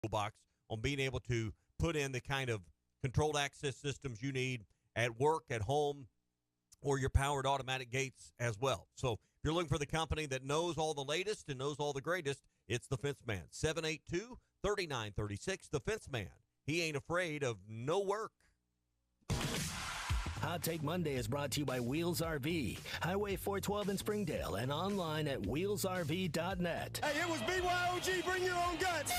toolbox on being able to put in the kind of controlled access systems you need at work, at home, or your powered automatic gates as well. So if you're looking for the company that knows all the latest and knows all the greatest, it's the Fence Man. 782-3936, the Fence Man. He ain't afraid of no work. Hot Take Monday is brought to you by Wheels RV, Highway 412 in Springdale, and online at wheelsrv.net. Hey, it was BYOG, bring your own guts.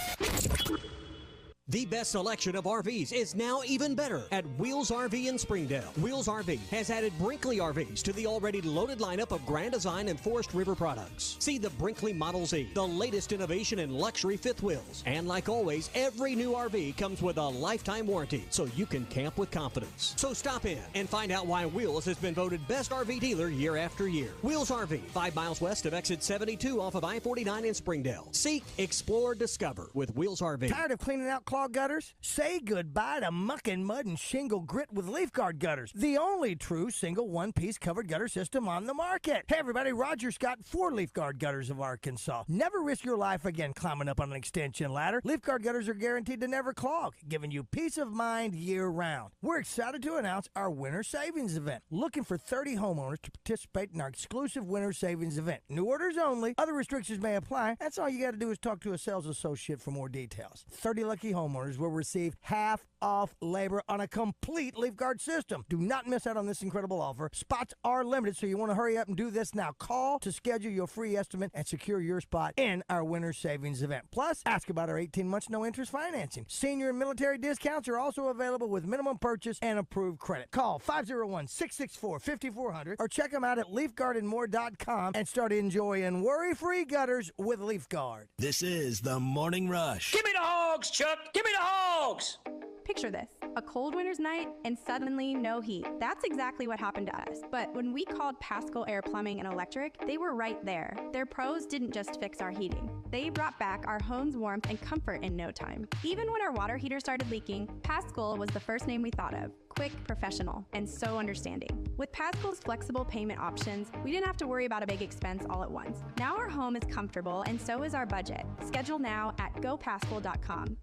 The best selection of RVs is now even better at Wheels RV in Springdale. Wheels RV has added Brinkley RVs to the already loaded lineup of Grand Design and Forest River products. See the Brinkley Model Z, the latest innovation in luxury fifth wheels. And like always, every new RV comes with a lifetime warranty, so you can camp with confidence. So stop in and find out why Wheels has been voted best RV dealer year after year. Wheels RV, 5 miles west of exit 72 off of I-49 in Springdale. Seek, explore, discover with Wheels RV. Tired of cleaning out clogged gutters? Say goodbye to muck and mud and shingle grit with Leaf Guard gutters, the only true single one-piece covered gutter system on the market. Hey everybody, Roger Scott for Leaf Guard Gutters of Arkansas. Never risk your life again climbing up on an extension ladder. Leaf Guard gutters are guaranteed to never clog, giving you peace of mind year-round. We're excited to announce our Winter Savings Event. Looking for 30 homeowners to participate in our exclusive Winter Savings Event. New orders only. Other restrictions may apply. That's all you got to do is talk to a sales associate for more details. 30 lucky homeowners will receive half off labor on a complete Leaf Guard system. Do not miss out on this incredible offer. Spots are limited, so you want to hurry up and do this now. Call to schedule your free estimate and secure your spot in our Winter Savings Event. Plus, ask about our 18 months no interest financing. Senior and military discounts are also available with minimum purchase and approved credit. Call 501-664-5400 or check them out at leafguardandmore.com and start enjoying worry-free gutters with Leaf Guard. This is the Morning Rush. Give me the hogs, Chuck! Give me the hogs! Picture this, a cold winter's night and suddenly no heat. That's exactly what happened to us. But when we called Pascal Air Plumbing and Electric, they were right there. Their pros didn't just fix our heating. They brought back our home's warmth and comfort in no time. Even when our water heater started leaking, Pascal was the first name we thought of. Quick, professional, and so understanding. With Pascal's flexible payment options, we didn't have to worry about a big expense all at once. Now our home is comfortable and so is our budget. Schedule now at gopascal.com.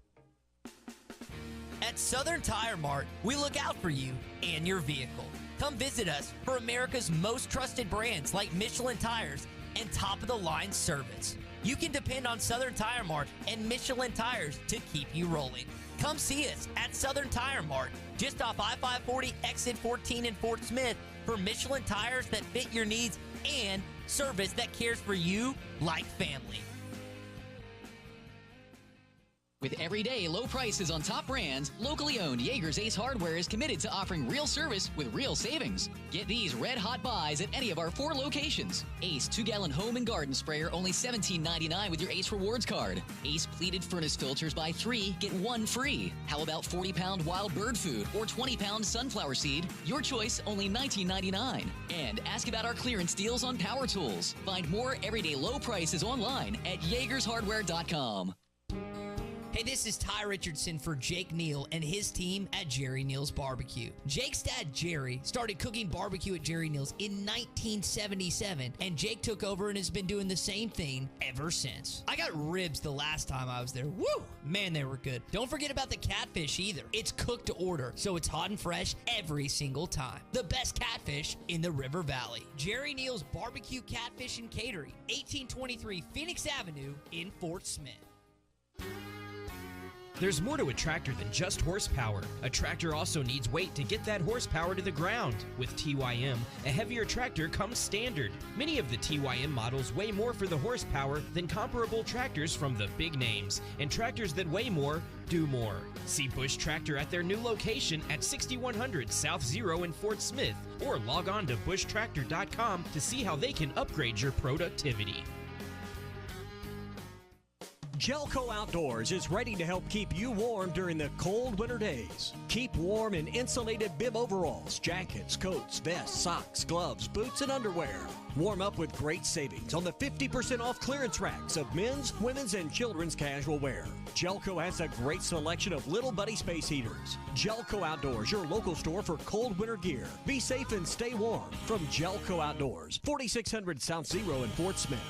At Southern Tire Mart, we look out for you and your vehicle. Come visit us for America's most trusted brands like Michelin Tires and top-of-the-line service. You can depend on Southern Tire Mart and Michelin Tires to keep you rolling. Come see us at Southern Tire Mart, just off I-540 exit 14 in Fort Smith, for Michelin tires that fit your needs and service that cares for you like family. With everyday low prices on top brands, locally owned Yeager's Ace Hardware is committed to offering real service with real savings. Get these red-hot buys at any of our 4 locations. Ace 2-gallon home and garden sprayer, only $17.99 with your Ace Rewards card. Ace pleated furnace filters, buy 3, get 1 free. How about 40-pound wild bird food or 20-pound sunflower seed? Your choice, only $19.99. And ask about our clearance deals on power tools. Find more everyday low prices online at YeagersHardware.com. Hey, this is Ty Richardson for Jake Neal and his team at Jerry Neal's Barbecue. Jake's dad, Jerry, started cooking barbecue at Jerry Neal's in 1977, and Jake took over and has been doing the same thing ever since. I got ribs the last time I was there. Woo! Man, they were good. Don't forget about the catfish either. It's cooked to order, so it's hot and fresh every single time. The best catfish in the River Valley. Jerry Neal's Barbecue, Catfish, and Catering, 1823 Phoenix Avenue in Fort Smith. There's more to a tractor than just horsepower. A tractor also needs weight to get that horsepower to the ground. With TYM, a heavier tractor comes standard. Many of the TYM models weigh more for the horsepower than comparable tractors from the big names. And tractors that weigh more, do more. See Bush Tractor at their new location at 6100 South Zero in Fort Smith, or log on to bushtractor.com to see how they can upgrade your productivity. Gelco Outdoors is ready to help keep you warm during the cold winter days. Keep warm in insulated bib overalls, jackets, coats, vests, socks, gloves, boots, and underwear. Warm up with great savings on the 50% off clearance racks of men's, women's, and children's casual wear. Gelco has a great selection of Little Buddy space heaters. Gelco Outdoors, your local store for cold winter gear. Be safe and stay warm from Gelco Outdoors, 4600 South Zero in Fort Smith.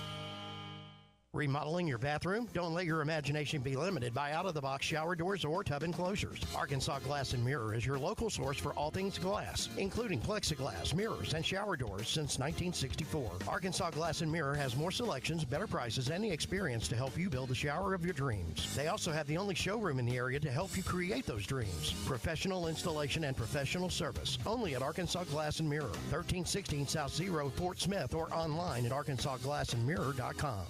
Remodeling your bathroom? Don't let your imagination be limited by out-of-the-box shower doors or tub enclosures. Arkansas Glass and Mirror is your local source for all things glass, including plexiglass, mirrors, and shower doors since 1964. Arkansas Glass and Mirror has more selections, better prices, and the experience to help you build the shower of your dreams. They also have the only showroom in the area to help you create those dreams. Professional installation and professional service. Only at Arkansas Glass and Mirror, 1316 South Zero, Fort Smith, or online at arkansasglassandmirror.com.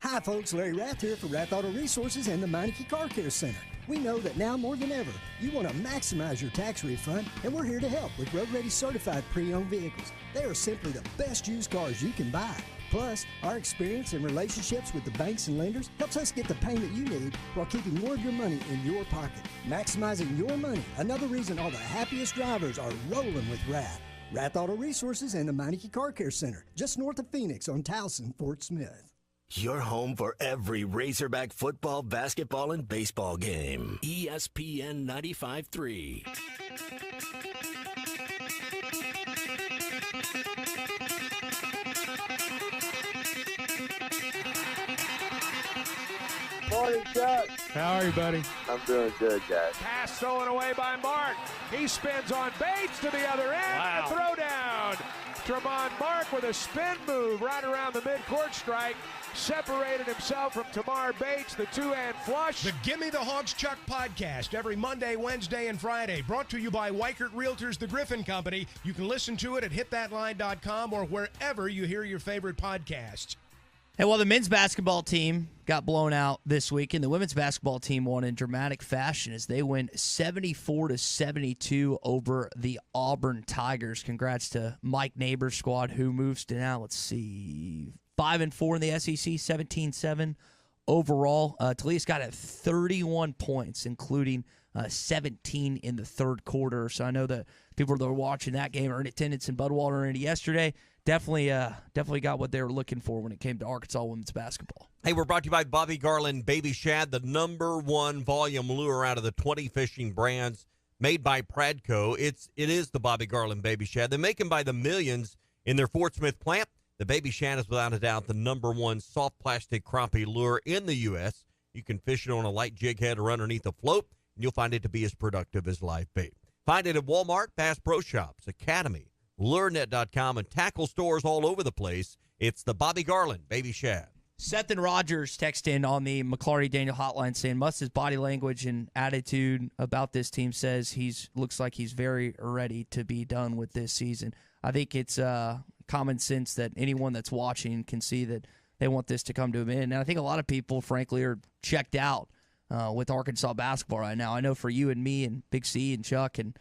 Hi folks, Larry Rath here for Rath Auto Resources and the Meineke Car Care Center. We know that now more than ever, you want to maximize your tax refund, and we're here to help with road-ready certified pre-owned vehicles. They are simply the best used cars you can buy. Plus, our experience and relationships with the banks and lenders helps us get the payment you need while keeping more of your money in your pocket. Maximizing your money, another reason all the happiest drivers are rolling with Rath. Rath Auto Resources and the Meineke Car Care Center, just north of Phoenix on Towson, Fort Smith. Your home for every Razorback football, basketball, and baseball game. ESPN 95.3. Morning, Chuck. How are you, buddy? I'm doing good, guys. Pass stolen away by Mark. He spins on Bates to the other end. Wow. The throw down. Tremont Mark with a spin move right around the midcourt strike. Separated himself from Tamar Bates, the two-hand flush. The Gimme the Hogs Chuck podcast every Monday, Wednesday, and Friday. Brought to you by Weichert Realtors, the Griffin Company. You can listen to it at hitthatline.com or wherever you hear your favorite podcasts. Hey, well, the men's basketball team got blown out this week, and the women's basketball team won in dramatic fashion as they win 74-72 over the Auburn Tigers. Congrats to Mike Neighbors' squad, who moves to now, 5-4 in the SEC, 17-7 overall. Talia's got 31 points, including 17 in the third quarter. So I know that people that were watching that game are in attendance in Budweiser Arena yesterday. Definitely got what they were looking for when it came to Arkansas women's basketball. Hey, we're brought to you by Bobby Garland Baby Shad, the #1 volume lure out of the 20 fishing brands made by Pradco. It is the Bobby Garland Baby Shad. They make them by the millions in their Fort Smith plant. The Baby Shad is without a doubt the #1 soft plastic crappie lure in the U.S. You can fish it on a light jig head or underneath a float, and you'll find it to be as productive as live bait. Find it at Walmart, Bass Pro Shops, Academy, LureNet.com, and tackle stores all over the place. It's the Bobby Garland Baby Shad. Seth and Rogers text in on the McClarty Daniel hotline saying Must's body language and attitude about this team says looks like he's very ready to be done with this season. I think it's common sense that anyone that's watching can see that they want this to come to an end. And I think a lot of people, frankly, are checked out with Arkansas basketball right now. I know for you and me and Big C and Chuck and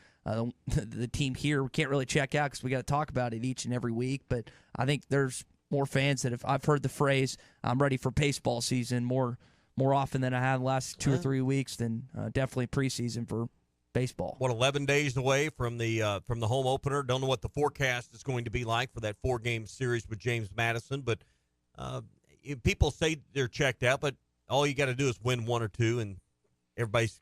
the team here, we can't really check out because we got to talk about it each and every week. But I think there's more fans that I've heard the phrase "I'm ready for baseball season" more often than I have the last 2 or 3 weeks than definitely preseason for baseball. 11 days away from the home opener. Don't know what the forecast is going to be like for that 4-game series with James Madison, but people say they're checked out, but all you got to do is win 1 or 2, and everybody's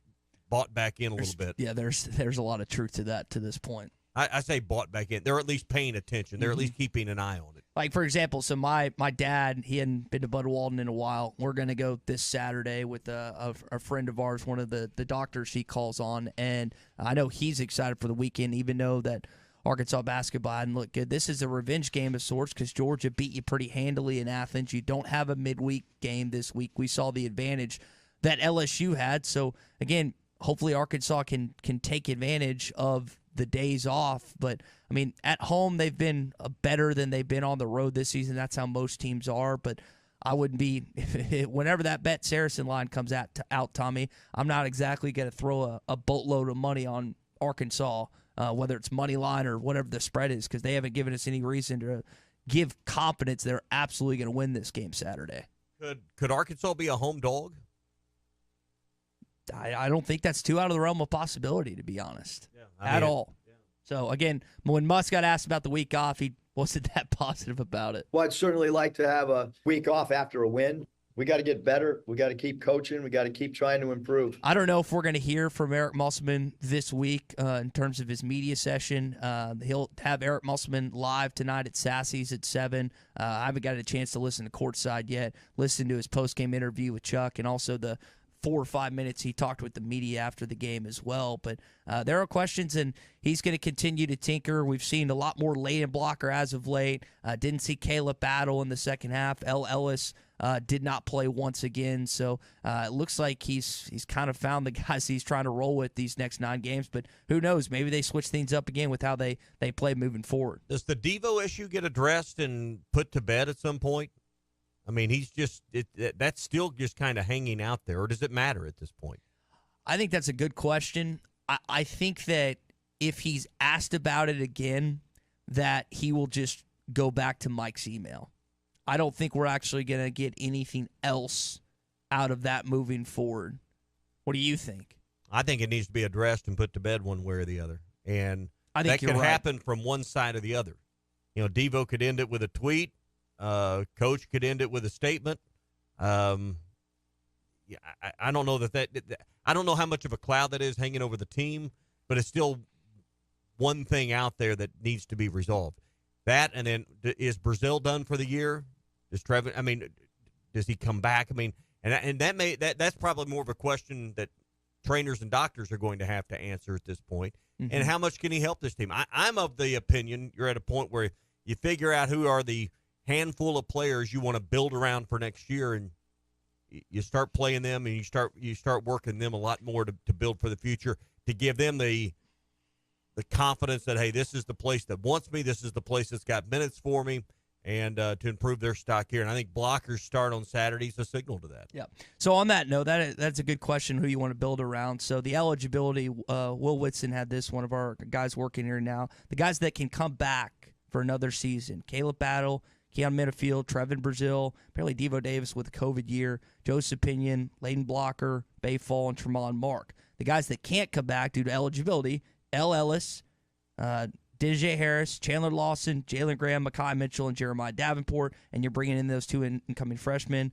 bought back in a little bit. Yeah, there's a lot of truth to that to this point. I say bought back in. They're at least paying attention. They're at least keeping an eye on it. Like, for example, so my dad, he hadn't been to Bud Walton in a while. We're going to go this Saturday with a friend of ours, one of the doctors he calls on, and I know he's excited for the weekend, even though that Arkansas basketball didn't look good. This is a revenge game of sorts because Georgia beat you pretty handily in Athens. You don't have a midweek game this week. We saw the advantage that LSU had. So, again, hopefully Arkansas can take advantage of the days off. But, I mean, at home they've been better than they've been on the road this season. That's how most teams are. But I wouldn't be – whenever that Bet Saracen line comes out, Tommy, I'm not exactly going to throw a boatload of money on Arkansas, whether it's money line or whatever the spread is, because they haven't given us any reason to give confidence they're absolutely going to win this game Saturday. Could Arkansas be a home dog? I don't think that's too out of the realm of possibility, to be honest, at all. Yeah. So, again, when Musk got asked about the week off, he wasn't that positive about it. Well, I'd certainly like to have a week off after a win. we got to get better. We got to keep coaching. We got to keep trying to improve. I don't know if we're going to hear from Eric Musselman this week in terms of his media session. He'll have Eric Musselman live tonight at Sassy's at 7. I haven't got a chance to listen to courtside yet. Listen to his post-game interview with Chuck and also the 4 or 5 minutes he talked with the media after the game as well. But there are questions, and he's going to continue to tinker. We've seen a lot more lay-in blocker as of late. Didn't see Caleb Battle in the second half. Ellis did not play once again. So it looks like he's kind of found the guys he's trying to roll with these next 9 games. But who knows? Maybe they switch things up again with how they play moving forward. Does the Devo issue get addressed and put to bed at some point? I mean, he's just that's still just kind of hanging out there, or does it matter at this point? I think that's a good question. I think that if he's asked about it again, that he will just go back to Mike's email. I don't think we're actually going to get anything else out of that moving forward. What do you think? I think it needs to be addressed and put to bed one way or the other. And I think that can happen from one side or the other. You know, Devo could end it with a tweet. Coach could end it with a statement. I don't know that I don't know how much of a cloud that is hanging over the team, but it's still one thing out there that needs to be resolved. That, and then is Brazil done for the year? Does Trevin? I mean, does he come back? I mean, and that's probably more of a question that trainers and doctors are going to have to answer at this point. Mm-hmm. And how much can he help this team? I'm of the opinion you're at a point where you figure out who are the handful of players you want to build around for next year, and you start playing them, and you start working them a lot more to build for the future, to give them the confidence that, hey, this is the place that wants me, this is the place that's got minutes for me, and to improve their stock here. And I think blockers start on Saturday is a signal to that. Yeah. So on that note, that's a good question, who you want to build around. So the eligibility, Will Whitson had this, one of our guys working here now. The guys that can come back for another season: Caleb Battle, Keon Minifield, Trevin Brazil, apparently Devo Davis with a COVID year, Joseph Pinion, Layden Blocker, Bayfall, and Tremont Mark. The guys that can't come back due to eligibility: L. Ellis, DJ Harris, Chandler Lawson, Jalen Graham, Mekhi Mitchell, and Jeremiah Davenport. And you're bringing in those 2 incoming freshmen,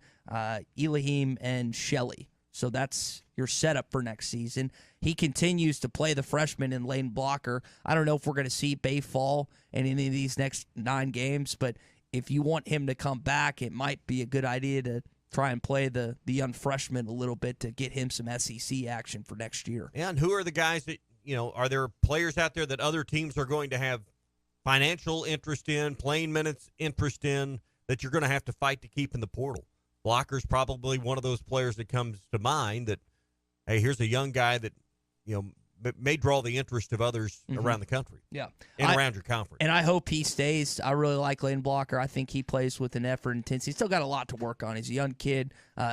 Elohim and Shelley. So that's your setup for next season. He continues to play the freshman in Layden Blocker. I don't know if we're going to see Bayfall in any of these next 9 games, but if you want him to come back, it might be a good idea to try and play the young freshman a little bit to get him some SEC action for next year. And who are the guys that, are there players out there that other teams are going to have financial interest in, playing minutes interest in, that you're going to have to fight to keep in the portal? Blocker's probably one of those players that comes to mind that, hey, here's a young guy that, may draw the interest of others around the country. Yeah. And around your conference. And I hope he stays. I really like Layden Blocker. I think he plays with an effort and intensity. He's still got a lot to work on. He's a young kid,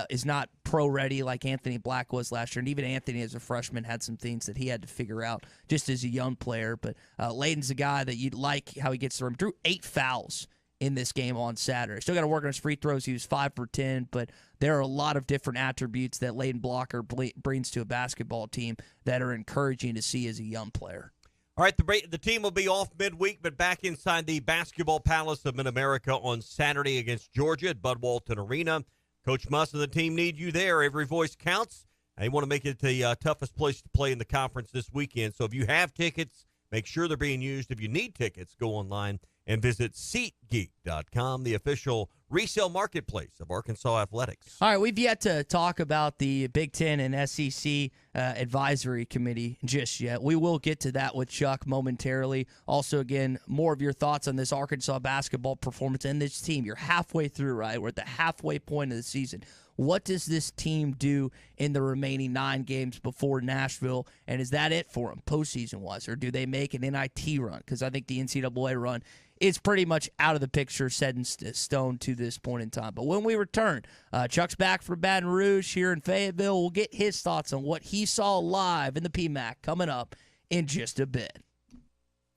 is not pro-ready like Anthony Black was last year. And even Anthony as a freshman had some things that he had to figure out just as a young player. But Layden's a guy that you'd like how he gets through. He drew 8 fouls in this game on Saturday. Still got to work on his free throws. He was 5 for 10, but there are a lot of different attributes that Layden Blocker brings to a basketball team that are encouraging to see as a young player. All right, the team will be off midweek, but back inside the Basketball Palace of Mid-America on Saturday against Georgia at Bud Walton Arena. Coach Muss and the team need you there. Every voice counts. They want to make it the toughest place to play in the conference this weekend. So if you have tickets, make sure they're being used. If you need tickets, go online and visit SeatGeek.com, the official resale marketplace of Arkansas Athletics. All right, we've yet to talk about the Big Ten and SEC advisory committee just yet. We will get to that with Chuck momentarily. Also, again, more of your thoughts on this Arkansas basketball performance and this team. You're halfway through, right? We're at the halfway point of the season. What does this team do in the remaining 9 games before Nashville, and is that it for them postseason-wise, or do they make an NIT run? Because I think the NCAA run is pretty much out of the picture, set in stone to this point in time. But when we return, Chuck's back from Baton Rouge here in Fayetteville. We'll get his thoughts on what he saw live in the PMAC coming up in just a bit.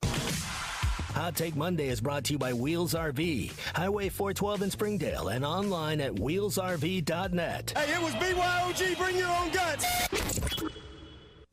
Hot Take Monday is brought to you by Wheels RV, Highway 412 in Springdale, and online at wheelsrv.net. Hey, it was BYOG, bring your own guts.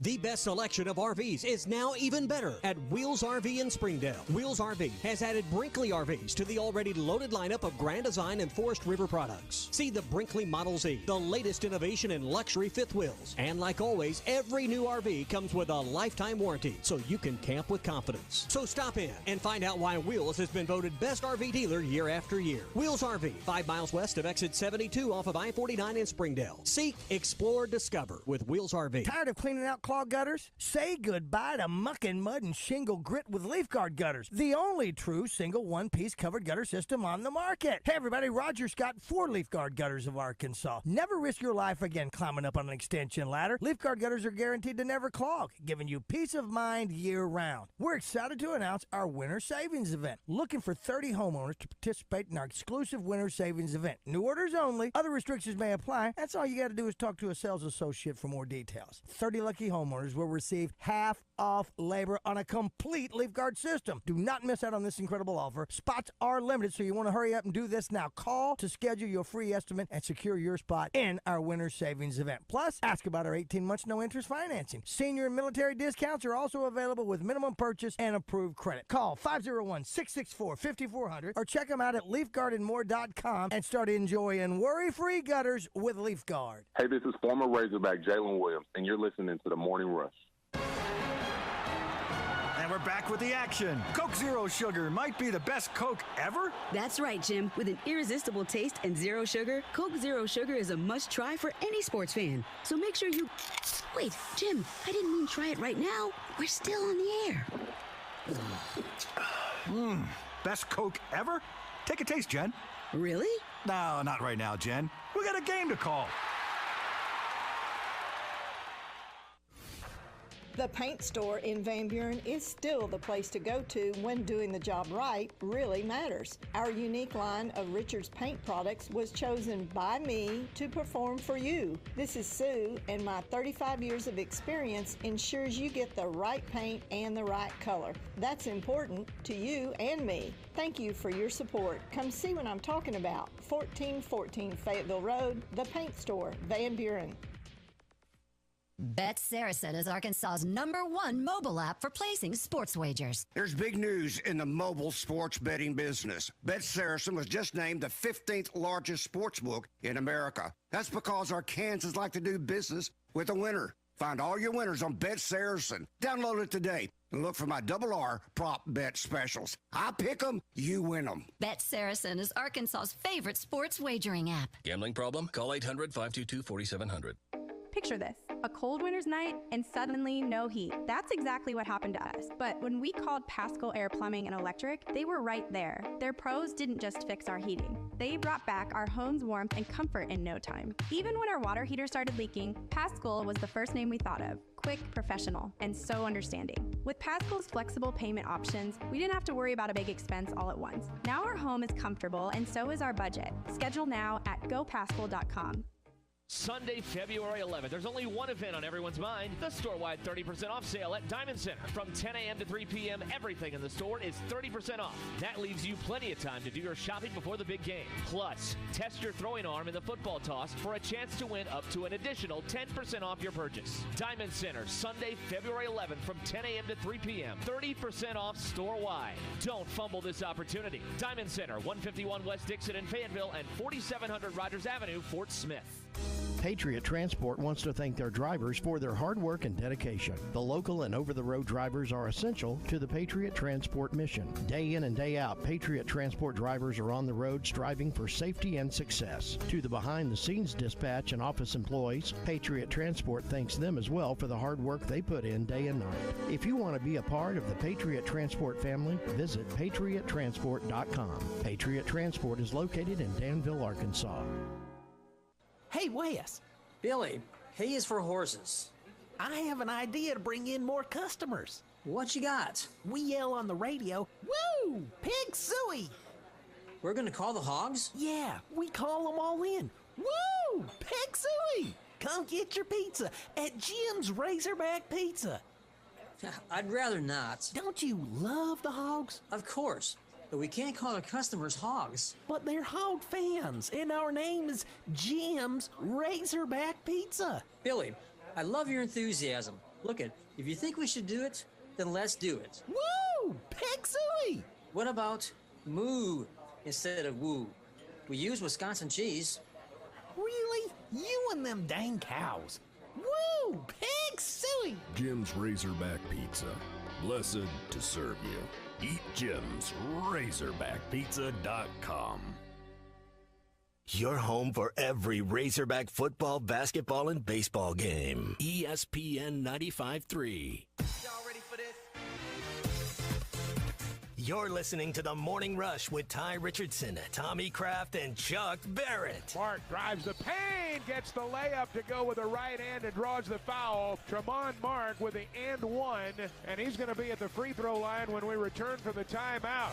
The best selection of RVs is now even better at Wheels RV in Springdale. Wheels RV has added Brinkley RVs to the already loaded lineup of Grand Design and Forest River products. See the Brinkley Model Z, the latest innovation in luxury fifth wheels. And like always, every new RV comes with a lifetime warranty, so you can camp with confidence. So stop in and find out why Wheels has been voted best RV dealer year after year. Wheels RV, 5 miles west of exit 72 off of I-49 in Springdale. Seek, explore, discover with Wheels RV. Tired of cleaning out clogged gutters? Say goodbye to muck and mud and shingle grit with Leaf Guard gutters, the only true single one-piece covered gutter system on the market. Hey everybody, Roger Scott for Leaf Guard Gutters of Arkansas. Never risk your life again climbing up on an extension ladder. Leaf Guard gutters are guaranteed to never clog, giving you peace of mind year-round. We're excited to announce our Winter Savings Event. Looking for 30 homeowners to participate in our exclusive Winter Savings Event. New orders only. Other restrictions may apply. That's all you got to do is talk to a sales associate for more details. 30 lucky homeowners will receive half off labor on a complete Leaf Guard system. Do not miss out on this incredible offer. Spots are limited, so you want to hurry up and do this now. Call to schedule your free estimate and secure your spot in our Winter Savings Event. Plus, ask about our 18 months no interest financing. Senior and military discounts are also available with minimum purchase and approved credit. Call 501-664-5400 or check them out at leafguardandmore.com and start enjoying worry-free gutters with Leaf Guard. Hey, this is former Razorback Jalen Williams, and you're listening to The Morning Rush. And we're back with the action. Coke Zero Sugar might be the best Coke ever. That's right, Jim. With an irresistible taste and zero sugar, Coke Zero Sugar is a must-try for any sports fan. So make sure you... Wait, Jim, I didn't mean try it right now. We're still on the air. Best Coke ever? Take a taste, Jen. Really? No, not right now, Jen. We got a game to call. The paint store in Van Buren is still the place to go to when doing the job right really matters. Our unique line of Richards paint products was chosen by me to perform for you. This is Sue, and my 35 years of experience ensures you get the right paint and the right color. That's important to you and me. Thank you for your support. Come see what I'm talking about. 1414 Fayetteville Road, the paint store, Van Buren. Bet Saracen is Arkansas's #1 mobile app for placing sports wagers. There's big news in the mobile sports betting business. Bet Saracen was just named the 15th largest sportsbook in America. That's because Arkansans like to do business with a winner. Find all your winners on Bet Saracen. Download it today and look for my RR prop bet specials. I pick them, you win them. Bet Saracen is Arkansas's favorite sports wagering app. Gambling problem? Call 800-522-4700. Picture this, a cold winter's night and suddenly no heat. That's exactly what happened to us. But when we called Pascal Air Plumbing and Electric, they were right there. Their pros didn't just fix our heating. They brought back our home's warmth and comfort in no time. Even when our water heater started leaking, Pascal was the first name we thought of. Quick, professional, and so understanding. With Pascal's flexible payment options, we didn't have to worry about a big expense all at once. Now our home is comfortable and so is our budget. Schedule now at gopascal.com. Sunday, February 11th. There's only one event on everyone's mind, the store-wide 30% off sale at Diamond Center. From 10 a.m. to 3 p.m., everything in the store is 30% off. That leaves you plenty of time to do your shopping before the big game. Plus, test your throwing arm in the football toss for a chance to win up to an additional 10% off your purchase. Diamond Center, Sunday, February 11th from 10 a.m. to 3 p.m. 30% off store-wide. Don't fumble this opportunity. Diamond Center, 151 West Dixon in Fayetteville and 4700 Rogers Avenue, Fort Smith. Patriot Transport wants to thank their drivers for their hard work and dedication. The local and over-the-road drivers are essential to the Patriot Transport mission. Day in and day out, Patriot Transport drivers are on the road striving for safety and success. To the behind-the-scenes dispatch and office employees, Patriot Transport thanks them as well for the hard work they put in day and night. If you want to be a part of the Patriot Transport family, visit patriottransport.com. Patriot Transport is located in Danville, Arkansas. Hey, Wes. Billy, he is for horses. I have an idea to bring in more customers. What you got? We yell on the radio, "Woo! Pig Suey!" We're going to call the hogs? Yeah, we call them all in. Woo! Pig Suey! Come get your pizza at Jim's Razorback Pizza. I'd rather not. Don't you love the hogs? Of course. But we can't call our customers hogs. But they're hog fans, and our name is Jim's Razorback Pizza. Billy, I love your enthusiasm, Look it, if you think we should do it, then let's do it. Woo! Pig suey! What about moo instead of woo? We use Wisconsin cheese. Really? You and them dang cows. Woo! Pig suey! Jim's Razorback Pizza. Blessed to serve you. Eat Jim's RazorbackPizza.com. Your home for every Razorback football, basketball, and baseball game. ESPN 95.3. Y'all ready for this? You're listening to The Morning Rush with Ty Richardson, Tommy Kraft, and Chuck Barrett. Mark drives the pain, gets the layup to go with the right hand and draws the foul. Tremont Mark with the and one, and he's going to be at the free throw line when we return from the timeout.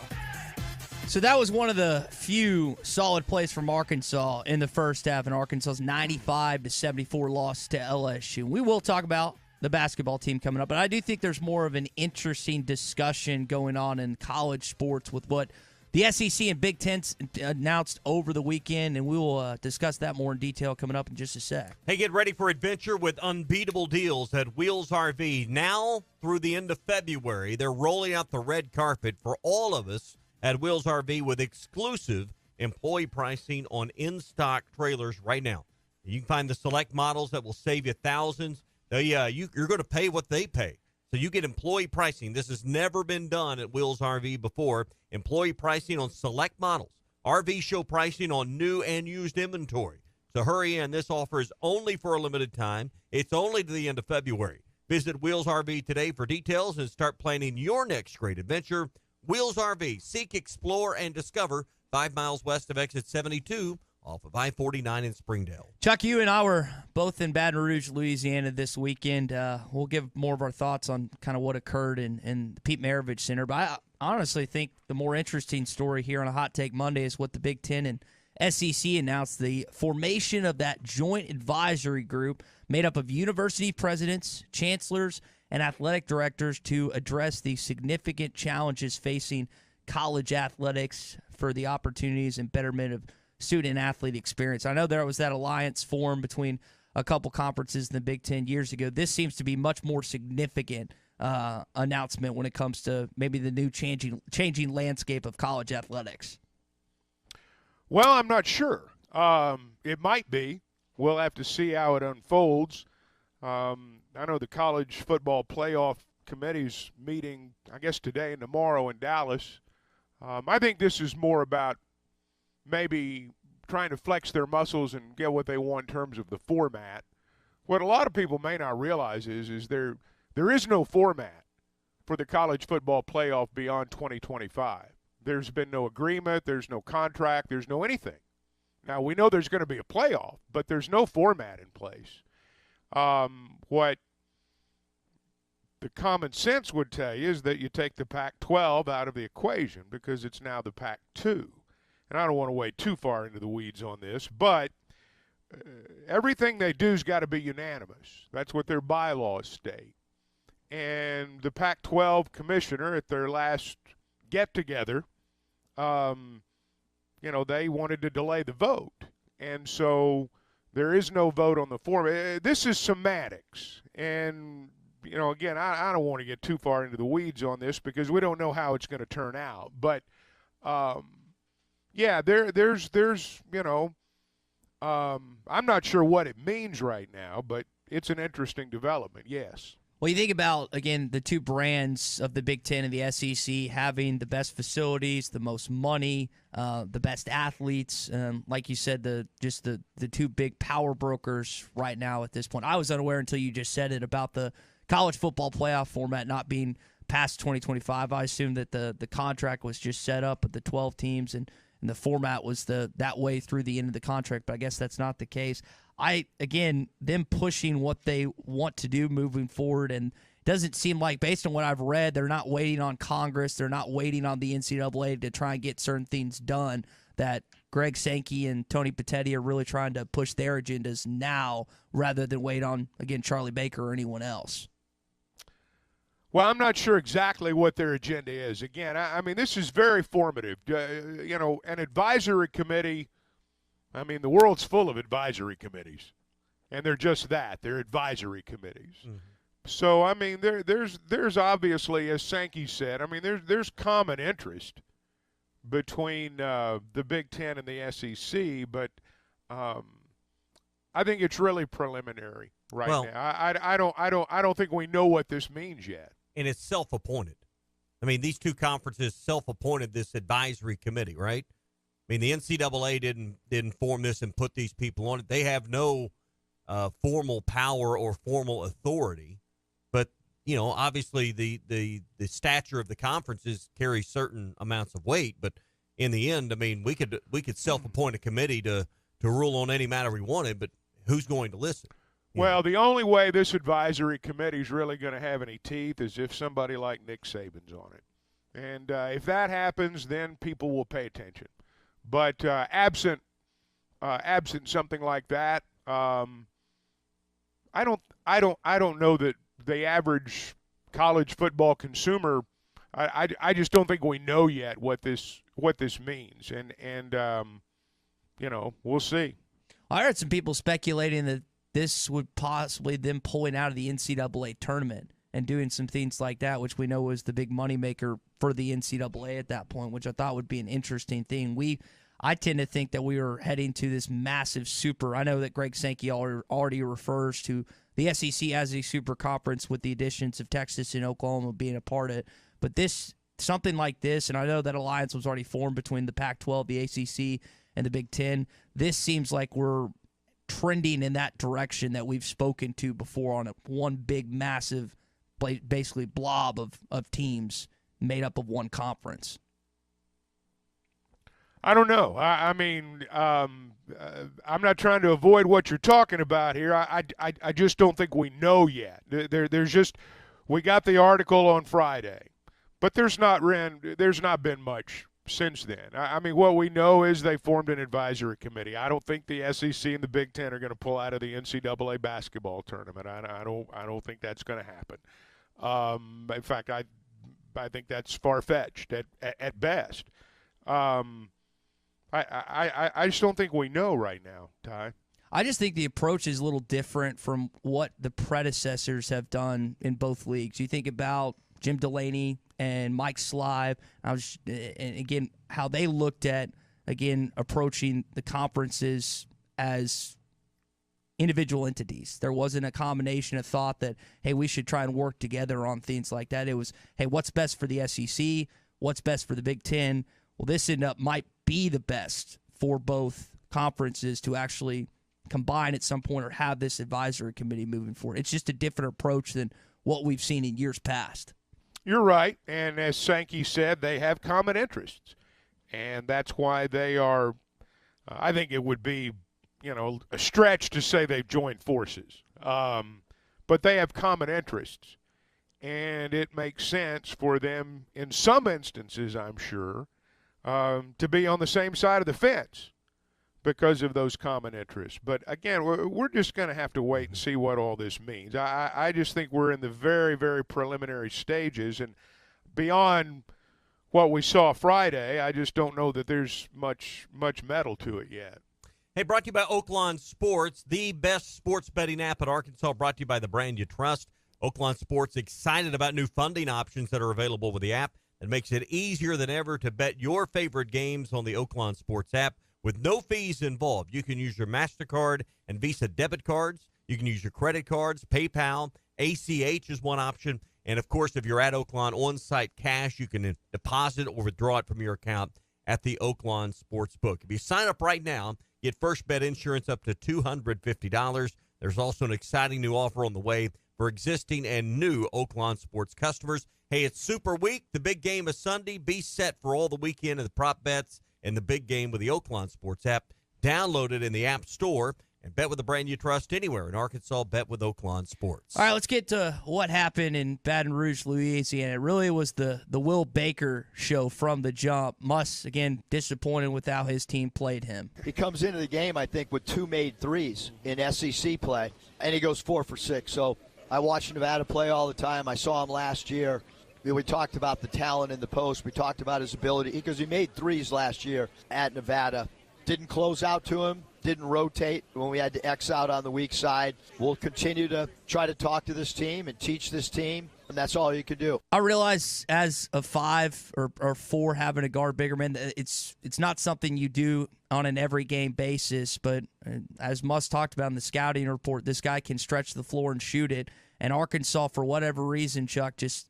So that was one of the few solid plays from Arkansas in the first half, in Arkansas's 95-74 loss to LSU. We will talk about the basketball team coming up, but I do think there's more of an interesting discussion going on in college sports with what the SEC and Big Ten announced over the weekend, and we will discuss that more in detail coming up in just a sec. Hey, get ready for adventure with unbeatable deals at Wheels RV. Now through the end of February, they're rolling out the red carpet for all of us at Wheels RV with exclusive employee pricing on in-stock trailers right now. You can find the select models that will save you thousands. You're going to pay what they pay. So you get employee pricing. This has never been done at Wheels RV before. Employee pricing on select models. RV show pricing on new and used inventory. So hurry in. This offer is only for a limited time. It's only to the end of February. Visit Wheels RV today for details and start planning your next great adventure. Wheels RV. Seek, explore, and discover 5 miles west of exit 72 off of I-49 in Springdale. Chuck, you and I were both in Baton Rouge, Louisiana this weekend. We'll give more of our thoughts on kind of what occurred in the Pete Maravich Center. But I honestly think the more interesting story here on a Hot Take Monday is what the Big Ten and SEC announced, the formation of that joint advisory group made up of university presidents, chancellors, and athletic directors to address the significant challenges facing college athletics for the opportunities and betterment of student-athlete experience. I know there was that alliance formed between a couple conferences in the Big Ten years ago. This seems to be much more significant announcement when it comes to maybe the new changing landscape of college athletics. Well, I'm not sure. It might be. We'll have to see how it unfolds. I know the College Football Playoff Committee's meeting, I guess, today and tomorrow in Dallas. I think this is more about maybe trying to flex their muscles and get what they want in terms of the format. What a lot of people may not realize is there is no format for the college football playoff beyond 2025. There's been no agreement, there's no contract, there's no anything. Now, we know there's going to be a playoff, but there's no format in place. What the common sense would tell you is that you take the Pac-12 out of the equation because it's now the Pac-2. And I don't want to wade too far into the weeds on this, but everything they do's got to be unanimous. That's what their bylaws state. And the Pac-12 commissioner at their last get-together, they wanted to delay the vote. And so there is no vote on the format. This is semantics. And, again, I don't want to get too far into the weeds on this because we don't know how it's going to turn out. But, I'm not sure what it means right now, but it's an interesting development, yes. Well, you think about, again, the two brands of the Big Ten and the SEC having the best facilities, the most money, the best athletes. Like you said, the two big power brokers right now at this point. I was unaware until you just said it about the college football playoff format not being past 2025. I assumed that the contract was just set up with the 12 teams and the format was that way through the end of the contract, but I guess that's not the case. Them pushing what they want to do moving forward, and it doesn't seem like, based on what I've read, they're not waiting on Congress, they're not waiting on the NCAA to try and get certain things done, that Greg Sankey and Tony Petitti are really trying to push their agendas now rather than wait on, again, Charlie Baker or anyone else. Well, I'm not sure exactly what their agenda is. Again, I mean, this is very formative. An advisory committee, the world's full of advisory committees, and they're just that. They're advisory committees. Mm-hmm. So, I mean, there's obviously, as Sankey said, I mean, there's common interest between the Big Ten and the SEC, but I think it's really preliminary now. I don't think we know what this means yet. And it's self-appointed. I mean, these two conferences self-appointed this advisory committee, right? I mean, the NCAA didn't form this and put these people on it. They have no formal power or formal authority. But, you know, obviously the stature of the conferences carries certain amounts of weight. But in the end, I mean, we could self-appoint a committee to rule on any matter we wanted, but who's going to listen? Well, the only way this advisory committee is really going to have any teeth is if somebody like Nick Saban's on it. And if that happens, then people will pay attention. But absent something like that, I don't know that the average college football consumer. I just don't think we know yet what this means, and you know, we'll see. I heard some people speculating that this would possibly them pulling out of the NCAA tournament and doing some things like that, which we know was the big moneymaker for the NCAA at that point, which I thought would be an interesting thing. I tend to think that we are heading to this massive super. I know that Greg Sankey already refers to the SEC as a super conference with the additions of Texas and Oklahoma being a part of it. But something like this, and I know that alliance was already formed between the Pac-12, the ACC, and the Big Ten. This seems like we're trending in that direction that we've spoken to before on one big, massive, basically blob of teams made up of one conference. I don't know. I mean, I'm not trying to avoid what you're talking about here. I just don't think we know yet. We got the article on Friday, but there's not been much since then. I mean, what we know is they formed an advisory committee. I don't think the SEC and the Big Ten are going to pull out of the NCAA basketball tournament. I don't think that's going to happen. In fact, I think that's far-fetched at best. I just don't think we know right now, Ty. I just think the approach is a little different from what the predecessors have done in both leagues. You think about Jim Delaney and Mike Slive, and again, how they looked at, approaching the conferences as individual entities. There wasn't a combination of thought that, hey, we should try and work together on things like that. It was, hey, what's best for the SEC? What's best for the Big Ten? Well, this might be the best for both conferences to actually combine at some point or have this advisory committee moving forward. It's just a different approach than what we've seen in years past. You're right, and as Sankey said, they have common interests, and that's why they are. I think it would be, a stretch to say they've joined forces, but they have common interests, and it makes sense for them in some instances, I'm sure, to be on the same side of the fence because of those common interests. But again, we're just going to have to wait and see what all this means. I just think we're in the very, very preliminary stages, and beyond what we saw Friday, I just don't know that there's much metal to it yet. Hey, brought to you by Oaklawn Sports, the best sports betting app at Arkansas, brought to you by the brand you trust. Oaklawn Sports, excited about new funding options that are available with the app. It makes it easier than ever to bet your favorite games on the Oaklawn Sports app with no fees involved. You can use your MasterCard and Visa debit cards. You can use your credit cards, PayPal, ACH is one option. And, of course, if you're at Oaklawn on-site cash, you can deposit or withdraw it from your account at the Oaklawn Sportsbook. If you sign up right now, get first bet insurance up to $250. There's also an exciting new offer on the way for existing and new Oaklawn Sports customers. Hey, it's Super Week. The big game is Sunday. Be set for all the weekend of the prop bets and the big game with the Oaklawn Sports app. Download it in the App Store and bet with the brand you trust anywhere. In Arkansas, bet with Oaklawn Sports. All right, let's get to what happened in Baton Rouge, Louisiana. It really was the Will Baker show from the jump. Muss, again, disappointed with how his team played him. He comes into the game, I think, with 2 made threes in SEC play, and he goes 4 for 6. So I watch Nevada play all the time. I saw him last year. We talked about the talent in the post. We talked about his ability because he made threes last year at Nevada. Didn't close out to him. didn't rotate when we had to X out on the weak side. We'll continue to try to talk to this team and teach this team, and that's all you can do. I realize as a 5 or 4 having a guard bigger man, it's not something you do on an every game basis, but as Muss talked about in the scouting report, this guy can stretch the floor and shoot it, and Arkansas, for whatever reason, Chuck, just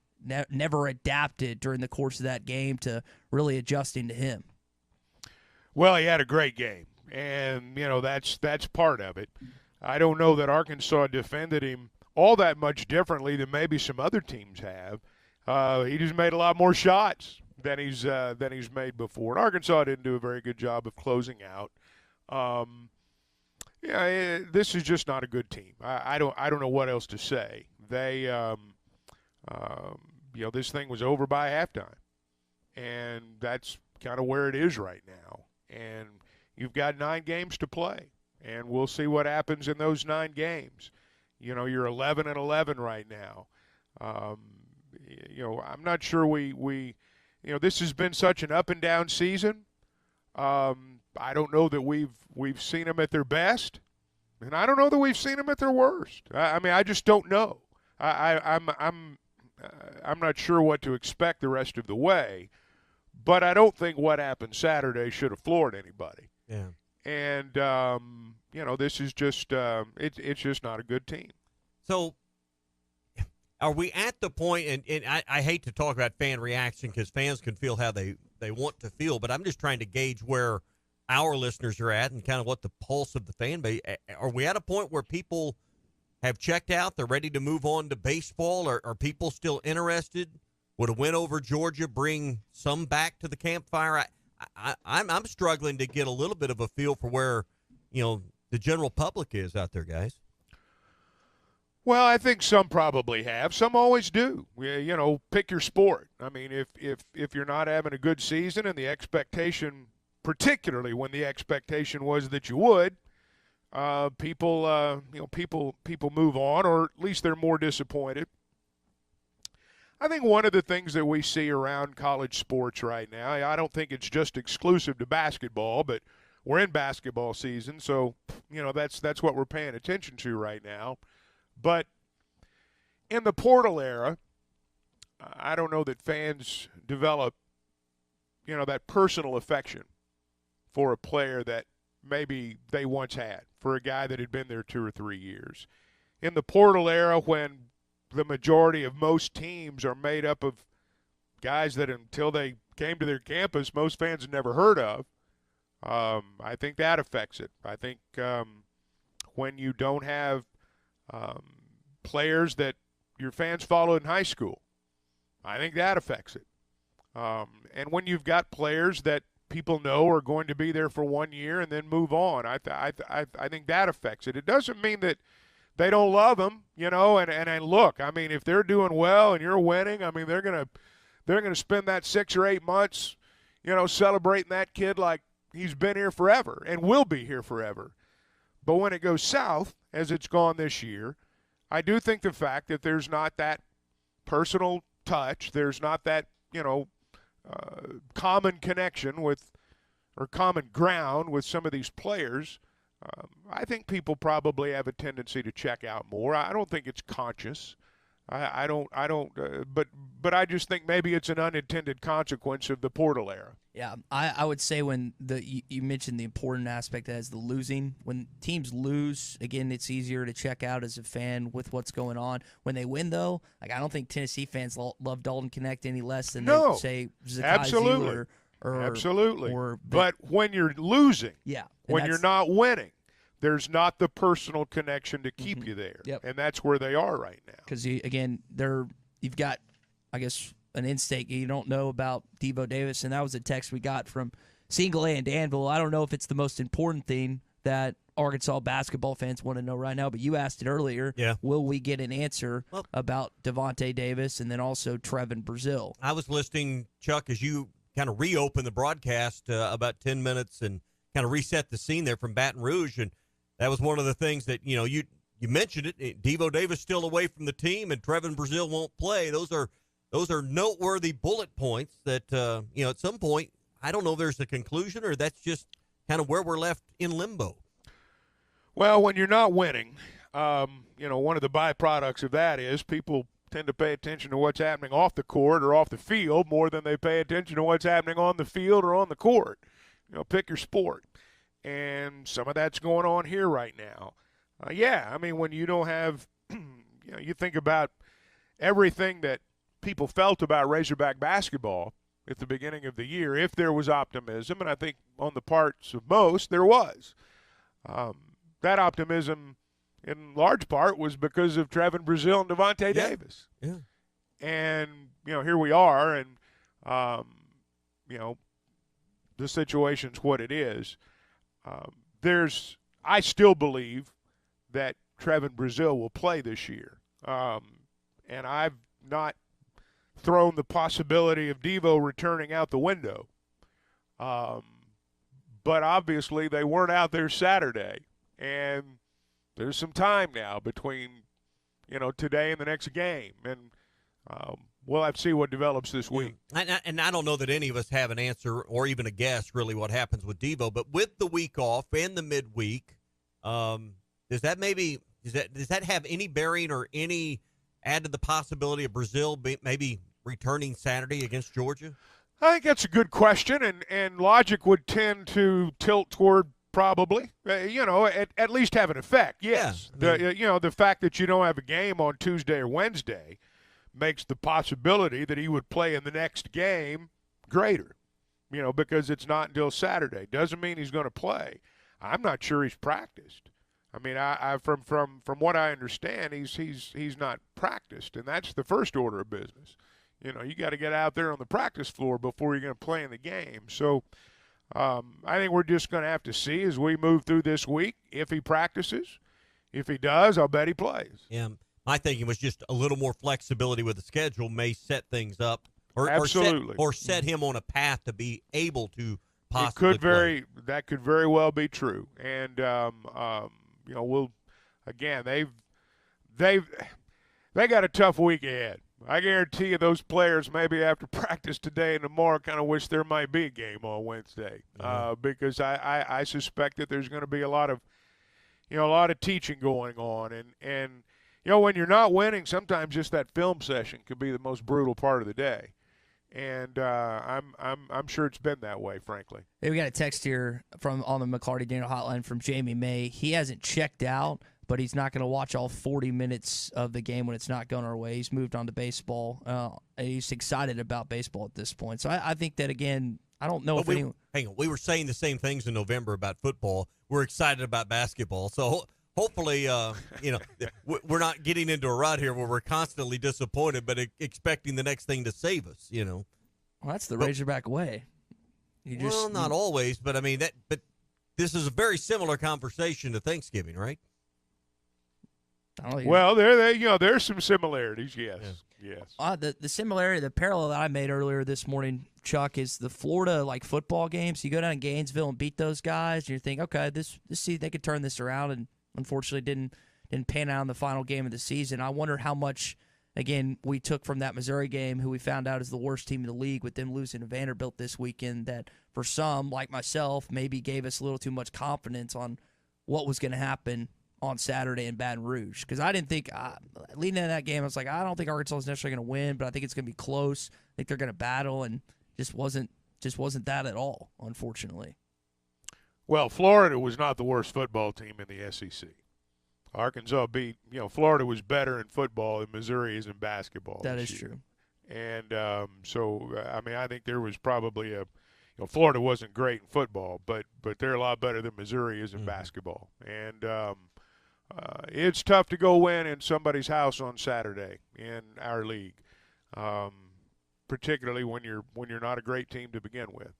never adapted during the course of that game to really adjusting to him. Well, he had a great game, and, that's part of it. I don't know that Arkansas defended him all that much differently than maybe some other teams have. He just made a lot more shots than he's made before. And Arkansas didn't do a very good job of closing out. This is just not a good team. I don't know what else to say. They, this thing was over by halftime, and that's kind of where it is right now. And you've got 9 games to play, and we'll see what happens in those 9 games. You're 11-11 right now. I'm not sure we this has been such an up and down season. I don't know that we've seen them at their best, and I don't know that we've seen them at their worst. I just don't know. I'm not sure what to expect the rest of the way, but I don't think what happened Saturday should have floored anybody. Yeah. And this is just it's just not a good team. So, are we at the point? And I hate to talk about fan reaction because fans can feel how they want to feel, but I'm just trying to gauge where our listeners are at and kind of what the pulse of the fan base. Are we at a point where people have checked out? They're ready to move on to baseball? Are people still interested? Would a win over Georgia bring some back to the campfire? I'm struggling to get a little bit of a feel for where, the general public is out there, guys. Well, I think some probably have. Some always do. Pick your sport. I mean, if you're not having a good season and the expectation, particularly when the expectation was that you would, people move on, or at least they're more disappointed. I think one of the things that we see around college sports right now, I don't think it's just exclusive to basketball, but we're in basketball season, so that's what we're paying attention to right now. But in the portal era, I don't know that fans develop, that personal affection for a player that maybe they once had, for a guy that had been there 2 or 3 years. In the portal era, when the majority of most teams are made up of guys that until they came to their campus, most fans had never heard of, I think that affects it. I think when you don't have players that your fans followed in high school, I think that affects it. And when you've got players that people know are going to be there for 1 year and then move on, I think that affects it. It doesn't mean that they don't love them, and look, if they're doing well and you're winning, they're gonna spend that 6 or 8 months, celebrating that kid like he's been here forever and will be here forever. But when it goes south, as it's gone this year, I do think the fact that there's not that personal touch, there's not that, common connection with, or common ground with some of these players, I think people probably have a tendency to check out more. I don't think it's conscious. But I just think maybe it's an unintended consequence of the portal era. Yeah, I would say when you mentioned the important aspect as the losing. When teams lose, again, it's easier to check out as a fan with what's going on. When they win, though, I don't think Tennessee fans love Dalton Connect any less than they say Zakai absolutely. Absolutely. But when you're losing, when you're not winning, there's not the personal connection to keep you there. Yep. And that's where they are right now. Because, you've got, I guess, an in-state you don't know about Devo Davis, and that was a text we got from Single A and Danville. I don't know if it's the most important thing that Arkansas basketball fans want to know right now, but you asked it earlier. Yeah. Will we get an answer about Devontae Davis and then also Trevin Brazile? I was listening, Chuck, as you kind of reopened the broadcast about 10 minutes and kind of reset the scene there from Baton Rouge, and that was one of the things that, you mentioned it. Devo Davis still away from the team, and Trevin Brazile won't play. Those are noteworthy bullet points that, at some point, I don't know if there's a conclusion or that's just kind of where we're left in limbo. Well, when you're not winning, one of the byproducts of that is people tend to pay attention to what's happening off the court or off the field more than they pay attention to what's happening on the field or on the court. Pick your sport. And some of that's going on here right now. When you don't have, you think about everything that people felt about Razorback basketball at the beginning of the year, if there was optimism, and I think on the parts of most there was. That optimism, in large part, was because of Trevin Brazile and Devontae Davis. Yeah. And, here we are, and, the situation's what it is. I still believe that Trevin Brazile will play this year. And I've not thrown the possibility of Devo returning out the window. But obviously they weren't out there Saturday. And there's some time now between, today and the next game. And we'll have to see what develops this week. And I don't know that any of us have an answer or even a guess really what happens with Devo. But with the week off and the midweek, does that have any bearing or any add to the possibility of Brazile maybe returning Saturday against Georgia? I think that's a good question, and logic would tend to tilt toward probably, at least have an effect. Yes, the fact that you don't have a game on Tuesday or Wednesday makes the possibility that he would play in the next game greater. Because it's not until Saturday. Doesn't mean he's going to play. I'm not sure he's practiced. I mean, from what I understand, he's not practiced, and that's the first order of business. You got to get out there on the practice floor before you're going to play in the game. So I think we're just going to have to see as we move through this week if he practices. If he does, I'll bet he plays. Yeah, my thinking was just a little more flexibility with the schedule may set things up, absolutely, or set him on a path to be able to possibly play. That could very well be true, and they got a tough week ahead. I guarantee you those players maybe after practice today and tomorrow kind of wish there might be a game on Wednesday because I suspect that there's going to be a lot of teaching going on. And when you're not winning, sometimes just that film session could be the most brutal part of the day. And I'm sure it's been that way, frankly. Hey, we got a text here on the McCarty Daniel hotline from Jamie May. He hasn't checked out, but he's not going to watch all 40 minutes of the game when it's not going our way. He's moved on to baseball. He's excited about baseball at this point. So I think that, again, I don't know anyone. Hang on. We were saying the same things in November about football. We're excited about basketball. So hopefully, we're not getting into a rut here where we're constantly disappointed, but expecting the next thing to save us, Well, that's the Razorback way. Not always, but but this is a very similar conversation to Thanksgiving, right? Well, there's some similarities, yes. The similarity, the parallel that I made earlier this morning, Chuck, is the Florida football games. You go down to Gainesville and beat those guys, and you think, okay, this they could turn this around, and unfortunately didn't pan out in the final game of the season. I wonder how much, again, we took from that Missouri game, who we found out is the worst team in the league, with them losing to Vanderbilt this weekend, that for some, like myself, maybe gave us a little too much confidence on what was going to happen on Saturday in Baton Rouge. Because I didn't think, leading into that game, I was like, I don't think Arkansas is necessarily going to win, but I think it's going to be close. I think they're going to battle, and just wasn't that at all, unfortunately. Well, Florida was not the worst football team in the SEC. Arkansas Florida was better in football than Missouri is in basketball. That is true. And I think there was probably Florida wasn't great in football, but they're a lot better than Missouri is in basketball. And it's tough to go win in somebody's house on Saturday in our league, particularly when you're not a great team to begin with.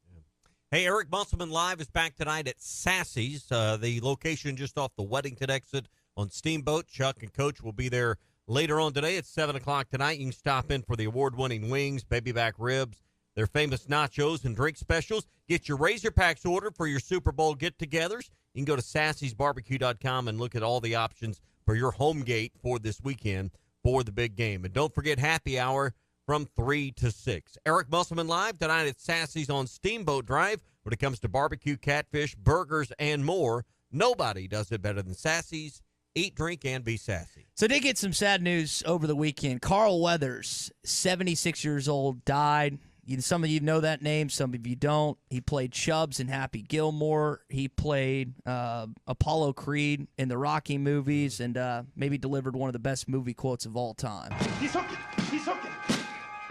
Hey, Eric Musselman Live is back tonight at Sassy's, the location just off the Weddington exit on Steamboat. Chuck and Coach will be there later on today at 7 o'clock tonight. You can stop in for the award-winning wings, baby back ribs, their famous nachos and drink specials. Get your Razor Packs ordered for your Super Bowl get-togethers. You can go to sassysbarbecue.com and look at all the options for your home gate for this weekend for the big game. And don't forget happy hour from 3 to 6. Eric Musselman Live tonight at Sassy's on Steamboat Drive when it comes to barbecue, catfish, burgers, and more. Nobody does it better than Sassy's. Eat, drink, and be sassy. So did get some sad news over the weekend. Carl Weathers, 76 years old, died. Some of you know that name, some of you don't. He played Chubbs in Happy Gilmore. He played Apollo Creed in the Rocky movies, and maybe delivered one of the best movie quotes of all time. He's hooking. He's hooking.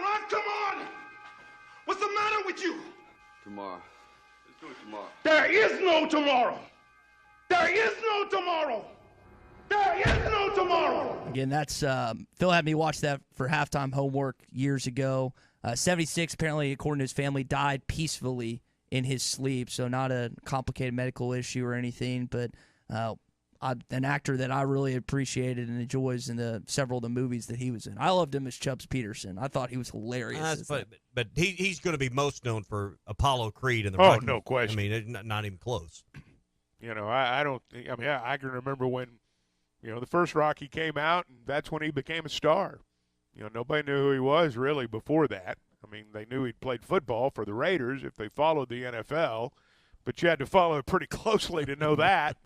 Ron, come on. What's the matter with you? Tomorrow. Let's do it tomorrow. There is no tomorrow. There is no tomorrow. There is no tomorrow. Again, that's Phil had me watch that for halftime homework years ago. 76, apparently, according to his family, died peacefully in his sleep, so not a complicated medical issue or anything, but an actor that I really appreciated and enjoys in several of the movies that he was in. I loved him as Chubbs Peterson. I thought he was hilarious. But he's going to be most known for Apollo Creed in the Oh, Rocky no movies. question. I mean, not even close. I can remember when, the first Rocky came out, and that's when he became a star. Nobody knew who he was really before that. I mean, they knew he'd played football for the Raiders if they followed the NFL, but you had to follow it pretty closely to know that.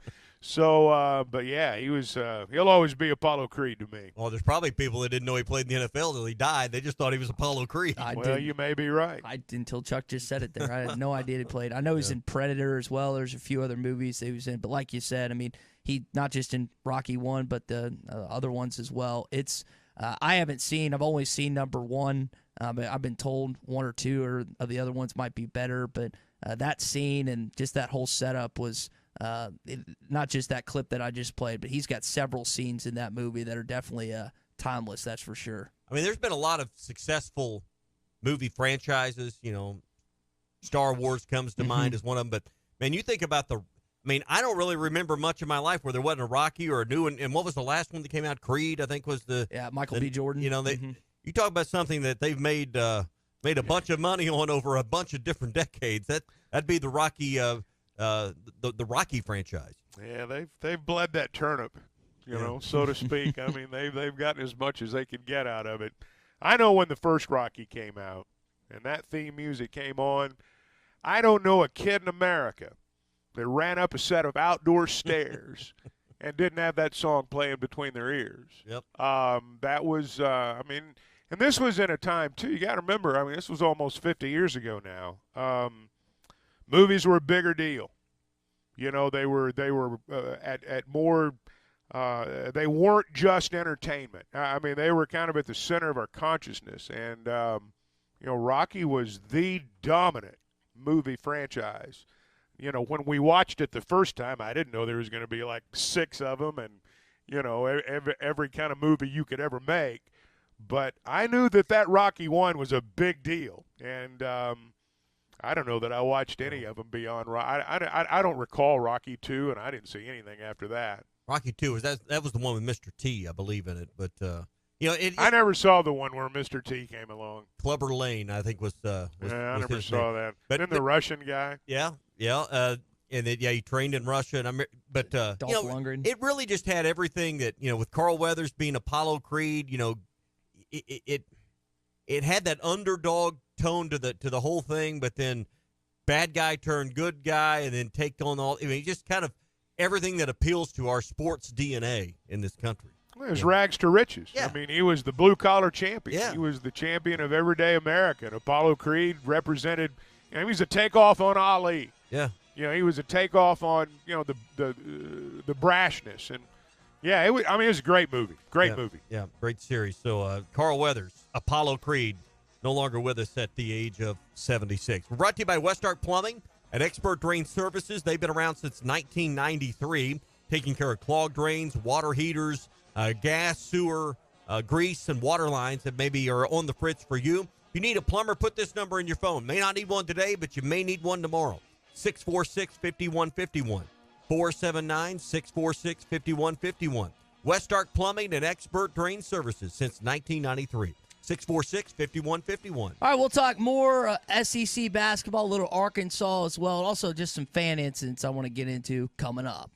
So, but yeah, he'll always be Apollo Creed to me. Well, there's probably people that didn't know he played in the NFL until he died. They just thought he was Apollo Creed. You may be right. Until Chuck just said it there. I had no idea he played. I know he's in Predator as well. There's a few other movies that he was in. But like you said, I mean, he not just in Rocky 1, but the other ones as well. It's I haven't seen. I've only seen number 1. I've been told 1 or 2 of the other ones might be better. But that scene and just that whole setup was not just that clip that I just played, but he's got several scenes in that movie that are definitely timeless, that's for sure. I mean, there's been a lot of successful movie franchises. Star Wars comes to mind as one of them. But, man, you think about I don't really remember much of my life where there wasn't a Rocky or a new one. And what was the last one that came out? Creed, I think, was the... Yeah, Michael B. Jordan. You talk about something that they've made a bunch of money on over a bunch of different decades. That'd be the Rocky... the Rocky franchise. Yeah, they've bled that turnip, so to speak. I mean, they've gotten as much as they could get out of it. I know when the first Rocky came out and that theme music came on, I don't know a kid in America that ran up a set of outdoor stairs and didn't have that song playing between their ears. Yep. That was, and this was in a time too. You got to remember, this was almost 50 years ago now. Movies were a bigger deal. They were at more. They weren't just entertainment. They were kind of at the center of our consciousness. And Rocky was the dominant movie franchise. When we watched it the first time, I didn't know there was going to be like 6 of them, and every kind of movie you could ever make. But I knew that Rocky 1 was a big deal, and I don't know that I watched any of them beyond. I don't recall Rocky 2, and I didn't see anything after that. Rocky 2 that was the one with Mr. T, I believe, in it. But I never saw the one where Mr. T came along. Clubber Lane, I think, was I never his saw name. that. But then the Russian guy. Yeah. And he trained in Russia. But Dolph Lundgren. It really just had everything that with Carl Weathers being Apollo Creed. It had that underdog tone to the whole thing, but then bad guy turned good guy, and then take on all. Just kind of everything that appeals to our sports DNA in this country. Well, it was rags to riches. Yeah. He was the blue-collar champion. Yeah. He was the champion of everyday America. And Apollo Creed represented he was a takeoff on Ali. Yeah. He was a takeoff on, the brashness. And, yeah, it was a great movie. Great movie. Yeah, great series. So, Carl Weathers, Apollo Creed, no longer with us at the age of 76. We're brought to you by West Ark Plumbing and Expert Drain Services. They've been around since 1993, taking care of clogged drains, water heaters, gas, sewer, grease, and water lines that maybe are on the fritz for you. If you need a plumber, put this number in your phone. May not need one today, but you may need one tomorrow. 646-5151. 479-646-5151. West Ark Plumbing and Expert Drain Services since 1993. 646-5151. All right, we'll talk more SEC basketball, a little Arkansas as well, and also just some fan incidents I want to get into coming up.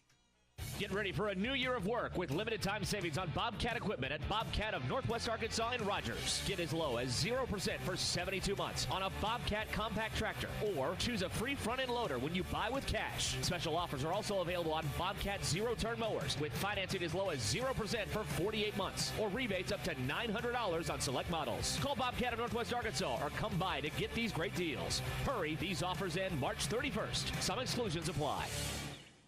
Get ready for a new year of work with limited time savings on Bobcat equipment at Bobcat of Northwest Arkansas and Rogers. Get as low as 0% for 72 months on a Bobcat compact tractor, or choose a free front-end loader when you buy with cash. Special offers are also available on Bobcat zero-turn mowers with financing as low as 0% for 48 months, or rebates up to $900 on select models. Call Bobcat of Northwest Arkansas or come by to get these great deals. Hurry, these offers end March 31st. Some exclusions apply.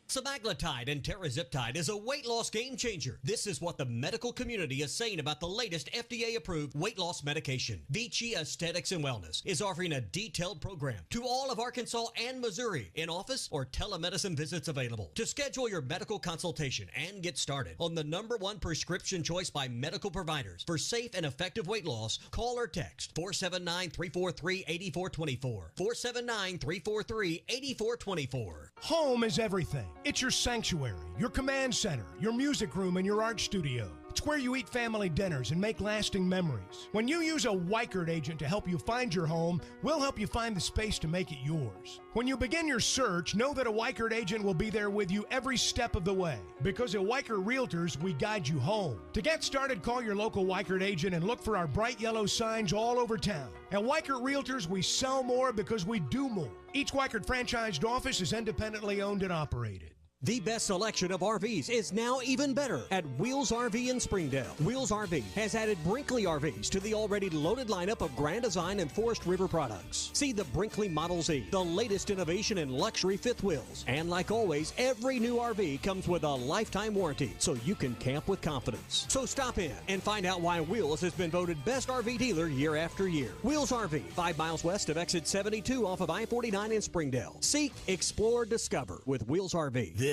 Semaglutide and Teraziptide is a weight loss game changer. This is what the medical community is saying about the latest FDA-approved weight loss medication. Vici Aesthetics and Wellness is offering a detailed program to all of Arkansas and Missouri, in office or telemedicine visits available. To schedule your medical consultation and get started on the #1 prescription choice by medical providers for safe and effective weight loss, call or text 479-343-8424. 479-343-8424. Home is everything. It's your sanctuary, your command center, your music room, and your art studio. It's where you eat family dinners and make lasting memories. When you use a Weichert agent to help you find your home, we'll help you find the space to make it yours. When you begin your search, know that a Weichert agent will be there with you every step of the way. Because at Weichert Realtors, we guide you home. To get started, call your local Weichert agent and look for our bright yellow signs all over town. At Weichert Realtors, we sell more because we do more. Each Weichert franchised office is independently owned and operated. The best selection of RVs is now even better at Wheels RV in Springdale. Wheels RV has added Brinkley RVs to the already loaded lineup of Grand Design and Forest River products. See the Brinkley Model Z, the latest innovation in luxury fifth wheels. And like always, every new RV comes with a lifetime warranty, so you can camp with confidence. So stop in and find out why Wheels has been voted best RV dealer year after year. Wheels RV, 5 miles west of exit 72 off of I-49 in Springdale. Seek, explore, discover with Wheels RV. This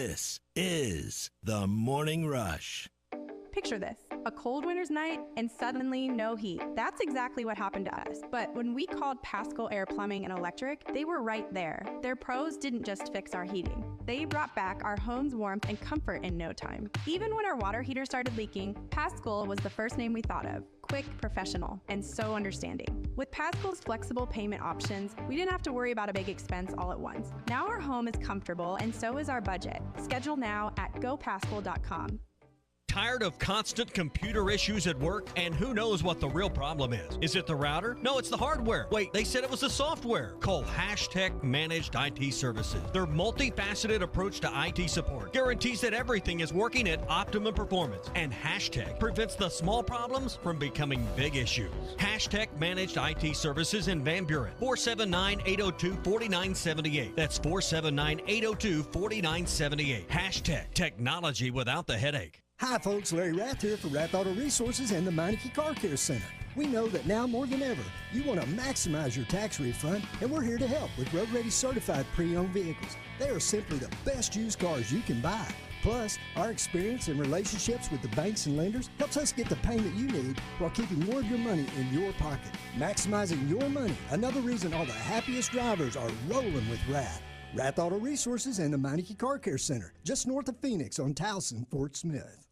is The Morning Rush. Picture this, a cold winter's night and suddenly no heat. That's exactly what happened to us. But when we called Pascal Air Plumbing and Electric, they were right there. Their pros didn't just fix our heating. They brought back our home's warmth and comfort in no time. Even when our water heater started leaking, Pascal was the first name we thought of. Quick, professional, and so understanding. With Pascal's flexible payment options, we didn't have to worry about a big expense all at once. Now our home is comfortable and so is our budget. Schedule now at gopascal.com. Tired of constant computer issues at work? And who knows what the real problem is? Is it the router? No, it's the hardware. Wait, they said it was the software. Call Hashtag Managed IT Services. Their multifaceted approach to IT support guarantees that everything is working at optimum performance. And Hashtag prevents the small problems from becoming big issues. Hashtag Managed IT Services in Van Buren. 479-802-4978. That's 479-802-4978. Hashtag technology without the headache. Hi folks, Larry Rath here for Rath Auto Resources and the Meineke Car Care Center. We know that now more than ever, you want to maximize your tax refund, and we're here to help with Road Ready certified pre-owned vehicles. They are simply the best used cars you can buy. Plus, our experience and relationships with the banks and lenders helps us get the payment you need while keeping more of your money in your pocket. Maximizing your money, another reason all the happiest drivers are rolling with Rath. Rath Auto Resources and the Meineke Car Care Center, just north of Phoenix on Towson, Fort Smith.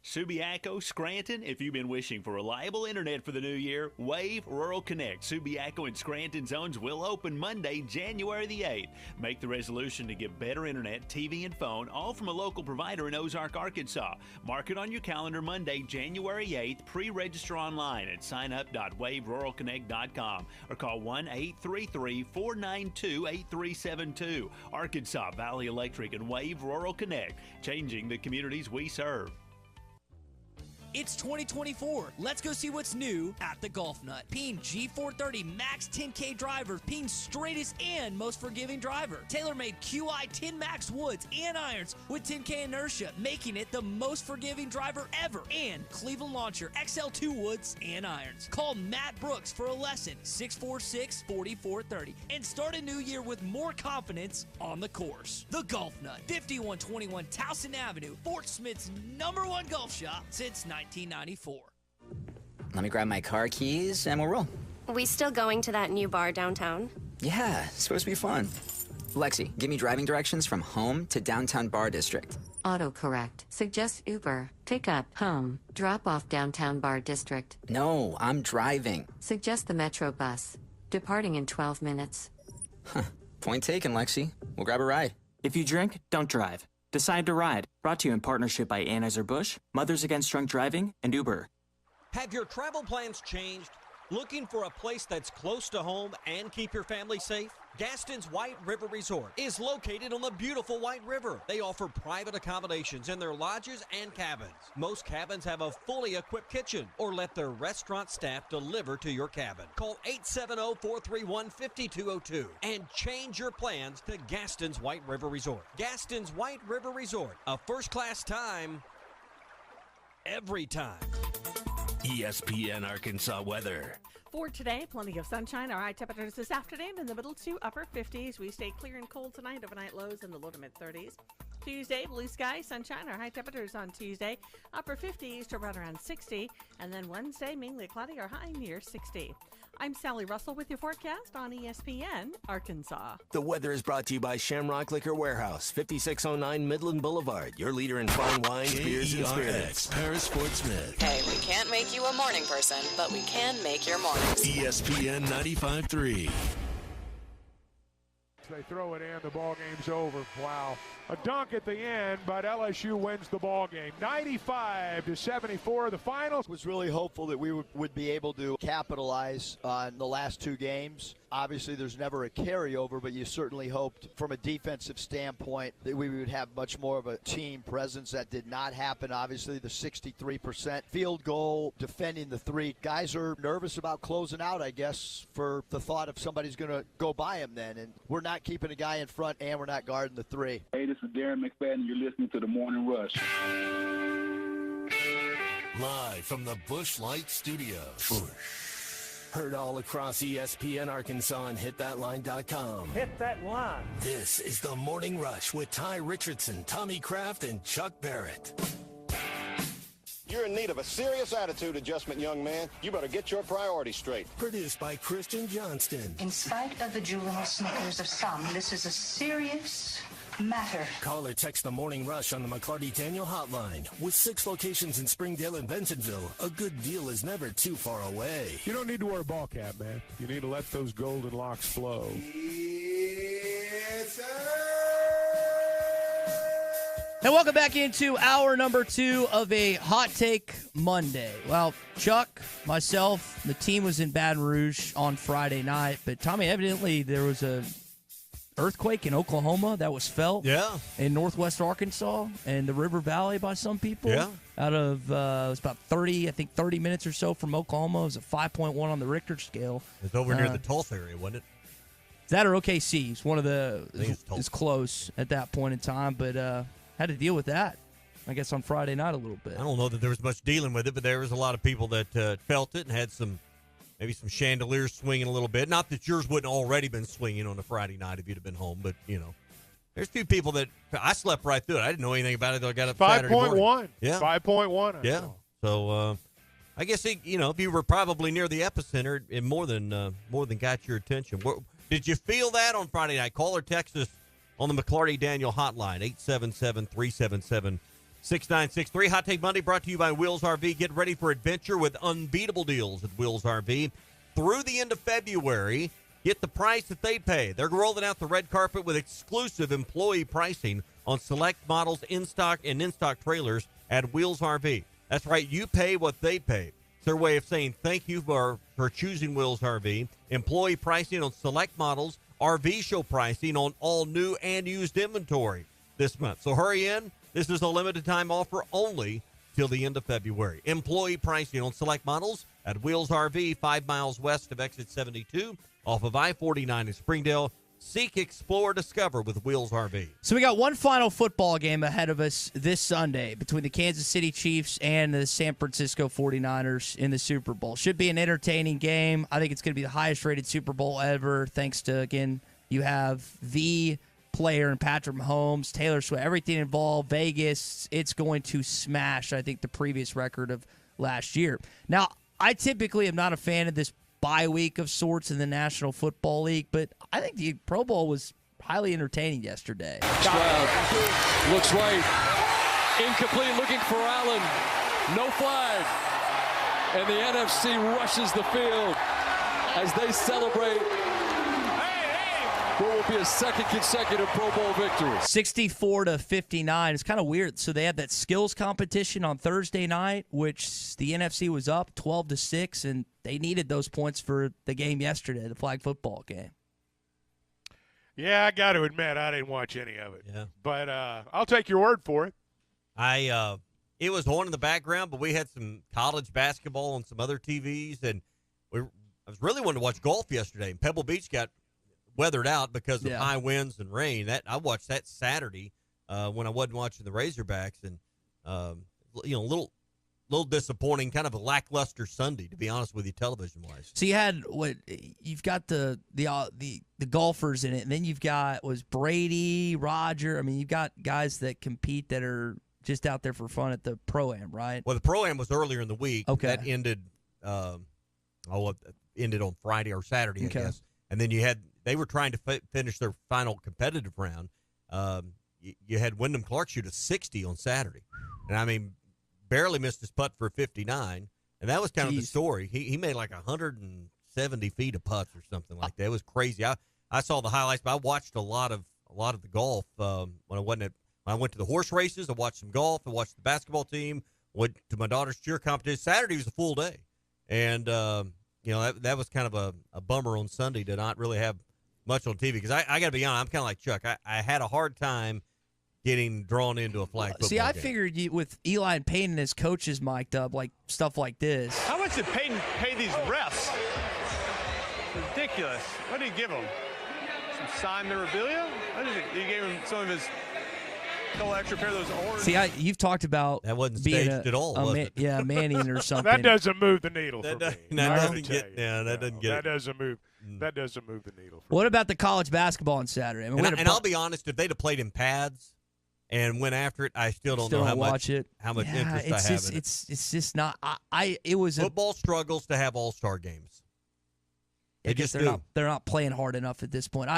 Subiaco, Scranton, if you've been wishing for reliable internet for the new year, Wave Rural Connect. Subiaco and Scranton zones will open Monday, January the 8th. Make the resolution to get better internet, TV, and phone, all from a local provider in Ozark, Arkansas. Mark it on your calendar Monday, January 8th. Pre-register online at signup.waveruralconnect.com or call 1-833-492-8372. Arkansas Valley Electric and Wave Rural Connect, changing the communities we serve. It's 2024. Let's go see what's new at the Golf Nut. Peen G430 Max 10K driver, Peen's straightest and most forgiving driver. Tailor-made QI 10 Max woods and irons with 10K inertia, making it the most forgiving driver ever. And Cleveland Launcher XL2 woods and irons. Call Matt Brooks for a lesson, 646-4430, and start a new year with more confidence on the course. The Golf Nut, 5121 Towson Avenue, Fort Smith's #1 golf shop since 1994. Let me grab my car keys and we'll roll. We still going to that new bar downtown? Yeah, it's supposed to be fun. Lexi, give me driving directions from home to downtown bar district. Autocorrect. Suggest Uber. Pick up. Home. Drop off downtown bar district. No, I'm driving. Suggest the Metro bus. Departing in 12 minutes. Huh. Point taken, Lexi. We'll grab a ride. If you drink, don't drive. Decide to Ride, brought to you in partnership by Anheuser-Busch, Mothers Against Drunk Driving, and Uber. Have your travel plans changed? Looking for a place that's close to home and keep your family safe? Gaston's White River Resort is located on the beautiful White River. They offer private accommodations in their lodges and cabins. Most cabins have a fully equipped kitchen or let their restaurant staff deliver to your cabin. Call 870-431-5202 and change your plans to Gaston's White River Resort. Gaston's White River Resort, a first-class time, every time. ESPN Arkansas weather. For today, plenty of sunshine. Our high temperatures this afternoon in the middle to upper 50s. We stay clear and cold tonight. Overnight lows in the low to mid 30s. Tuesday, blue sky, sunshine. Our high temperatures on Tuesday, upper 50s to right around 60. And then Wednesday, mainly cloudy, our high near 60. I'm Sally Russell with your forecast on ESPN Arkansas. The weather is brought to you by Shamrock Liquor Warehouse, 5609 Midland Boulevard. Your leader in fine wines, beers, and spirits. Paris Fort Smith. Hey, we can't make you a morning person, but we can make your mornings. ESPN 95.3. They throw it in, the ball game's over. Wow. A dunk at the end, but LSU wins the ball game. 95-74, the final. Was really hopeful that we would be able to capitalize on the last two games. Obviously, there's never a carryover, but you certainly hoped from a defensive standpoint that we would have much more of a team presence. That did not happen. Obviously, the 63% field goal, defending the three. Guys are nervous about closing out, I guess, for the thought of somebody's going to go by them then. And we're not keeping a guy in front, and we're not guarding the three. Hey, this is Darren McFadden. You're listening to The Morning Rush. Live from the Busch Light Studios. Heard all across ESPN Arkansas and hitthatline.com. Hit that line. This is The Morning Rush with Ty Richardson, Tommy Kraft, and Chuck Barrett. You're in need of a serious attitude adjustment, young man. You better get your priorities straight. Produced by Christian Johnston. In spite of the juvenile snickers of some, this is a serious matter. Call or text The Morning Rush on the McClarty Daniel hotline. With 6 locations in Springdale and Bentonville, a good deal is never too far away. You don't need to wear a ball cap, man. You need to let those golden locks flow. Yes, And welcome back into hour number 2 of a Hot Take Monday. Well, Chuck, myself, the team was in Baton Rouge on Friday night, but Tommy, evidently there was a earthquake in Oklahoma that was felt in northwest Arkansas and the River Valley by some people. Yeah. Out of, it was about 30 minutes or so from Oklahoma. It was a 5.1 on the Richter scale. It's over near the Tulsa area, wasn't it? That or OKC. It's one of the, it's close at that point in time, but had to deal with that, I guess, on Friday night a little bit. I don't know that there was much dealing with it, but there was a lot of people that felt it and had maybe some chandeliers swinging a little bit. Not that yours wouldn't already been swinging on a Friday night if you'd have been home, but, there's a few people that I slept right through it. I didn't know anything about it until I got up Saturday morning. 5.1. Yeah. 5.1. Yeah. So, I guess, if you were probably near the epicenter, it more than got your attention. Did you feel that on Friday night? Call or text us on the McClarty Daniel hotline, 877-377-6963. Hot Take Monday brought to you by Wheels RV. Get ready for adventure with unbeatable deals at Wheels RV. Through the end of February, get the price that they pay. They're rolling out the red carpet with exclusive employee pricing on select models, in-stock and in-stock trailers at Wheels RV. That's right, you pay what they pay. It's their way of saying thank you for choosing Wheels RV. Employee pricing on select models, RV show pricing on all new and used inventory this month. So hurry in. This is a limited time offer only till the end of February. Employee pricing on select models at Wheels RV, 5 miles west of exit 72 off of I-49 in Springdale. Seek, explore, discover with Wheels RV. So we got one final football game ahead of us this Sunday between the Kansas City Chiefs and the San Francisco 49ers in the Super Bowl. Should be an entertaining game. I think it's going to be the highest-rated Super Bowl ever, thanks to, again, you have the player in Patrick Mahomes, Taylor Swift, everything involved, Vegas. It's going to smash, I think, the previous record of last year. Now, I typically am not a fan of this bye week of sorts in the National Football League, but I think the Pro Bowl was highly entertaining yesterday. Stroud looks right. Incomplete, looking for Allen. No flag. And the NFC rushes the field as they celebrate what will be a second consecutive Pro Bowl victory. 64-59. It's kind of weird. So they had that skills competition on Thursday night, which the NFC was up 12-6, and they needed those points for the game yesterday, the flag football game. Yeah, I got to admit, I didn't watch any of it. Yeah. But I'll take your word for it. It was on in the background, but we had some college basketball on some other TVs, and I was really wanting to watch golf yesterday. And Pebble Beach got weathered out because of high winds and rain. I watched that Saturday when I wasn't watching the Razorbacks, and a little disappointing, kind of a lackluster Sunday, to be honest with you, television wise. So you've got the golfers in it, and then you've got Brady, Roger. I mean, you've got guys that compete that are just out there for fun at the Pro-Am, right? Well, the Pro-Am was earlier in the week. Okay. That ended ended on Friday or Saturday, I guess. And then they were trying to finish their final competitive round. You had Wyndham Clark shoot a 60 on Saturday. And, I mean, barely missed his putt for 59. And that was kind of the story. He made like 170 feet of putts or something like that. It was crazy. I saw the highlights, but I watched a lot of the golf when I went to the horse races. I watched some golf. I watched the basketball team. Went to my daughter's cheer competition. Saturday was a full day, and that was kind of a bummer on Sunday to not really have much on TV, because I got to be honest, I'm kind of like Chuck. I had a hard time getting drawn into a flag football See, I game. figured with Eli and Payton and his coaches mic'd up, like stuff like this. How much did Payton pay these refs? Ridiculous. What did he give them? Some signed memorabilia? What is it? He gave him some of his couple extra pair of those orange. See, you've talked about that wasn't being staged at all, was it? Yeah, Manning or something. That doesn't move the needle for me. That doesn't get That doesn't move the needle. What about the college basketball on Saturday? I mean, I'll be honest, if they'd have played in pads and went after it, I still don't know how much interest I have in it. It's just not. Football struggles to have all-star games. I guess they're not playing hard enough at this point.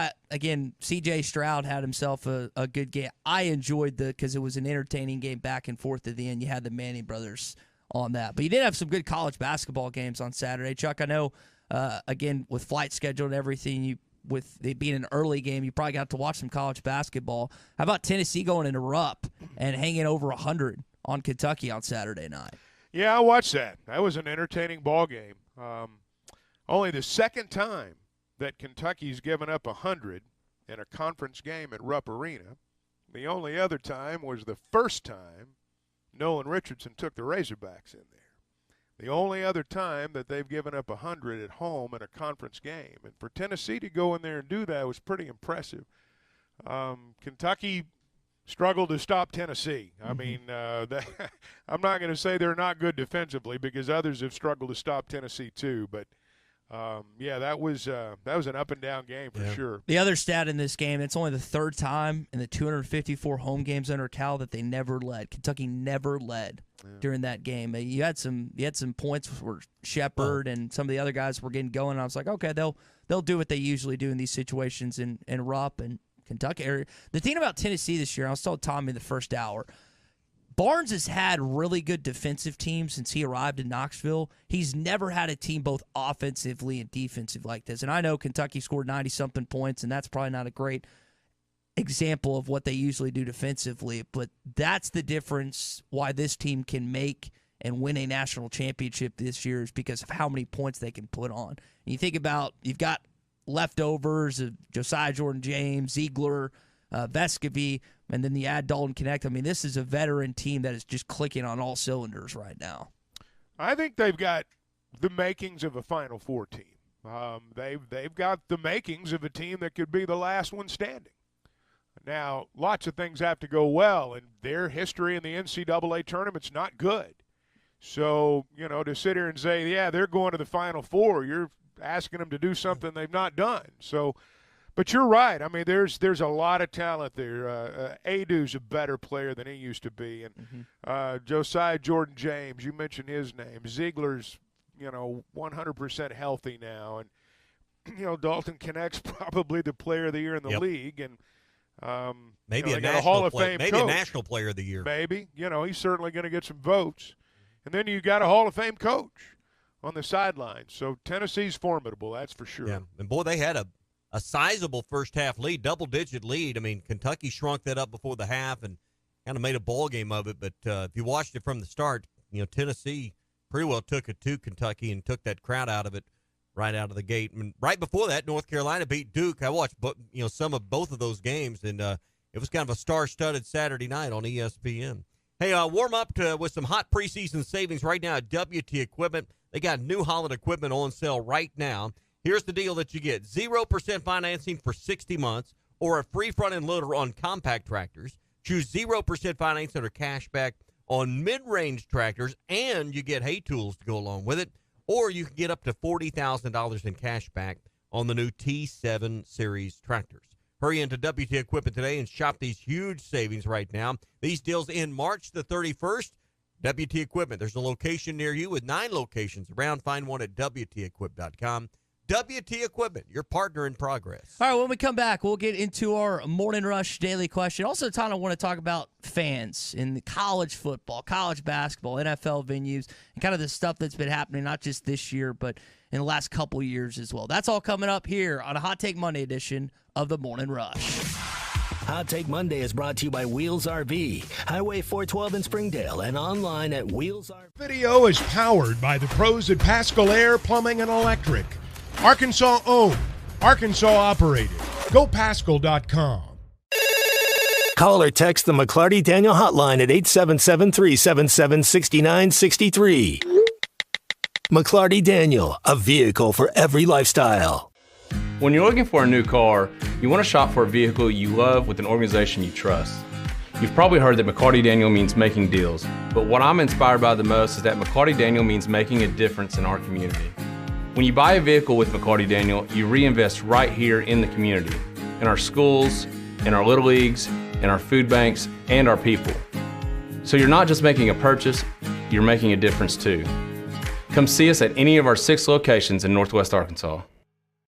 C.J. Stroud had himself a good game. I enjoyed because it was an entertaining game back and forth at the end. You had the Manning brothers on that. But you did have some good college basketball games on Saturday. Chuck, I know, again, with flight schedule and everything, with it being an early game, you probably got to watch some college basketball. How about Tennessee going into Rupp and hanging over 100 on Kentucky on Saturday night? Yeah, I watched that. That was an entertaining ball game. Only the second time that Kentucky's given up 100 in a conference game at Rupp Arena. The only other time was the first time Nolan Richardson took the Razorbacks in there. The only other time that they've given up 100 at home in a conference game. And for Tennessee to go in there and do that was pretty impressive. Kentucky struggled to stop Tennessee. I mean, I'm not going to say they're not good defensively, because others have struggled to stop Tennessee too, but that was an up and down game for sure. The other stat in this game, it's only the third time in the 254 home games under Cal that they never led. Kentucky never led during that game. You had some points where Shepard and some of the other guys were getting going. And I was like, okay, they'll do what they usually do in these situations in Rupp and Kentucky. The thing about Tennessee this year, I was told Tommy in the first hour, Barnes has had really good defensive teams since he arrived in Knoxville. He's never had a team both offensively and defensive like this. And I know Kentucky scored 90-something points, and that's probably not a great example of what they usually do defensively. But that's the difference why this team can make and win a national championship this year, is because of how many points they can put on. And you think about, you've got leftovers of Josiah Jordan-James, Ziegler, Vescovy, and then the add Dalton Connect. I mean, this is a veteran team that is just clicking on all cylinders right now. I think they've got the makings of a Final Four team. They've got the makings of a team that could be the last one standing. Now, lots of things have to go well, and their history in the NCAA tournament's not good. So, to sit here and say, yeah, they're going to the Final Four, you're asking them to do something they've not done. So, but you're right. I mean, there's a lot of talent there. Adu's a better player than he used to be. And Josiah Jordan-James, you mentioned his name. Ziegler's, 100% healthy now. And, Dalton Connect's probably the player of the year in the league. And maybe a Hall of Fame maybe coach. A national player of the year. Maybe. He's certainly going to get some votes. And then you got a Hall of Fame coach on the sidelines. So Tennessee's formidable, that's for sure. Yeah, and boy, they had a sizable first-half lead, double-digit lead. I mean, Kentucky shrunk that up before the half and kind of made a ball game of it. But if you watched it from the start, Tennessee pretty well took it to Kentucky and took that crowd out of it right out of the gate. And right before that, North Carolina beat Duke. I watched some of both of those games, and it was kind of a star-studded Saturday night on ESPN. Hey, warm up with some hot preseason savings right now at WT Equipment. They got New Holland equipment on sale right now. Here's the deal that you get. 0% financing for 60 months or a free front-end loader on compact tractors. Choose 0% financing or cash back on mid-range tractors, and you get hay tools to go along with it. Or you can get up to $40,000 in cash back on the new T7 Series tractors. Hurry into WT Equipment today and shop these huge savings right now. These deals end March the 31st. WT Equipment, there's a location near you with 9 locations around. Find one at WTEquip.com. WT Equipment, your partner in progress. All right, when we come back, we'll get into our Morning Rush daily question. Also, Tom, I want to talk about fans in college football, college basketball, NFL venues, and kind of the stuff that's been happening not just this year, but in the last couple years as well. That's all coming up here on a Hot Take Monday edition of the Morning Rush. Hot Take Monday is brought to you by Wheels RV, Highway 412 in Springdale, and online at Wheels RV. Video is powered by the pros at Pascal Air Plumbing and Electric. Arkansas owned, Arkansas operated. GoPascal.com. Call or text the McClarty Daniel hotline at 877-377-6963. McClarty Daniel, a vehicle for every lifestyle. When you're looking for a new car, you want to shop for a vehicle you love with an organization you trust. You've probably heard that McCarty Daniel means making deals, but what I'm inspired by the most is that McCarty Daniel means making a difference in our community. When you buy a vehicle with McCarty Daniel, you reinvest right here in the community, in our schools, in our little leagues, in our food banks, and our people. So you're not just making a purchase, you're making a difference too. Come see us at any of our 6 locations in Northwest Arkansas.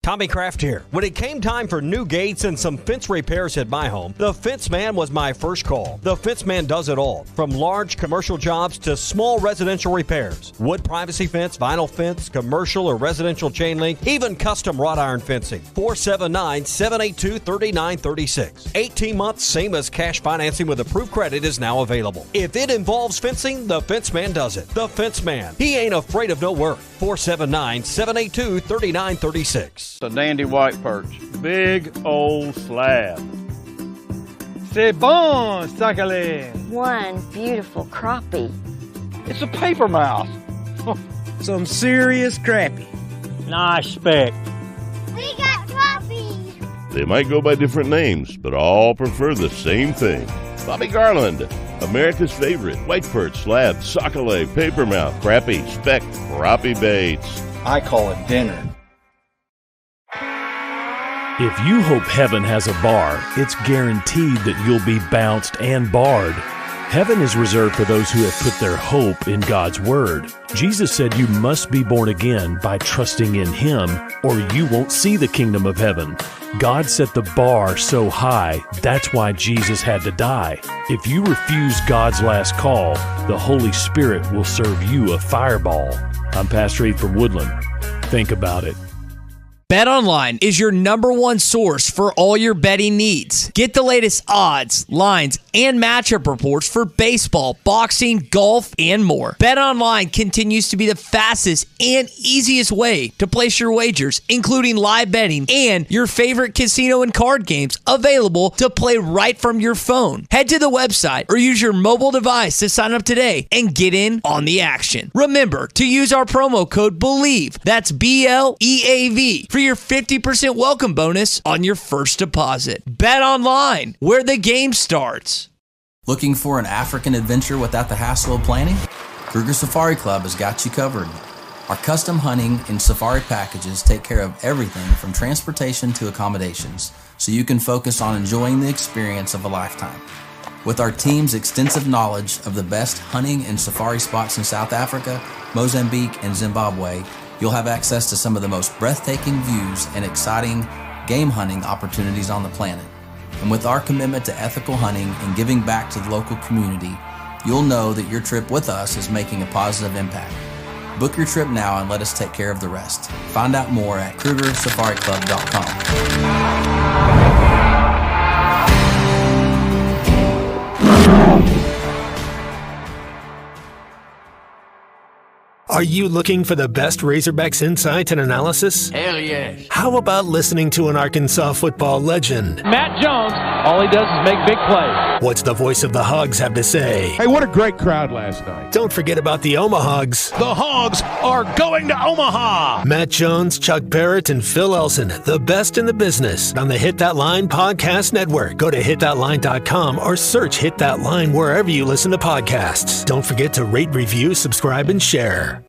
Tommy Kraft here. When it came time for new gates and some fence repairs at my home, the Fence Man was my first call. The Fence Man does it all, from large commercial jobs to small residential repairs. Wood privacy fence, vinyl fence, commercial or residential chain link, even custom wrought iron fencing. 479-782-3936. 18 months, same as cash financing with approved credit is now available. If it involves fencing, the Fence Man does it. The Fence Man. He ain't afraid of no work. 479-782-3936. A dandy white perch. Big old slab. C'est bon, sacalé. One beautiful crappie. It's a paper mouse. Some serious crappie. Nice speck. We got crappies. They might go by different names, but all prefer the same thing. Bobby Garland, America's favorite white perch, slab, sockeye, papermouth, crappie, speck, crappie baits. I call it dinner. If you hope heaven has a bar, it's guaranteed that you'll be bounced and barred. Heaven is reserved for those who have put their hope in God's Word. Jesus said you must be born again by trusting in Him, or you won't see the kingdom of heaven. God set the bar so high, that's why Jesus had to die. If you refuse God's last call, the Holy Spirit will serve you a fireball. I'm Pastor Eve from Woodland. Think about it. BetOnline is your #1 source for all your betting needs. Get the latest odds, lines, and matchup reports for baseball, boxing, golf, and more. BetOnline continues to be the fastest and easiest way to place your wagers, including live betting and your favorite casino and card games available to play right from your phone. Head to the website or use your mobile device to sign up today and get in on the action. Remember to use our promo code BELIEVE, that's BLEAV, for your 50% welcome bonus on your first deposit. Bet online, where the game starts. Looking for an African adventure without the hassle of planning? Kruger Safari Club has got you covered. Our custom hunting and safari packages take care of everything from transportation to accommodations, so you can focus on enjoying the experience of a lifetime. With our team's extensive knowledge of the best hunting and safari spots in South Africa, Mozambique, and Zimbabwe, you'll have access to some of the most breathtaking views and exciting game hunting opportunities on the planet. And with our commitment to ethical hunting and giving back to the local community, you'll know that your trip with us is making a positive impact. Book your trip now and let us take care of the rest. Find out more at KrugerSafariClub.com. Are you looking for the best Razorbacks insight and analysis? Hell yes. How about listening to an Arkansas football legend? Matt Jones, all he does is make big plays. What's the voice of the Hogs have to say? Hey, what a great crowd last night. Don't forget about the Omahogs. The Hogs are going to Omaha. Matt Jones, Chuck Barrett, and Phil Elson, the best in the business on the Hit That Line Podcast Network. Go to hitthatline.com or search Hit That Line wherever you listen to podcasts. Don't forget to rate, review, subscribe, and share.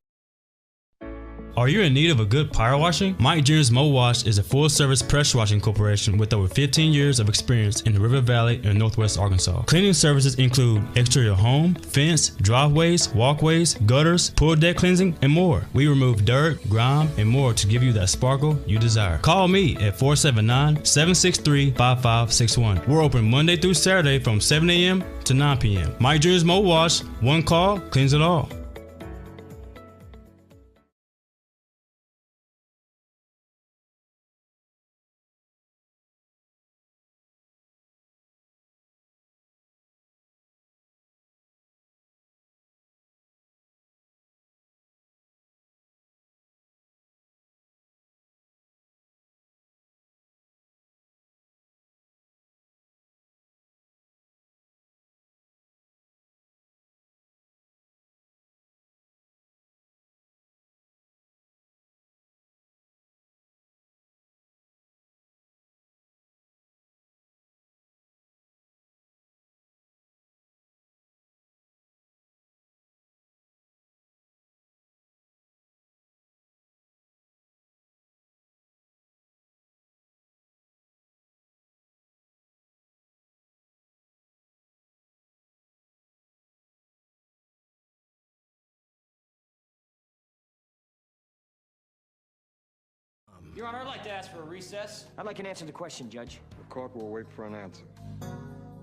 Are you in need of a good power washing? Mike Jr.'s Mo Wash is a full-service pressure washing corporation with over 15 years of experience in the River Valley and Northwest Arkansas. Cleaning services include exterior home, fence, driveways, walkways, gutters, pool deck cleansing, and more. We remove dirt, grime, and more to give you that sparkle you desire. Call me at 479-763-5561. We're open Monday through Saturday from 7 a.m. to 9 p.m. Mike Jr.'s Mo Wash, one call, cleans it all. Your Honor, I'd like to ask for a recess. I'd like an answer to the question, Judge. The court will wait for an answer.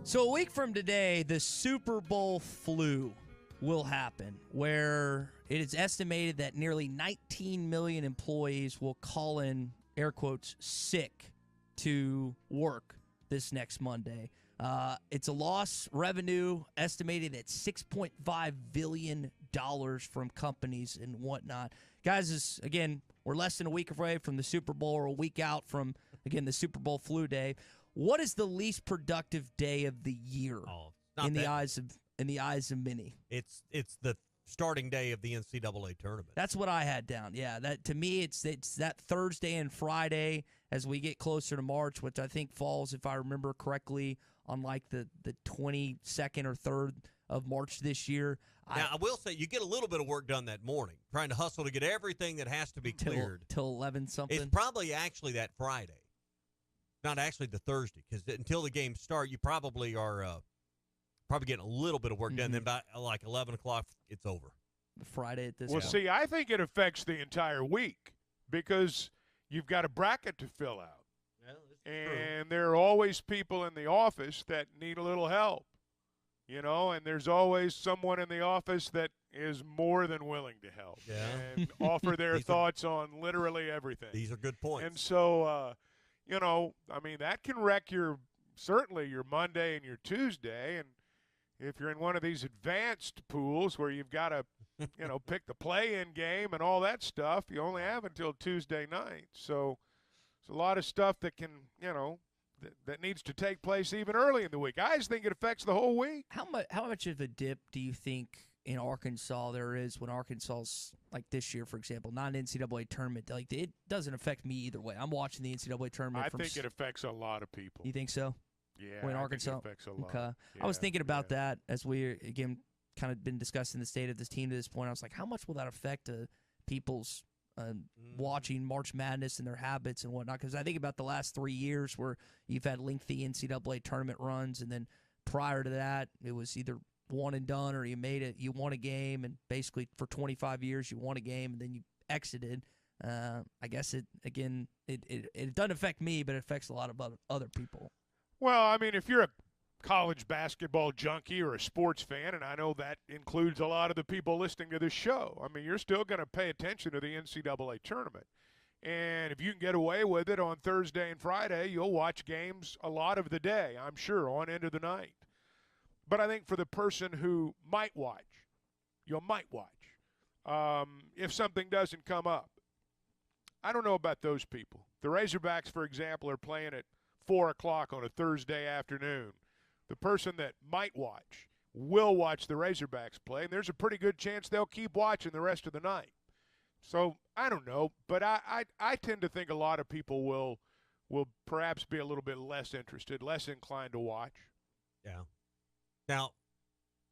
So a week from today, the Super Bowl flu will happen, where it is estimated that nearly 19 million employees will call in, air quotes, sick to work this next Monday. It's a lost revenue estimated at $6.5 billion from companies and whatnot. Guys, again, we're less than a week away from the Super Bowl, or a week out from, again, the Super Bowl flu day. What is the least productive day of the year in the eyes of many? It's the starting day of the NCAA tournament. That's what I had down. Yeah, that to me, it's that Thursday and Friday as we get closer to March, which I think falls, if I remember correctly, on like the 22nd or 3rd of March this year. Now, I will say you get a little bit of work done that morning, trying to hustle to get everything that has to be cleared. Till 11 something? It's probably actually that Friday, not actually the Thursday, because until the games start, you probably are probably getting a little bit of work done. Then by like 11 o'clock, it's over. Friday at this Well, point. see, I think it affects the entire week because you've got a bracket to fill out. And there are always people in the office that need a little help, and there's always someone in the office that is more than willing to help and offer their thoughts on literally everything. These are good points. And so, that can wreck certainly your Monday and your Tuesday. And if you're in one of these advanced pools where you've got to, pick the play-in game and all that stuff, you only have until Tuesday night. So it's a lot of stuff that can, that needs to take place even early in the week. I just think it affects the whole week. How much of a dip do you think in Arkansas there is when Arkansas's, like this year, for example, not an NCAA tournament? Like, it doesn't affect me either way. I'm watching the NCAA tournament. I think it affects a lot of people. You think so? Yeah, when I Arkansas think it affects a lot. Okay. Yeah, I was thinking about that as we, again, kind of been discussing the state of this team to this point. I was like, how much will that affect people's watching March Madness and their habits and whatnot? Because I think about the last 3 years where you've had lengthy NCAA tournament runs, and then prior to that, it was either one and done or you won a game, and basically for 25 years you won a game and then you exited. I guess it doesn't affect me, but it affects a lot of other people. Well, I mean, if you're a college basketball junkie or a sports fan, and I know that includes a lot of the people listening to this show. I mean, you're still going to pay attention to the NCAA tournament. And if you can get away with it on Thursday and Friday, you'll watch games a lot of the day, I'm sure, on into the night. But I think for the person who might watch, if something doesn't come up, I don't know about those people. The Razorbacks, for example, are playing at 4 o'clock on a Thursday afternoon. The person that might watch will watch the Razorbacks play, and there's a pretty good chance they'll keep watching the rest of the night. So I don't know, but I tend to think a lot of people will perhaps be a little bit less interested, less inclined to watch. Yeah. Now,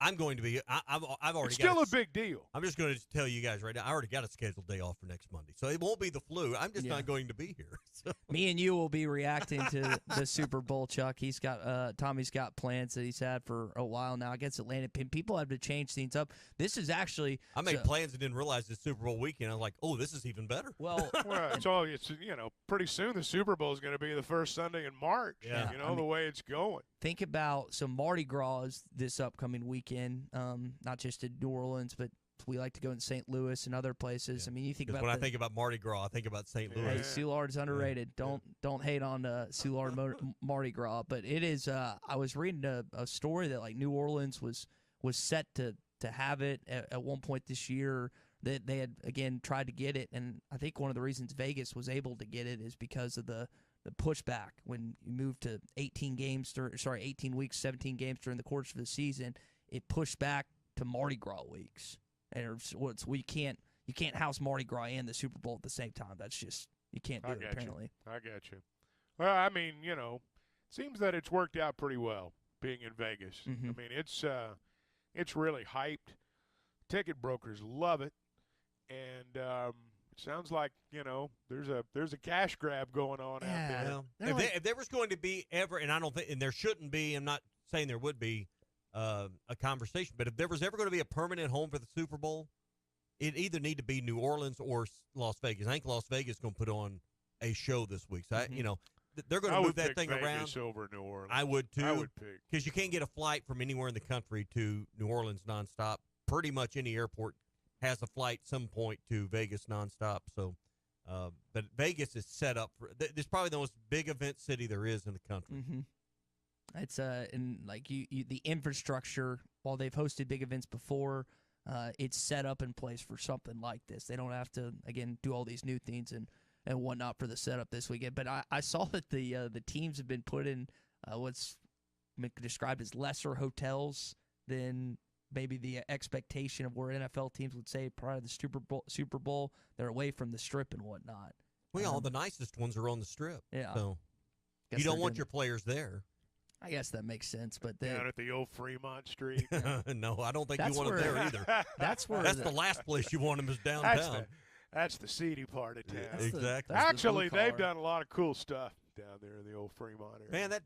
I'm going to be. I've already. It's still a big deal. I'm just going to tell you guys right now. I already got a scheduled day off for next Monday, so it won't be the flu. I'm just not going to be here. So. Me and you will be reacting to the Super Bowl. Chuck, Tommy's got plans that he's had for a while now against Atlanta. People have to change things up. This is actually. I made plans and didn't realize it's Super Bowl weekend. I was like, oh, this is even better. Well, it's pretty soon the Super Bowl is going to be the first Sunday in March. Yeah. The way it's going. Think about Mardi Gras this upcoming weekend. Not just in New Orleans, but we like to go in St. Louis and other places. Yeah. I mean, you think about when I think about Mardi Gras, I think about St. Louis. Hey, Soulard's underrated. Yeah. Don't hate on Soulard Mardi Gras, but it is. I was reading a story that like New Orleans was set to have it at one point this year. That they had again tried to get it, and I think one of the reasons Vegas was able to get it is because of the pushback when you move to 18 weeks, 17 games during the course of the season. It pushed back to Mardi Gras weeks, and you can't house Mardi Gras and the Super Bowl at the same time. That's just you can't do it. Apparently, I got you. Well, I mean, it seems that it's worked out pretty well being in Vegas. Mm-hmm. I mean, it's really hyped. Ticket brokers love it, and it sounds like there's a cash grab going on out there. Well, if there was going to be ever, and I don't think, and there shouldn't be. I'm not saying there would be. A conversation, but if there was ever going to be a permanent home for the Super Bowl, it either need to be New Orleans or Las Vegas. I think Las Vegas is going to put on a show this week. So they're going to move that thing Vegas around. Over New Orleans. I would too. I would pick because you can't get a flight from anywhere in the country to New Orleans nonstop. Pretty much any airport has a flight some point to Vegas nonstop. So, but Vegas is set up for. It's probably the most big event city there is in the country. Mm-hmm. It's and like the infrastructure. While they've hosted big events before, it's set up in place for something like this. They don't have to again do all these new things and whatnot for the setup this weekend. But I saw that the teams have been put in what's described as lesser hotels than maybe the expectation of where NFL teams would say prior to the Super Bowl. They're away from the Strip and whatnot. Well, all the nicest ones are on the Strip. Yeah. So you don't want your players there. I guess that makes sense, but down at the old Fremont Street. No, I don't think you want them there either. That's the last place you want them is downtown. That's the seedy part of town. Yeah, exactly. Actually, they've done a lot of cool stuff down there in the old Fremont area. Man,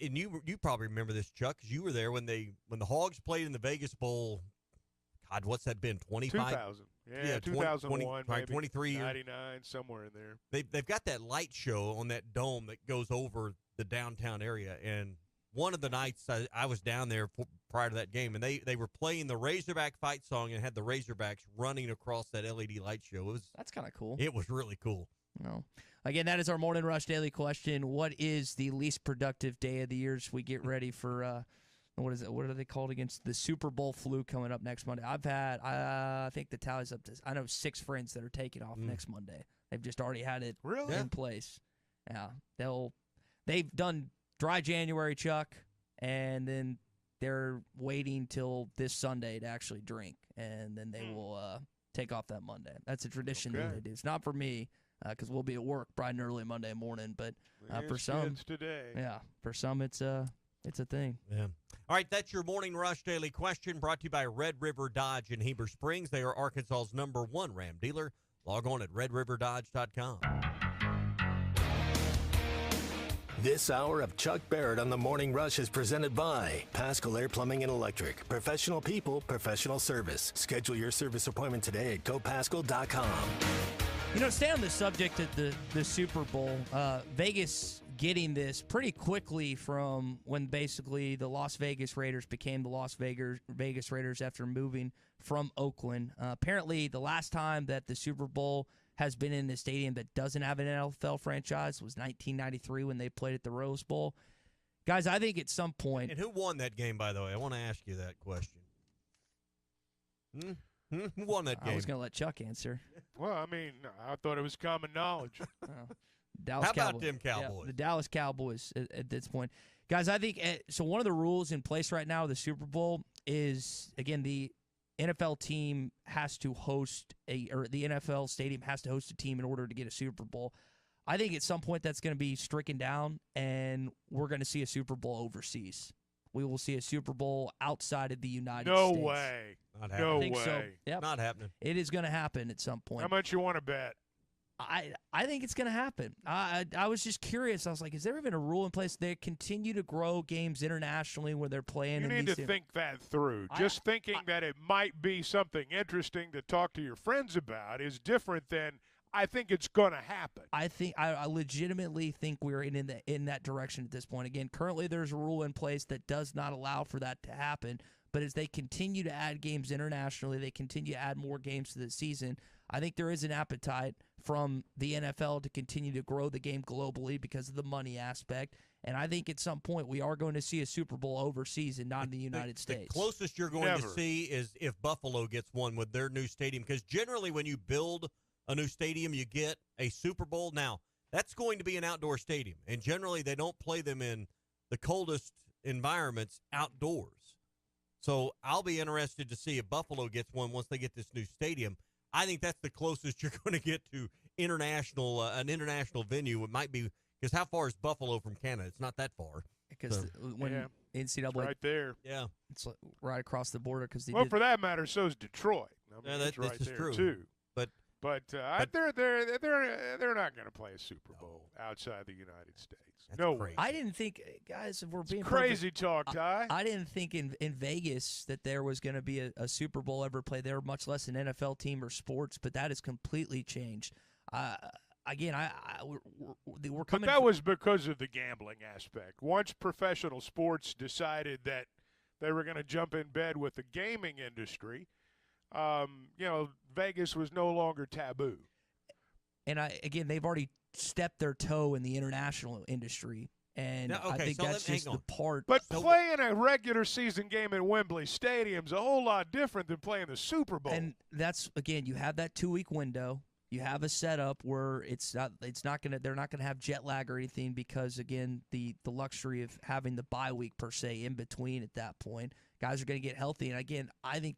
and you probably remember this, Chuck, because you were there when the Hogs played in the Vegas Bowl. God, what's that been? 25? 2000. Yeah, 2001, 20, 23 years. 99, somewhere in there. They've got that light show on that dome that goes over the downtown area, and one of the nights I was down there prior to that game, and they were playing the Razorback fight song and had the Razorbacks running across that LED light show. That's kind of cool. It was really cool. No. Again, that is our Morning Rush Daily question. What is the least productive day of the year as we get ready for what is it? What are they called against the Super Bowl flu coming up next Monday? I've had I think the tally's up to I know 6 friends that are taking off next Monday. They've just already had it in place. Yeah, they've done dry January, Chuck, and then they're waiting till this Sunday to actually drink, and then they will take off that Monday. That's a tradition that they do. It's not for me because we'll be at work bright and early Monday morning, but for some, for some it's a thing. Yeah. All right, that's your Morning Rush Daily question brought to you by Red River Dodge in Heber Springs. They are Arkansas's #1 Ram dealer. Log on at redriverdodge.com. This hour of Chuck Barrett on the Morning Rush is presented by Pascal Air Plumbing and Electric. Professional people, professional service. Schedule your service appointment today at gopascal.com. Stay on the subject of the Super Bowl. Vegas getting this pretty quickly from when basically the Las Vegas Raiders became the Las Vegas Raiders after moving from Oakland. Apparently, the last time that the Super Bowl has been in the stadium that doesn't have an NFL franchise was 1993 when they played at the Rose Bowl. Guys, I think at some point... And who won that game, by the way? I want to ask you that question. Who won that game? I was going to let Chuck answer. Well, I mean, I thought it was common knowledge. Dallas How about Cowboys. them Cowboys? Yeah, the Dallas Cowboys at this point. Guys, I think so one of the rules in place right now of the Super Bowl is, again, the NFL team has to host or the NFL stadium has to host a team in order to get a Super Bowl. I think at some point that's going to be stricken down, and we're going to see a Super Bowl overseas. We will see a Super Bowl outside of the United States. No way. Not happening. No I think way. so. Yep. Not happening. It is going to happen at some point. How much you want to bet? I think it's going to happen. I was just curious. I was like, is there even a rule in place? They continue to grow games internationally where they're playing. You need to think that through. Just thinking that it might be something interesting to talk to your friends about is different than I think it's going to happen. I legitimately think we're in that direction at this point. Again, currently there's a rule in place that does not allow for that to happen. But as they continue to add games internationally, they continue to add more games to the season. I think there is an appetite from the NFL to continue to grow the game globally because of the money aspect. And I think at some point we are going to see a Super Bowl overseas and not in the United States. The closest you're going to see is if Buffalo gets one with their new stadium. Because generally when you build a new stadium, you get a Super Bowl. Now, that's going to be an outdoor stadium. And generally they don't play them in the coldest environments outdoors. So I'll be interested to see if Buffalo gets one once they get this new stadium. I think that's the closest you're going to get to an international venue. It might be because how far is Buffalo from Canada? It's not that far. Because when NCAA it's right there, yeah, it's like right across the border. Because for that matter, so is Detroit. I mean, that's right there true too. But they're not going to play a Super Bowl outside the United States. No way. I didn't think, guys, if we're being crazy talk, Ty. I didn't think in Vegas that there was going to be a Super Bowl ever played there, much less an NFL team or sports. But that has completely changed. Again, we're coming. But that was because of the gambling aspect. Once professional sports decided that they were going to jump in bed with the gaming industry, Vegas was no longer taboo. And they've already stepped their toe in the international industry, and I think that's just the part. But playing a regular season game at Wembley Stadium's a whole lot different than playing the Super Bowl. And that's, again, you have that 2-week window. You have a setup where they're not gonna have jet lag or anything because, again, the luxury of having the bye week per se in between at that point. Guys are going to get healthy, and again, I think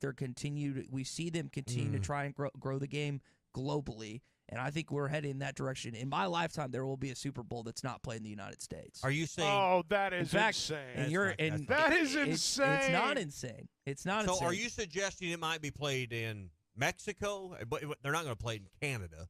we see them continue to try and grow the game globally, and I think we're heading in that direction. In my lifetime, there will be a Super Bowl that's not played in the United States. Are you saying? Oh, that is insane! That is insane. It's not insane. It's not insane. So, are you suggesting it might be played in Mexico? But they're not going to play it in Canada,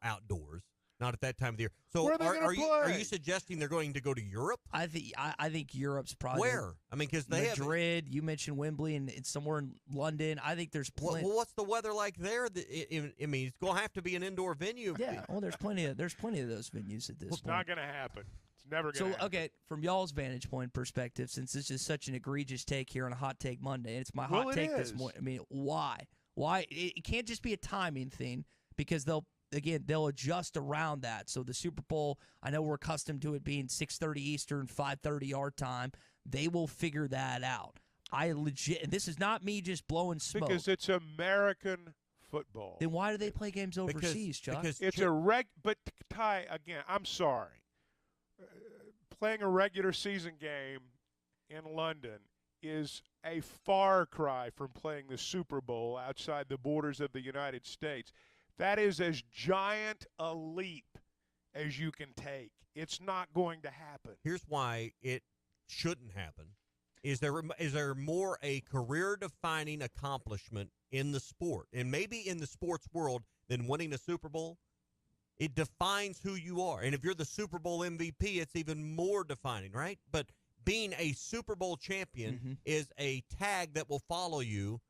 outdoors. Not at that time of the year. So are you suggesting they're going to go to Europe? I think Europe's probably where. I mean, because they Madrid. You mentioned Wembley, and it's somewhere in London. I think there's plenty. Well, what's the weather like there? I mean, it's going to have to be an indoor venue. Yeah. Well, there's plenty of those venues at this point. It's not going to happen. It's never going to happen. So, okay, from y'all's vantage point perspective, since this is such an egregious take here on a Hot Take Monday, and it's my hot take this morning. I mean, why? Why? It can't just be a timing thing because they'll adjust around that. So the Super Bowl, I know we're accustomed to it being 6:30 Eastern, 5:30 our time. They will figure that out. This is not me just blowing smoke. Because it's American football. Then why do they play games overseas, Chuck? Because it's But Ty, again, I'm sorry. Playing a regular season game in London is a far cry from playing the Super Bowl outside the borders of the United States. That is as giant a leap as you can take. It's not going to happen. Here's why it shouldn't happen. Is there more a career-defining accomplishment in the sport, and maybe in the sports world, than winning a Super Bowl? It defines who you are. And if you're the Super Bowl MVP, it's even more defining, right? But being a Super Bowl champion is a tag that will follow you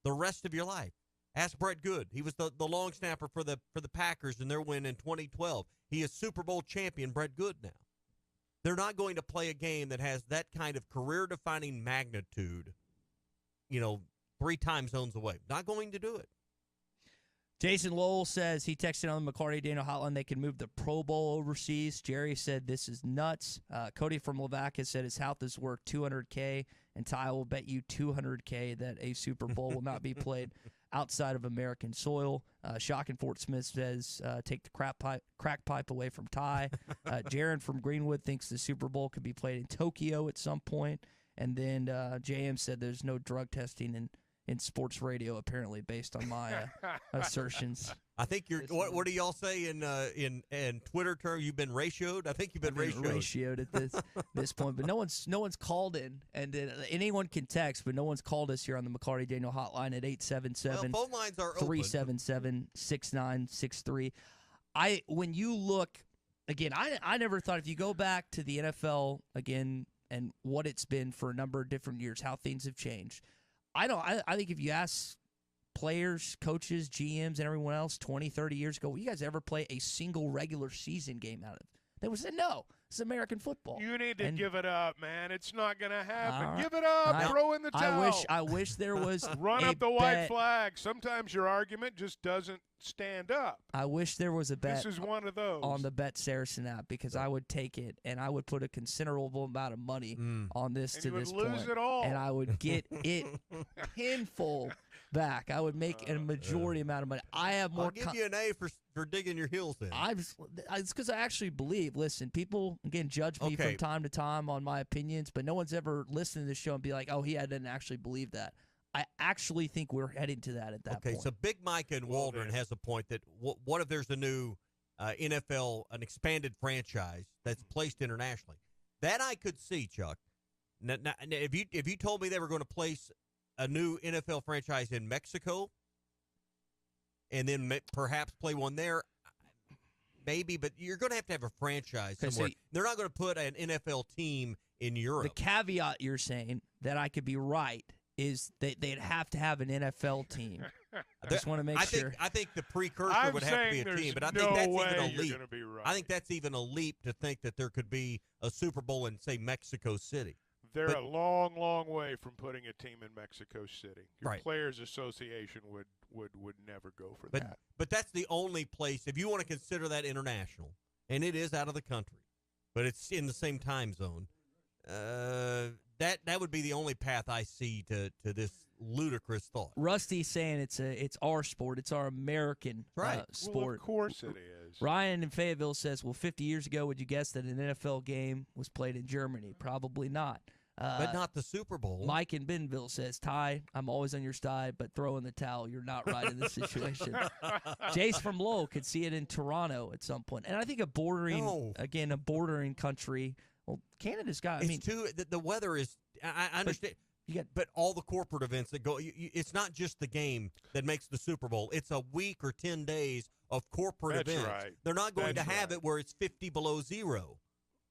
the rest of your life. Ask Brett Good. He was the long snapper for the Packers in their win in 2012. He is Super Bowl champion Brett Good now. They're not going to play a game that has that kind of career-defining magnitude, 3 time zones away. Not going to do it. Jason Lowell says he texted on the McCarty Daniel hotline they can move the Pro Bowl overseas. Jerry said this is nuts. Cody from Lavaca said his house is worth $200K, and Ty will bet you $200K that a Super Bowl will not be played outside of American soil. Shock in Fort Smith says take the crack pipe away from Ty. Jaron from Greenwood thinks the Super Bowl could be played in Tokyo at some point. And then JM said there's no drug testing in sports radio, apparently, based on my assertions. I think you're. What do y'all say in Twitter terms? You've been ratioed. I think you've been ratioed at this point. But no one's called in, and anyone can text, but no one's called us here on the McCarty Daniel hotline at 877. Phone lines are 377-6963. When you look again, I never thought if you go back to the NFL again and what it's been for a number of different years, how things have changed. I think if you ask players, coaches, GMs, and everyone else 20, 30 years ago, will you guys ever play a single regular season game out of it? They would say, no, it's American football. You need to give it up, man. It's not going to happen. Give it up. Throw in the towel. I wish there was Run up the white flag. Sometimes your argument just doesn't stand up. I wish there was a bet. This is one of those. On the Bet Saracen app, because I would take it, and I would put a considerable amount of money on this and to you would this lose point. it all. And I would get it pinful back. I would make a majority amount of money. I have more. I'll give you an A for digging your heels in. It's because I actually believe. Listen, people again judge me from time to time on my opinions, but no one's ever listened to this show and be like, "Oh, he didn't actually believe that." I actually think we're heading to that at that point. Okay, so Big Mike in Waldron has a point that what if there's a new NFL, an expanded franchise that's placed internationally? That I could see, Chuck. Now, if you told me they were going to place a new NFL franchise in Mexico and then perhaps play one there, maybe, but you're going to have a franchise somewhere. They're not going to put an NFL team in Europe. The caveat you're saying that I could be right is that they'd have to have an NFL team. I just want to make sure. I think the precursor would have to be a team, but I think that's even a leap. Right. I think that's even a leap to think that there could be a Super Bowl in, say, Mexico City. They're a long, long way from putting a team in Mexico City. Your Players Association would never go for that. But that's the only place, if you want to consider that international, and it is out of the country, but it's in the same time zone, that would be the only path I see to this ludicrous thought. Rusty's saying it's our sport. It's our American sport. Well, of course it is. Ryan in Fayetteville says, well, 50 years ago, would you guess that an NFL game was played in Germany? Probably not. But not the Super Bowl. Mike in Bentonville says, Ty, I'm always on your side, but throw in the towel. You're not right in this situation. Jace from Lowell could see it in Toronto at some point. And I think a bordering country. Well, Canada's got. The weather is. I understand. But all the corporate events that go. It's not just the game that makes the Super Bowl. It's a week or 10 days of corporate That's events. right. They're not going to have it where it's 50 below zero.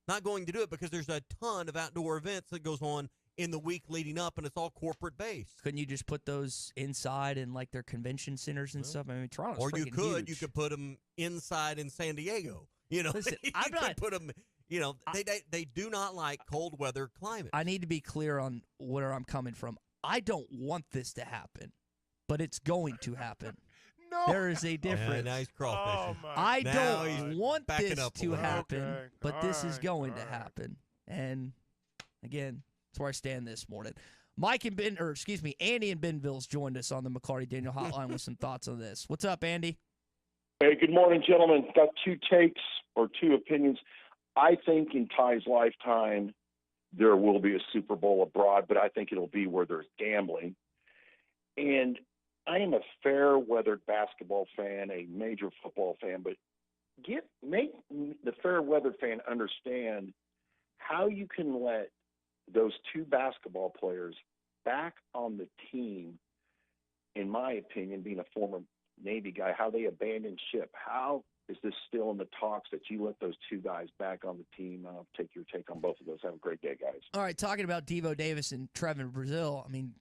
Not going to do it because there's a ton of outdoor events that goes on in the week leading up, and it's all corporate based. Couldn't you just put those inside in like their convention centers and stuff? I mean, Toronto's or freaking huge. You could put them inside in San Diego. Listen, I'm not put them. They do not like cold weather climates. I need to be clear on where I'm coming from. I don't want this to happen, but it's going to happen. No. There is a difference. Yeah, nice crawfishing. I don't want this to happen, but this is going to happen. And again, that's where I stand this morning. Andy in Bentonville's joined us on the McCarty Daniel hotline with some thoughts on this. What's up, Andy? Hey, good morning, gentlemen. Got two takes or two opinions. I think in Ty's lifetime there will be a Super Bowl abroad, but I think it'll be where there's gambling. And I am a fair-weathered basketball fan, a major football fan, but make the fair-weather fan understand how you can let those two basketball players back on the team, in my opinion, being a former Navy guy, how they abandoned ship. How is this still in the talks that you let those two guys back on the team? I'll take your take on both of those. Have a great day, guys. All right, talking about Devo Davis and Trevin Brazile, I mean,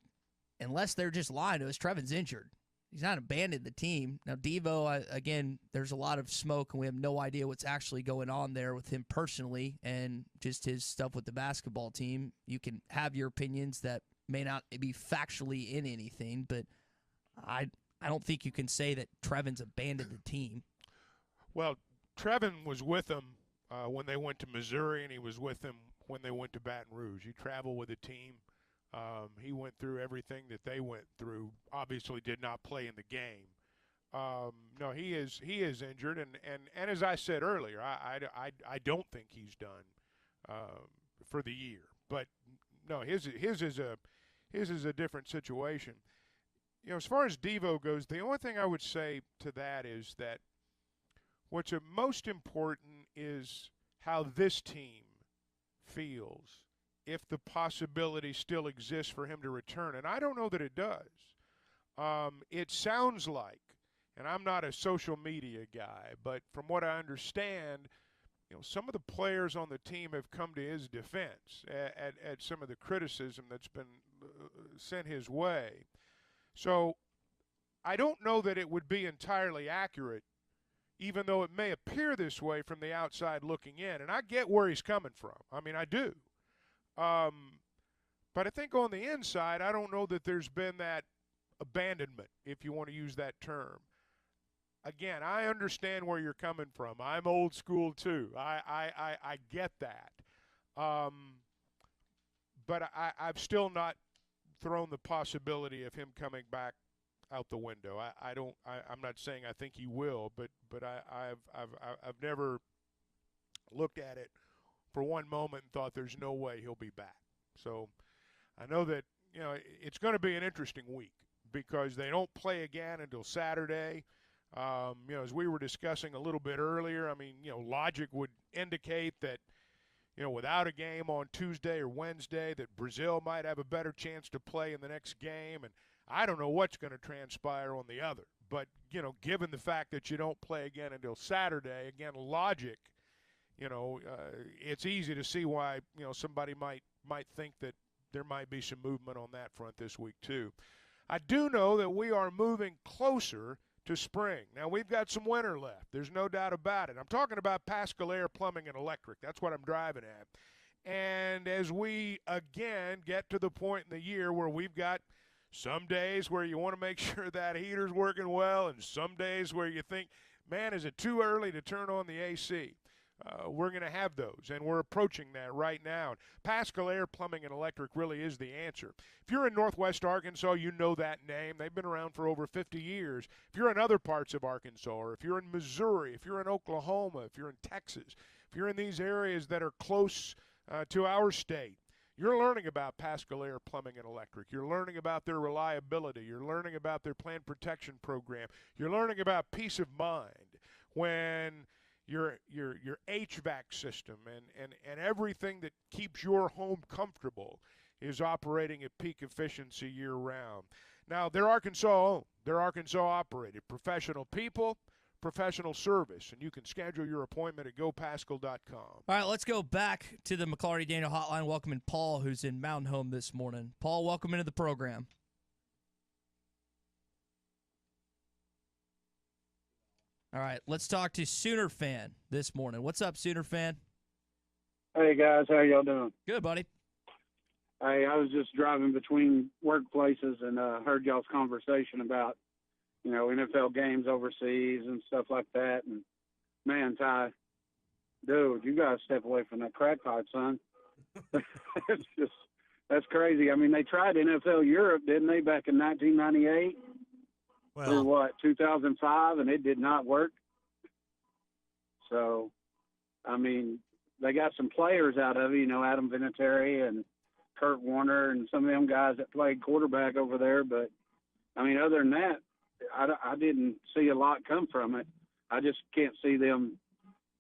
unless they're just lying to us, Trevin's injured. he's not abandoned the team. Now, Devo, again, there's a lot of smoke, and we have no idea what's actually going on there with him personally and just his stuff with the basketball team. You can have your opinions that may not be factually in anything, but I don't think you can say that Trevin's abandoned the team. Well, Trevin was with them when they went to Missouri, and he was with them when they went to Baton Rouge. He traveled with the team. He went through everything that they went through. Obviously, did not play in the game. No, he is injured, and as I said earlier, I don't think he's done for the year. But no, his is a different situation. You know, as far as Devo goes, the only thing I would say to that is that what's most important is how this team feels if the possibility still exists for him to return. And I don't know that it does. It sounds like, and I'm not a social media guy, but from what I understand, you know, some of the players on the team have come to his defense at some of the criticism that's been sent his way. So I don't know that it would be entirely accurate, even though it may appear this way from the outside looking in. And I get where he's coming from. I mean, I do. But I think on the inside, I don't know that there's been that abandonment, if you want to use that term. Again, I understand where you're coming from. I'm old school too. I get that. But I've still not thrown the possibility of him coming back out the window. I'm not saying I think he will, but I've never looked at it for one moment and thought there's no way he'll be back. So I know that, you know, it's going to be an interesting week because they don't play again until Saturday. You know, as we were discussing a little bit earlier, I mean, you know, logic would indicate that, you know, without a game on Tuesday or Wednesday, that Brazil might have a better chance to play in the next game. And I don't know what's going to transpire on the other. But, you know, given the fact that you don't play again until Saturday, again, logic, you know, it's easy to see why, you know, somebody might think that there might be some movement on that front this week too. I do know that we are moving closer to spring. Now, we've got some winter left. There's no doubt about it. I'm talking about Pascal Air Plumbing and Electric. That's what I'm driving at. And as we, again, get to the point in the year where we've got some days where you want to make sure that heater's working well and some days where you think, man, is it too early to turn on the AC? We're going to have those, and we're approaching that right now. Pascal Air Plumbing and Electric really is the answer. If you're in Northwest Arkansas, you know that name. They've been around for over 50 years. If you're in other parts of Arkansas, or if you're in Missouri, if you're in Oklahoma, if you're in Texas, if you're in these areas that are close to our state, you're learning about Pascal Air Plumbing and Electric. You're learning about their reliability. You're learning about their plant protection program. You're learning about peace of mind when your HVAC system and everything that keeps your home comfortable is operating at peak efficiency year-round. Now, they're Arkansas-owned. They're Arkansas-operated. Professional people, professional service, and you can schedule your appointment at gopascal.com. All right, let's go back to the McLaury Daniel hotline, welcoming Paul, who's in Mountain Home this morning. Paul, welcome into the program. All right, let's talk to Sooner Fan this morning. What's up, Sooner Fan? Hey, guys. How y'all doing? Good, buddy. Hey, I was just driving between workplaces and heard y'all's conversation about, you know, NFL games overseas and stuff like that. And, man, Ty, dude, you got to step away from that crack pipe, son. That's crazy. I mean, they tried NFL Europe, didn't they, back in 1998? Or what, 2005, and it did not work. So, I mean, they got some players out of it, you know, Adam Vinatieri and Kurt Warner and some of them guys that played quarterback over there. But, I mean, other than that, I didn't see a lot come from it. I just can't see them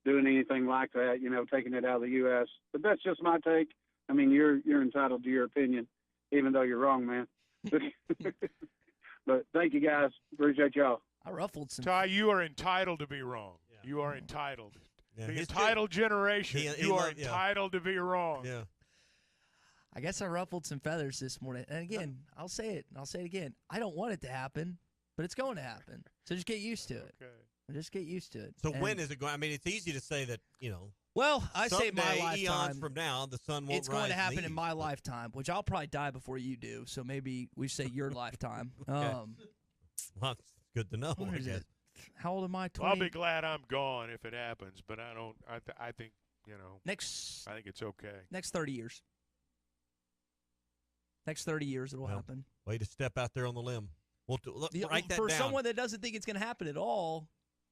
doing anything like that, you know, taking it out of the U.S. But that's just my take. I mean, you're entitled to your opinion, even though you're wrong, man. But thank you, guys. Appreciate y'all. I ruffled some. Ty, you are entitled to be wrong. Yeah. You are entitled. Yeah, the entitled generation. You are entitled to be wrong. Yeah. I guess I ruffled some feathers this morning. And again, I'll say it, and I'll say it again. I don't want it to happen. but it's going to happen. So just get used to it. Okay. Just get used to it. So when is it going? I mean, it's easy to say that, Well, I say my someday, lifetime. eons from now, the sun won't It's going to rise happen in east. my lifetime, which I'll probably die before you do. So maybe we say your lifetime. Well, it's good to know. What I is guess. it? How old am I? 20? Well, I'll be glad I'm gone if it happens, but I don't. I think Next. I think it's okay. Next 30 years. Next 30 years, it'll happen. Way to step out there on the limb. Well, write that For down. someone that doesn't think it's going to happen at all,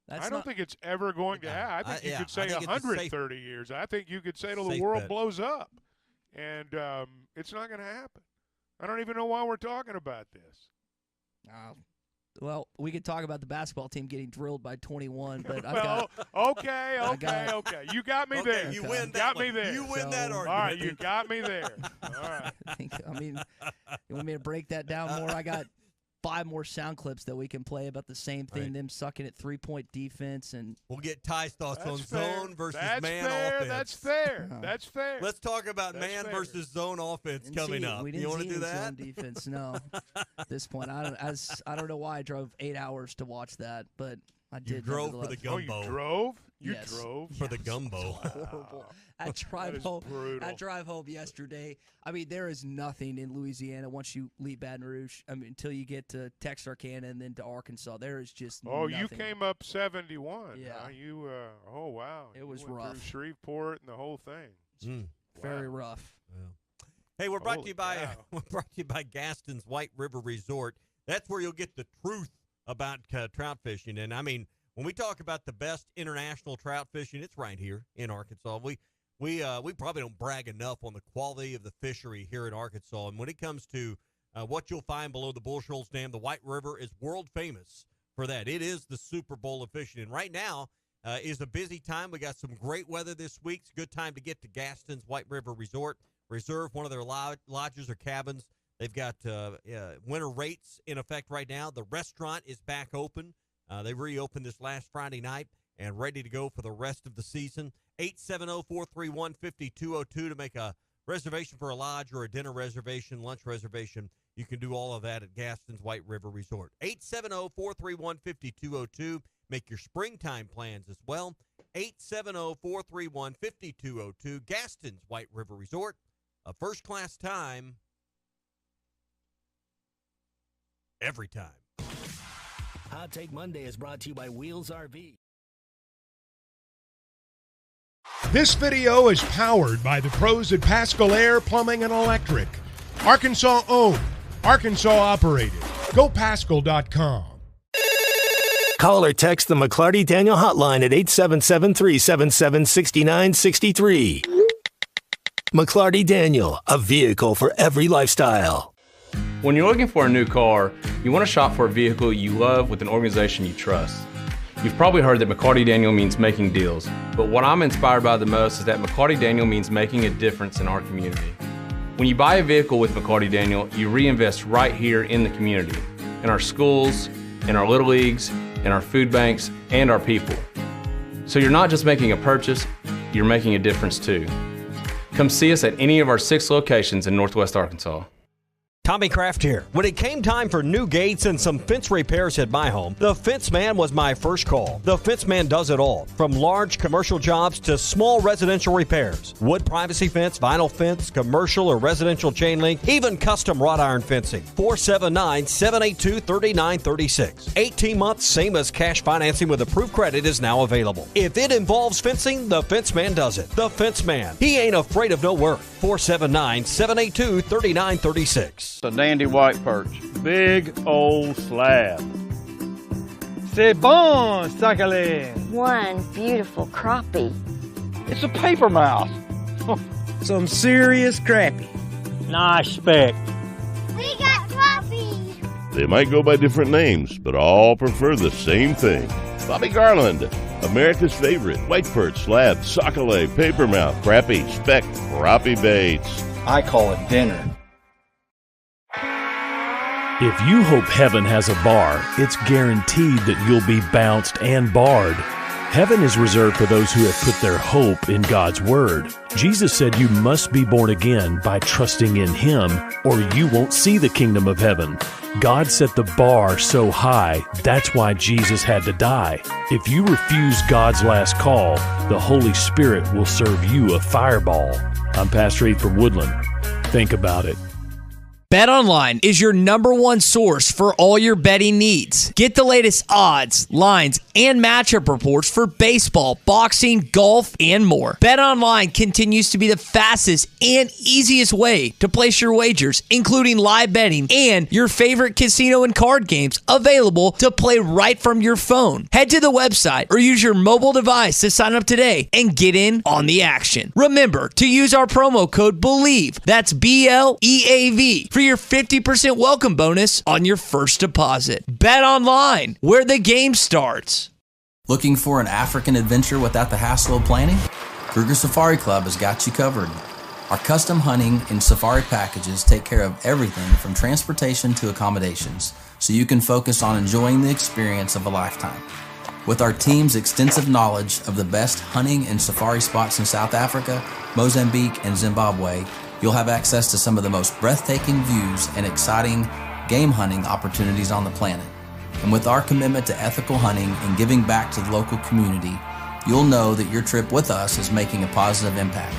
I don't think it's ever going to happen. I think you could say 130 years. I think you could say till the world blows up, and it's not going to happen. I don't even know why we're talking about this. Well, we could talk about the basketball team getting drilled by 21, but I've well, got. Okay. You got me there. You win that got one. me there. You win that argument. All right, you got me there. All right. I mean, you want me to break that down more? I got 5 more sound clips that we can play about the same thing, them sucking at 3-point defense. And we'll get Ty's thoughts on fair. zone versus That's man fair. offense. That's fair. That's fair. Let's talk about man versus zone offense coming up. You want to do that? Zone defense, no. At this point, I don't know why I drove 8 hours to watch that, but I did. You drove for the gumbo. Oh, you drove? You Yes. drove for the gumbo. Horrible. That drive home yesterday. I mean, there is nothing in Louisiana once you leave Baton Rouge. I mean, until you get to Texarkana and then to Arkansas, there is just nothing. You came up 71. Yeah. You. Oh wow. It was went rough. Through Shreveport and the whole thing. Very rough. Yeah. Hey, we're brought to you by Gaston's White River Resort. That's where you'll get the truth about trout fishing. And I mean, when we talk about the best international trout fishing, it's right here in Arkansas. We probably don't brag enough on the quality of the fishery here in Arkansas. And when it comes to what you'll find below the Bull Shoals Dam, the White River is world famous for that. It is the Super Bowl of fishing. And right now is a busy time. We got some great weather this week. It's a good time to get to Gaston's White River Resort. Reserve one of their lodges or cabins. They've got winter rates in effect right now. The restaurant is back open. They reopened this last Friday night and ready to go for the rest of the season. 870-431-5202 to make a reservation for a lodge or a dinner reservation, lunch reservation. You can do all of that at Gaston's White River Resort. 870-431-5202. Make your springtime plans as well. 870-431-5202. Gaston's White River Resort. A first-class time every time. Hot Take Monday is brought to you by Wheels RV. This video is powered by the pros at Pascal Air Plumbing and Electric. Arkansas owned, Arkansas operated. GoPascal.com. Call or text the McClarty Daniel hotline at 877-377-6963. McClarty Daniel, a vehicle for every lifestyle. When you're looking for a new car, you want to shop for a vehicle you love with an organization you trust. You've probably heard that McClarty Daniel means making deals, but what I'm inspired by the most is that McClarty Daniel means making a difference in our community. When you buy a vehicle with McClarty Daniel, you reinvest right here in the community, in our schools, in our little leagues, in our food banks, and our people. So you're not just making a purchase, you're making a difference too. Come see us at any of our 6 locations in Northwest Arkansas. Tommy Kraft here. When it came time for new gates and some fence repairs at my home, the Fence Man was my first call. The Fence Man does it all, from large commercial jobs to small residential repairs. Wood privacy fence, vinyl fence, commercial or residential chain link, even custom wrought iron fencing. 479-782-3936. 18 months, same as cash financing with approved credit is now available. If it involves fencing, the Fence Man does it. The Fence Man. He ain't afraid of no work. 479-782-3936. A dandy white perch. Big old slab. C'est bon, sacalé. One beautiful crappie. It's a paper mouse. Some serious crappie. Nice speck. We got crappies. They might go by different names, but all prefer the same thing. Bobby Garland, America's favorite white perch, slab, sockeye, papermouth, crappie, speck, crappie baits. I call it dinner. If you hope heaven has a bar, it's guaranteed that you'll be bounced and barred. Heaven is reserved for those who have put their hope in God's Word. Jesus said you must be born again by trusting in Him, or you won't see the kingdom of heaven. God set the bar so high, that's why Jesus had to die. If you refuse God's last call, the Holy Spirit will serve you a fireball. I'm Pastor Heath from Woodland. Think about it. BetOnline is your number one source for all your betting needs. Get the latest odds, lines, and matchup reports for baseball, boxing, golf, and more. BetOnline continues to be the fastest and easiest way to place your wagers, including live betting and your favorite casino and card games available to play right from your phone. Head to the website or use your mobile device to sign up today and get in on the action. Remember to use our promo code BELIEVE, that's BLEAV, for your 50% welcome bonus on your first deposit. Bet online, where the game starts. Looking for an African adventure without the hassle of planning? Kruger Safari Club has got you covered. Our custom hunting and safari packages take care of everything from transportation to accommodations, so you can focus on enjoying the experience of a lifetime. With our team's extensive knowledge of the best hunting and safari spots in South Africa, Mozambique, and Zimbabwe, you'll have access to some of the most breathtaking views and exciting game hunting opportunities on the planet. And with our commitment to ethical hunting and giving back to the local community, you'll know that your trip with us is making a positive impact.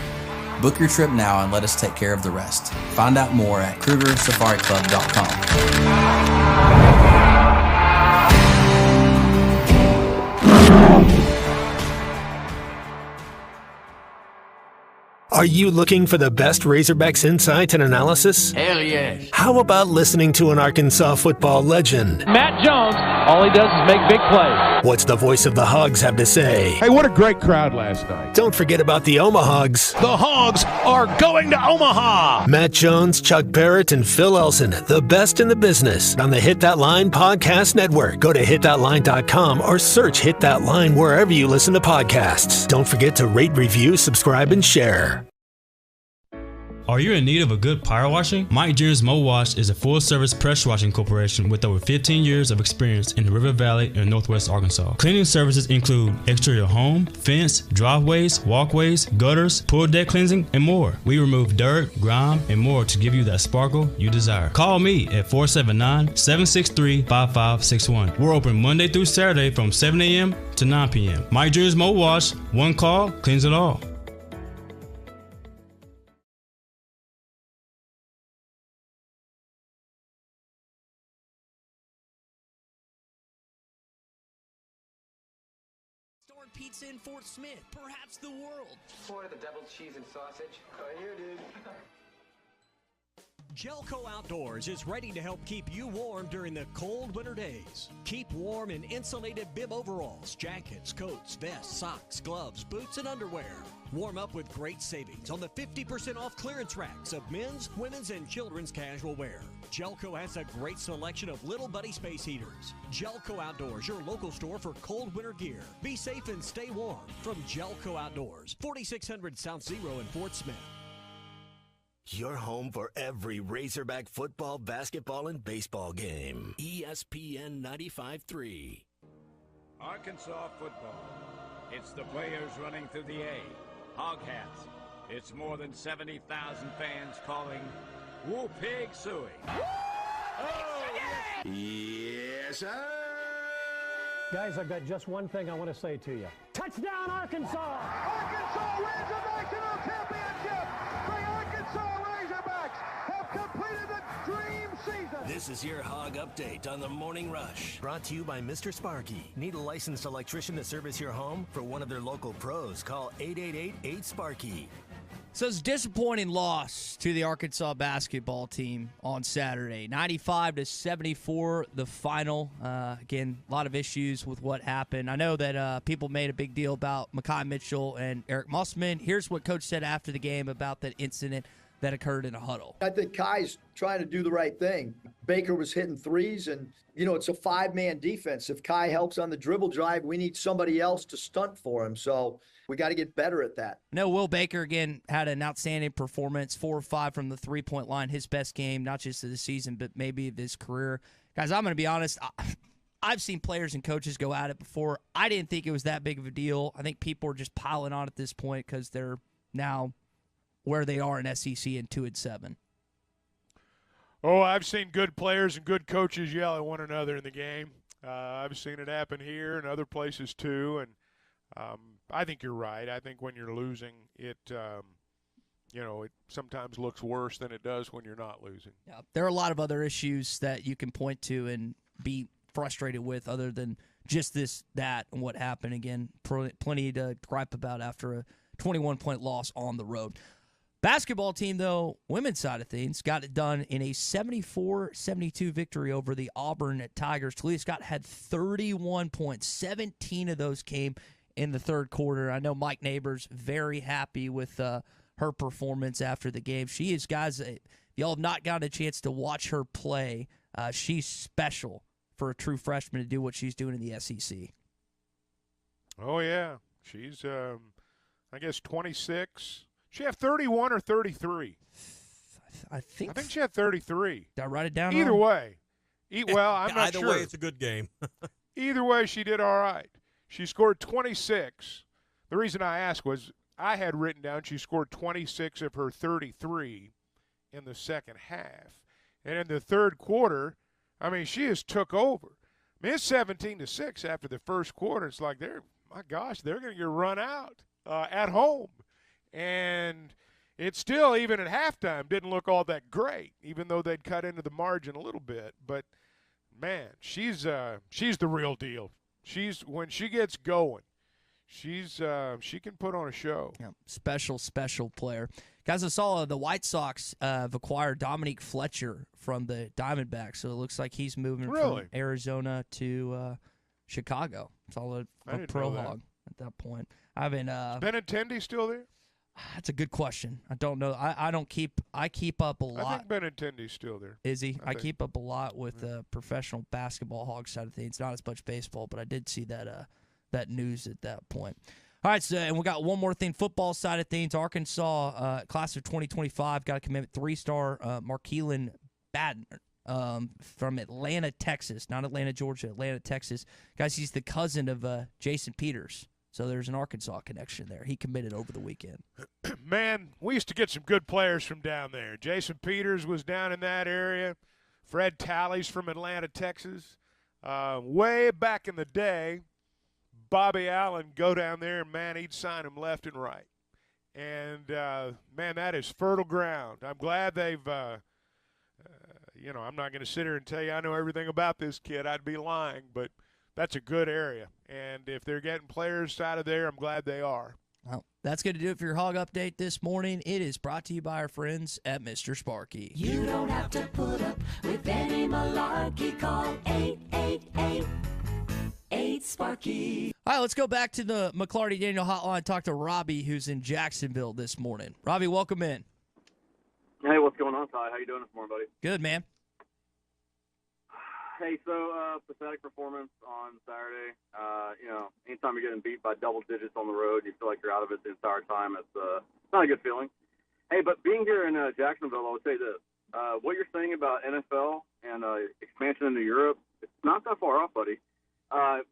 Book your trip now and let us take care of the rest. Find out more at KrugerSafariClub.com. Are you looking for the best Razorbacks insight and analysis? Hell yes. How about listening to an Arkansas football legend? Matt Jones, all he does is make big plays. What's the voice of the Hogs have to say? Hey, what a great crowd last night. Don't forget about the Omahogs. The Hogs are going to Omaha. Matt Jones, Chuck Barrett, and Phil Elson, the best in the business, on the Hit That Line Podcast Network. Go to hitthatline.com or search Hit That Line wherever you listen to podcasts. Don't forget to rate, review, subscribe, and share. Are you in need of a good power washing? Mike Jr.'s Mo Wash is a full-service pressure washing corporation with over 15 years of experience in the River Valley and Northwest Arkansas. Cleaning services include exterior home, fence, driveways, walkways, gutters, pool deck cleansing, and more. We remove dirt, grime, and more to give you that sparkle you desire. Call me at 479-763-5561. We're open Monday through Saturday from 7 a.m. to 9 p.m. Mike Jr.'s Mo Wash, one call, cleans it all. Pizza in Fort Smith, perhaps the world. For the double cheese and sausage. Right here, dude. Gelco Outdoors is ready to help keep you warm during the cold winter days. Keep warm in insulated bib overalls, jackets, coats, vests, socks, gloves, boots, and underwear. Warm up with great savings on the 50% off clearance racks of men's, women's, and children's casual wear. Gelco has a great selection of Little Buddy space heaters. Gelco Outdoors, your local store for cold winter gear. Be safe and stay warm from Gelco Outdoors, 4600 South Zero in Fort Smith. Your home for every Razorback football, basketball, and baseball game. ESPN 95.3. Arkansas football. It's the players running through the A. Hog hats. It's more than 70,000 fans calling Woo Pig Suey. Oh, yes, sir. Guys, I've got just one thing I want to say to you. Touchdown, Arkansas! Arkansas wins the national championship! The Arkansas Razorbacks have completed the dream season! This is your Hog Update on the Morning Rush. Brought to you by Mr. Sparky. Need a licensed electrician to service your home? For one of their local pros, call 888-8-SPARKY. So it's a disappointing loss to the Arkansas basketball team on Saturday. 95-74, the final. Again, a lot of issues with what happened. I know that people made a big deal about Mekhi Mitchell and Eric Musselman. Here's what Coach said after the game about that incident that occurred in a huddle. I think Kai's trying to do the right thing. Baker was hitting threes, and, it's a five-man defense. If Kai helps on the dribble drive, we need somebody else to stunt for him. So we got to get better at that. No, Will Baker, again, had an outstanding performance, 4 or 5 from the three-point line, his best game, not just of the season, but maybe of his career. Guys, I'm going to be honest, I've seen players and coaches go at it before. I didn't think it was that big of a deal. I think people are just piling on at this point because they're now where they are in SEC and 2-7. Oh, I've seen good players and good coaches yell at one another in the game. I've seen it happen here and other places too, and I think you're right. I think when you're losing, it sometimes looks worse than it does when you're not losing. Yeah, there are a lot of other issues that you can point to and be frustrated with other than just that, and what happened. Again, plenty to gripe about after a 21-point loss on the road. Basketball team, though, women's side of things, got it done in a 74-72 victory over the Auburn Tigers. Talia Scott had 31 points. 17 of those came in the third quarter. I know Mike Neighbors very happy with her performance after the game. She is, guys, if y'all have not gotten a chance to watch her play, she's special for a true freshman to do what she's doing in the SEC. Oh, yeah. She's, I guess, 26. She have 31 or 33? I think she had 33. Did I write it down? Either way. Well, I'm not Either sure. way, it's a good game. Either way, she did all right. She scored 26. The reason I asked was I had written down she scored 26 of her 33 in the second half. And in the third quarter, I mean, she just took over. I mean, it's 17-6 after the first quarter. It's like, they're going to get run out at home. And it still, even at halftime, didn't look all that great, even though they'd cut into the margin a little bit. But, man, she's the real deal. When she gets going, she can put on a show. Yeah, special player. Guys, I saw the White Sox have acquired Dominique Fletcher from the Diamondbacks, so it looks like he's moving from Arizona to Chicago. It's all a pro hog at that point. I mean, Benintendi still there? That's a good question. I don't know. I keep up a lot. I think Benintendi's still there. Is he? I keep up a lot with the professional basketball hog side of things. Not as much baseball, but I did see that news at that point. All right, so and we got one more thing. Football side of things. Arkansas class of 2025 got a commitment 3-star Markeelan Badner from Atlanta, Texas. Not Atlanta, Georgia. Atlanta, Texas. Guys, he's the cousin of Jason Peters. So there's an Arkansas connection there. He committed over the weekend. Man, we used to get some good players from down there. Jason Peters was down in that area. Fred Talley's from Atlanta, Texas. Way back in the day, Bobby Allen go down there, and, man, he'd sign him left and right. And, man, that is fertile ground. I'm glad they've I'm not going to sit here and tell you I know everything about this kid. I'd be lying, but that's a good area. And if they're getting players out of there, I'm glad they are. Well, that's going to do it for your Hog Update this morning. It is brought to you by our friends at Mr. Sparky. You don't have to put up with any malarkey. Call 888-8-SPARKY. All right, let's go back to the McLarty Daniel hotline and talk to Robbie, who's in Jacksonville this morning. Robbie, welcome in. Hey, what's going on, Ty? How you doing this morning, buddy? Good, man. Hey, so pathetic performance on Saturday. Anytime you're getting beat by double digits on the road, you feel like you're out of it the entire time. It's not a good feeling. Hey, but being here in Jacksonville, I would say this. What you're saying about NFL and expansion into Europe, it's not that far off, buddy.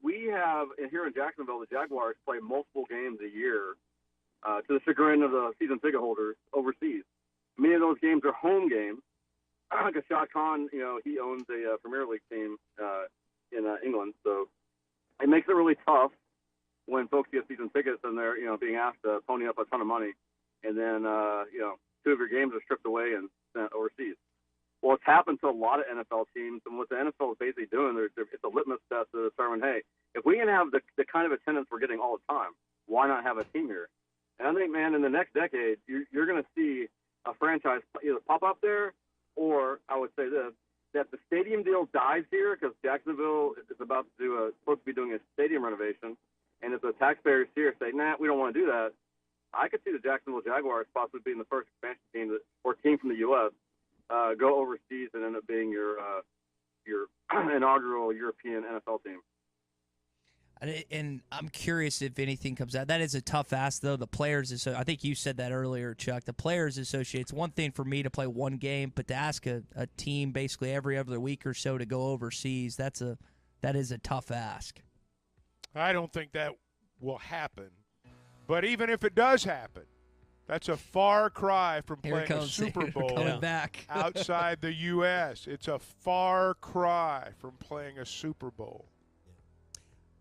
We have, here in Jacksonville, the Jaguars play multiple games a year to the chagrin of the season ticket holders overseas. Many of those games are home games. Like Shad Khan, he owns a Premier League team in England, so it makes it really tough when folks get season tickets and they're being asked to pony up a ton of money, and then 2 of your games are stripped away and sent overseas. Well, it's happened to a lot of NFL teams, and what the NFL is basically doing, it's a litmus test to determine, hey, if we can have the kind of attendance we're getting all the time, why not have a team here? And I think, man, in the next decade, you're going to see a franchise either pop up there, or I would say this, that the stadium deal dies here because Jacksonville is about to supposed to be doing a stadium renovation, and if the taxpayers here say, nah, we don't want to do that, I could see the Jacksonville Jaguars possibly being the first expansion team or team from the U.S. Go overseas and end up being your inaugural European NFL team. And I'm curious if anything comes out. That is a tough ask, though. The Players, I think you said that earlier, Chuck. The Players Association, it's one thing for me to play one game, but to ask a team basically every other week or so to go overseas, that's a that is a tough ask. I don't think that will happen. But even if it does happen, that's a far cry from playing a Super Bowl back. outside the U.S. It's a far cry from playing a Super Bowl.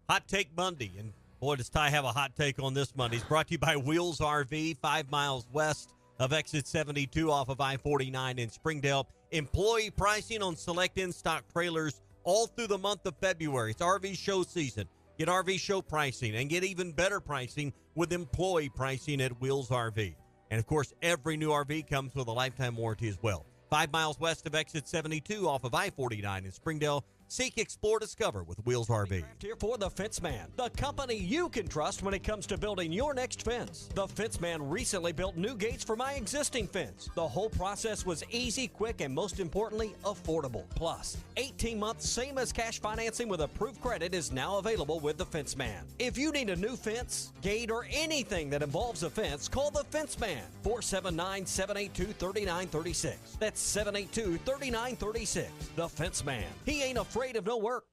Hot Take Monday. And, boy, does Ty have a hot take on this Monday. It's brought to you by Wheels RV, 5 miles west of exit 72 off of I-49 in Springdale. Employee pricing on select in-stock trailers all through the month of February. It's RV show season. Get RV show pricing and get even better pricing with employee pricing at Wheels RV. And, of course, every new RV comes with a lifetime warranty as well. 5 miles west of exit 72 off of I-49 in Springdale. Seek, explore, discover with Wheels RV. Here for the Fence Man, the company you can trust when it comes to building your next fence. The Fence Man recently built new gates for my existing fence. The whole process was easy, quick, and most importantly, affordable. Plus, 18 months, same as cash financing with approved credit is now available with the Fence Man. If you need a new fence, gate, or anything that involves a fence, call the Fence Man, 479-782-3936. That's 782-3936. The Fence Man. He ain't afraid of no work.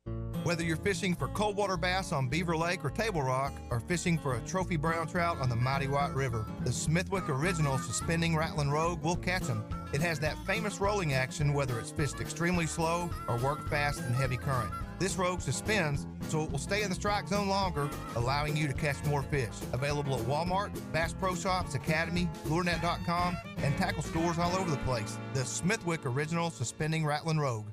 Whether you're fishing for cold water bass on Beaver Lake or Table Rock, or fishing for a trophy brown trout on the Mighty White River, the Smithwick Original Suspending Rattling Rogue will catch them. It has that famous rolling action whether it's fished extremely slow or worked fast in heavy current. This rogue suspends, so it will stay in the strike zone longer, allowing you to catch more fish. Available at Walmart, Bass Pro Shops, Academy, LureNet.com, and tackle stores all over the place. The Smithwick Original Suspending Rattling Rogue.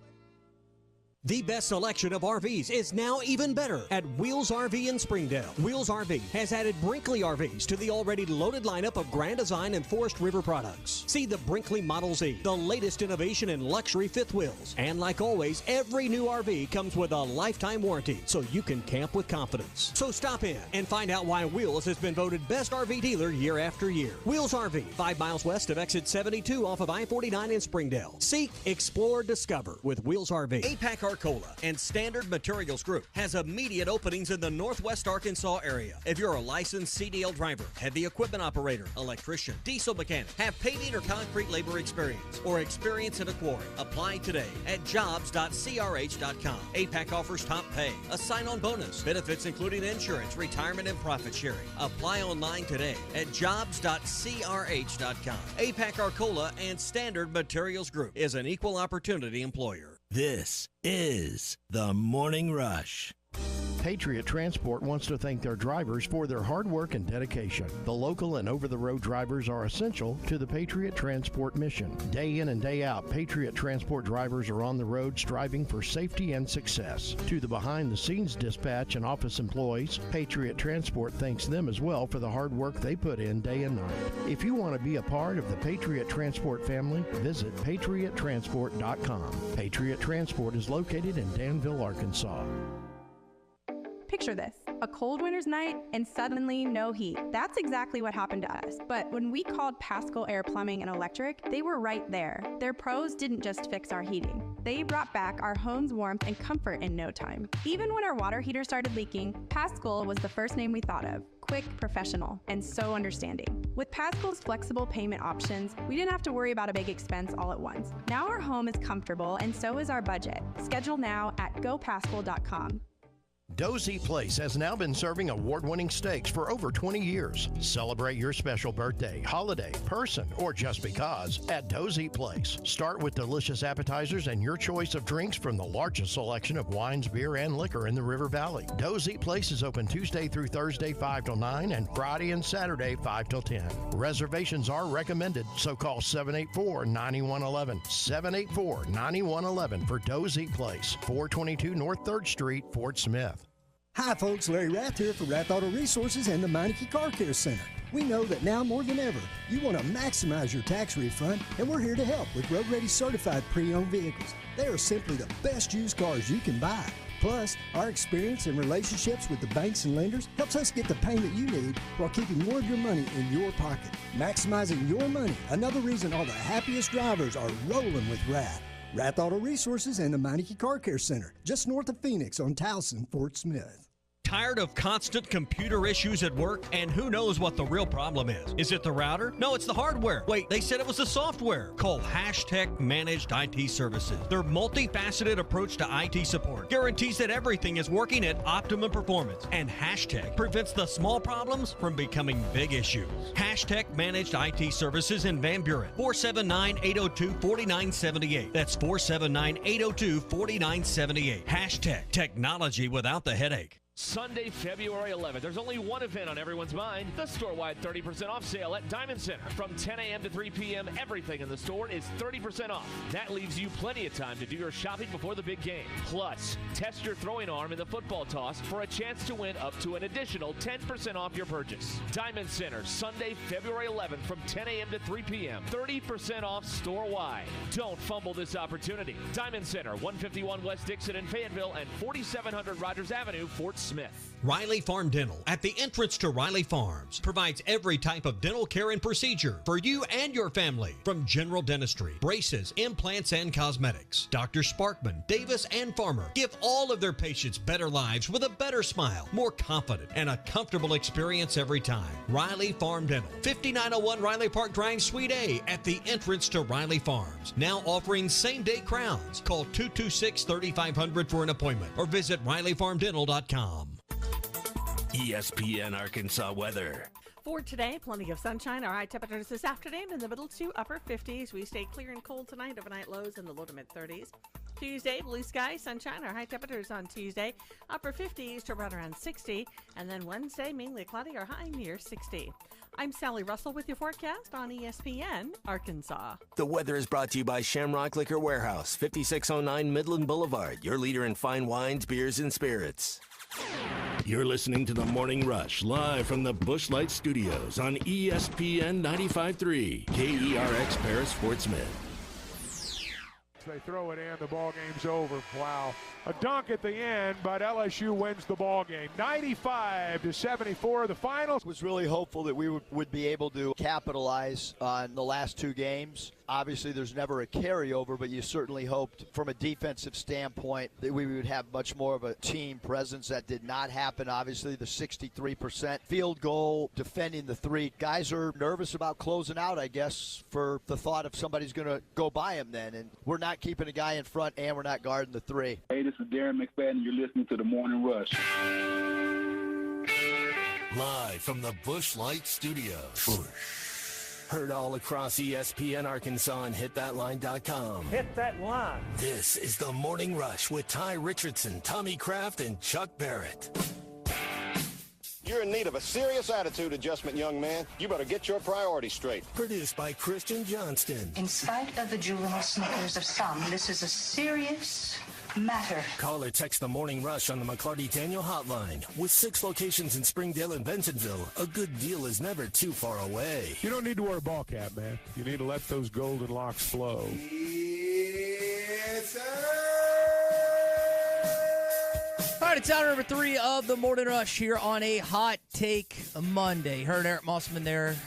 The best selection of RVs is now even better at Wheels RV in Springdale. Wheels RV has added Brinkley RVs to the already loaded lineup of Grand Design and Forest River products. See the Brinkley Model Z, the latest innovation in luxury fifth wheels. And like always, every new RV comes with a lifetime warranty, so you can camp with confidence. So stop in and find out why Wheels has been voted best RV dealer year after year. Wheels RV, 5 miles west of exit 72 off of I-49 in Springdale. Seek, explore, discover with Wheels RV. APAC Arcola and Standard Materials Group has immediate openings in the Northwest Arkansas area. If you're a licensed CDL driver, heavy equipment operator, electrician, diesel mechanic, have paving or concrete labor experience, or experience in a quarry, apply today at jobs.crh.com. APAC offers top pay, a sign-on bonus, benefits including insurance, retirement, and profit sharing. Apply online today at jobs.crh.com. APAC Arcola and Standard Materials Group is an equal opportunity employer. This is the Morning Rush. Patriot Transport wants to thank their drivers for their hard work and dedication. The local and over-the-road drivers are essential to the Patriot Transport mission. Day in and day out, Patriot Transport drivers are on the road striving for safety and success. To the behind-the-scenes dispatch and office employees, Patriot Transport thanks them as well for the hard work they put in day and night. If you want to be a part of the Patriot Transport family, visit patriottransport.com. Patriot Transport is located in Danville, Arkansas. Picture this, a cold winter's night and suddenly no heat. That's exactly what happened to us. But when we called Paschal Air Plumbing and Electric, they were right there. Their pros didn't just fix our heating. They brought back our home's warmth and comfort in no time. Even when our water heater started leaking, Paschal was the first name we thought of. Quick, professional, and so understanding. With Paschal's flexible payment options, we didn't have to worry about a big expense all at once. Now our home is comfortable and so is our budget. Schedule now at gopaschal.com. Dozy Place has now been serving award-winning steaks for over 20 years. Celebrate your special birthday, holiday, person, or just because at Dozy Place. Start with delicious appetizers and your choice of drinks from the largest selection of wines, beer, and liquor in the River Valley. Dozy Place is open Tuesday through Thursday 5 till 9 and Friday and Saturday 5 till 10. Reservations are recommended, so call 784-9111. 784-9111 for Dozy Place, 422 North 3rd Street, Fort Smith. Hi folks, Larry Rath here for Rath Auto Resources and the Meineke Car Care Center. We know that now more than ever, you want to maximize your tax refund, and we're here to help with road-ready certified pre-owned vehicles. They are simply the best used cars you can buy. Plus, our experience and relationships with the banks and lenders helps us get the payment you need while keeping more of your money in your pocket. Maximizing your money, another reason all the happiest drivers are rolling with Rath. Rath Auto Resources and the Meineke Car Care Center, just north of Phoenix on Towson, Fort Smith. Tired of constant computer issues at work? And who knows what the real problem is? Is it the router? No, it's the hardware. Wait, they said it was the software. Call Hashtag Managed IT Services. Their multifaceted approach to IT support guarantees that everything is working at optimum performance. And Hashtag prevents the small problems from becoming big issues. Hashtag Managed IT Services in Van Buren. 479-802-4978. That's 479-802-4978. Hashtag technology without the headache. Sunday, February 11th. There's only one event on everyone's mind, the store-wide 30% off sale at Diamond Center. From 10 a.m. to 3 p.m., everything in the store is 30% off. That leaves you plenty of time to do your shopping before the big game. Plus, test your throwing arm in the football toss for a chance to win up to an additional 10% off your purchase. Diamond Center, Sunday, February 11th from 10 a.m. to 3 p.m. 30% off store-wide. Don't fumble this opportunity. Diamond Center, 151 West Dixon in Fayetteville and 4700 Rogers Avenue, Fort Smith. Riley Farm Dental, at the entrance to Riley Farms, provides every type of dental care and procedure for you and your family, from general dentistry, braces, implants, and cosmetics. Dr. Sparkman, Davis, and Farmer give all of their patients better lives with a better smile, more confident, and a comfortable experience every time. Riley Farm Dental, 5901 Riley Park Drive, Suite A, at the entrance to Riley Farms. Now offering same-day crowns. Call 226-3500 for an appointment or visit RileyFarmDental.com. ESPN Arkansas weather. For today, plenty of sunshine. Our high temperatures this afternoon in the middle to upper 50s. We stay clear and cold tonight. Overnight lows in the low to mid 30s. Tuesday, blue sky, sunshine. Our high temperatures on Tuesday, upper 50s to right around 60. And then Wednesday, mainly cloudy or high near 60. I'm Sally Russell with your forecast on ESPN Arkansas. The weather is brought to you by Shamrock Liquor Warehouse, 5609 Midland Boulevard, your leader in fine wines, beers, and spirits. You're listening to The Morning Rush, live from the Busch Light Studios on ESPN 95.3, KERX Paris, Fort Smith. They throw it in, the ball game's over. Wow. A dunk at the end, but LSU wins the ball game. 95-74, the final. Was really hopeful that we would be able to capitalize on the last two games. Obviously, there's never a carryover, but you certainly hoped from a defensive standpoint that we would have much more of a team presence. That did not happen. Obviously, the 63% field goal, defending the three. Guys are nervous about closing out, I guess, for the thought of somebody's going to go by him then. And we're not keeping a guy in front, and we're not guarding the three. Hey, this is Darren McFadden. You're listening to The Morning Rush. Live from the Busch Light Studios. Heard all across ESPN Arkansas and hitthatline.com. Hit that line. This is The Morning Rush with Ty Richardson, Tommy Kraft, and Chuck Barrett. You're in need of a serious attitude adjustment, young man. You better get your priorities straight. Produced by Christian Johnston. In spite of the juvenile snickers of some, this is a serious matter. Call or text The Morning Rush on the McClarty Daniel hotline. With 6 locations in Springdale and Bentonville, a good deal is never too far away. You don't need to wear a ball cap, man. You need to let those golden locks flow. Yes, sir. All right, it's hour number 3 of the Morning Rush here on a Hot Take Monday. Heard Eric Mossman there.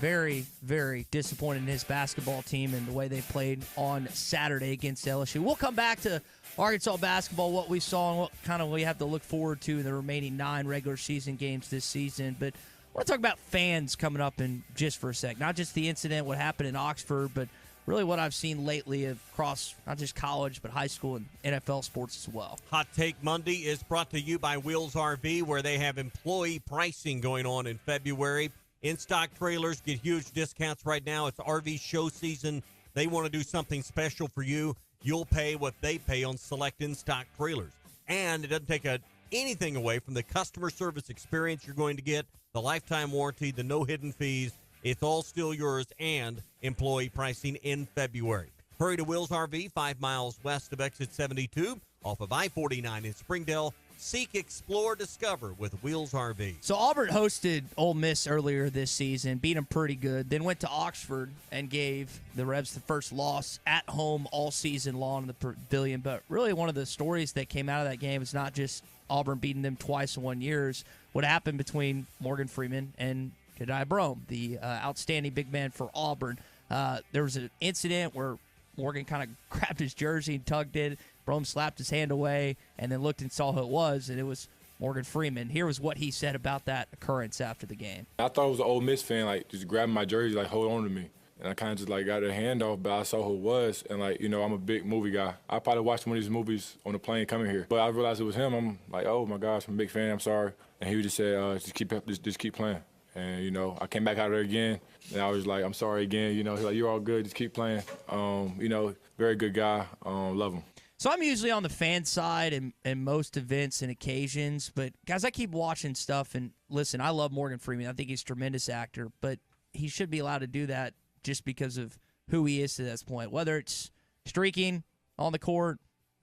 Very, very disappointed in his basketball team and the way they played on Saturday against LSU. We'll come back to Arkansas basketball, what we saw and what kind of we have to look forward to in the remaining 9 regular season games this season. But I want to talk about fans coming up in just for a sec. Not just the incident, what happened in Oxford, but really what I've seen lately across not just college, but high school and NFL sports as well. Hot Take Monday is brought to you by Wheels RV, where they have employee pricing going on in February. In-stock trailers get huge discounts right now. It's RV show season. They want to do something special for you. You'll pay what they pay on select in-stock trailers. And it doesn't take anything away from the customer service experience you're going to get, the lifetime warranty, the no hidden fees. It's all still yours, and employee pricing in February. Hurry to Wheels RV, 5 miles west of Exit 72, off of I-49 in Springdale. Seek, explore, discover with Wheels RV. So Auburn hosted Ole Miss earlier this season, beat them pretty good, then went to Oxford and gave the Rebs the first loss at home all season long in the Pavilion. But really one of the stories that came out of that game is not just Auburn beating them twice in 1 year, is what happened between Morgan Freeman and Kadai Brome, the outstanding big man for Auburn. There was an incident where Morgan kind of grabbed his jersey and tugged it. Brome slapped his hand away and then looked and saw who it was, and it was Morgan Freeman. Here was what he said about that occurrence after the game. I thought it was an Ole Miss fan, like, just grabbing my jersey, like, hold on to me. And I kind of just, like, got their hand off, but I saw who it was. And, like, you know, I'm a big movie guy. I probably watched one of these movies on the plane coming here. But I realized it was him. I'm like, oh, my gosh, I'm a big fan. I'm sorry. And he just said, just keep playing. And, you know, I came back out there again, and I was like, I'm sorry again. You know, he's like, you're all good. Just keep playing. You know, very good guy. Love him. So I'm usually on the fan side in most events and occasions, but guys, I keep watching stuff, and listen, I love Morgan Freeman. I think he's a tremendous actor, but he should be allowed to do that just because of who he is to this point, whether it's streaking on the court,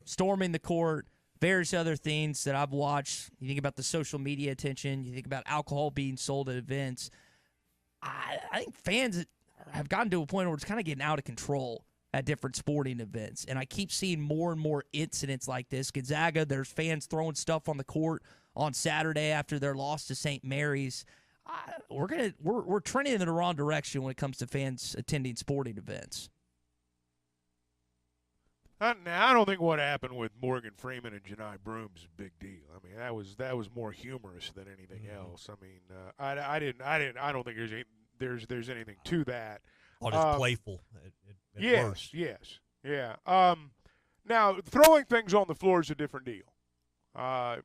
storming the court, various other things that I've watched. You think about the social media attention, you think about alcohol being sold at events. I think fans have gotten to a point where it's kind of getting out of control at different sporting events. And I keep seeing more and more incidents like this. Gonzaga, there's fans throwing stuff on the court on Saturday after their loss to St. Mary's. We're trending in the wrong direction when it comes to fans attending sporting events. Now, I don't think what happened with Morgan Freeman and Janai Broome is a big deal. I mean, that was more humorous than anything else. I mean, I don't think there's anything to that. Well, it's playful. Yes, worst. yes, yeah. Now, throwing things on the floor is a different deal.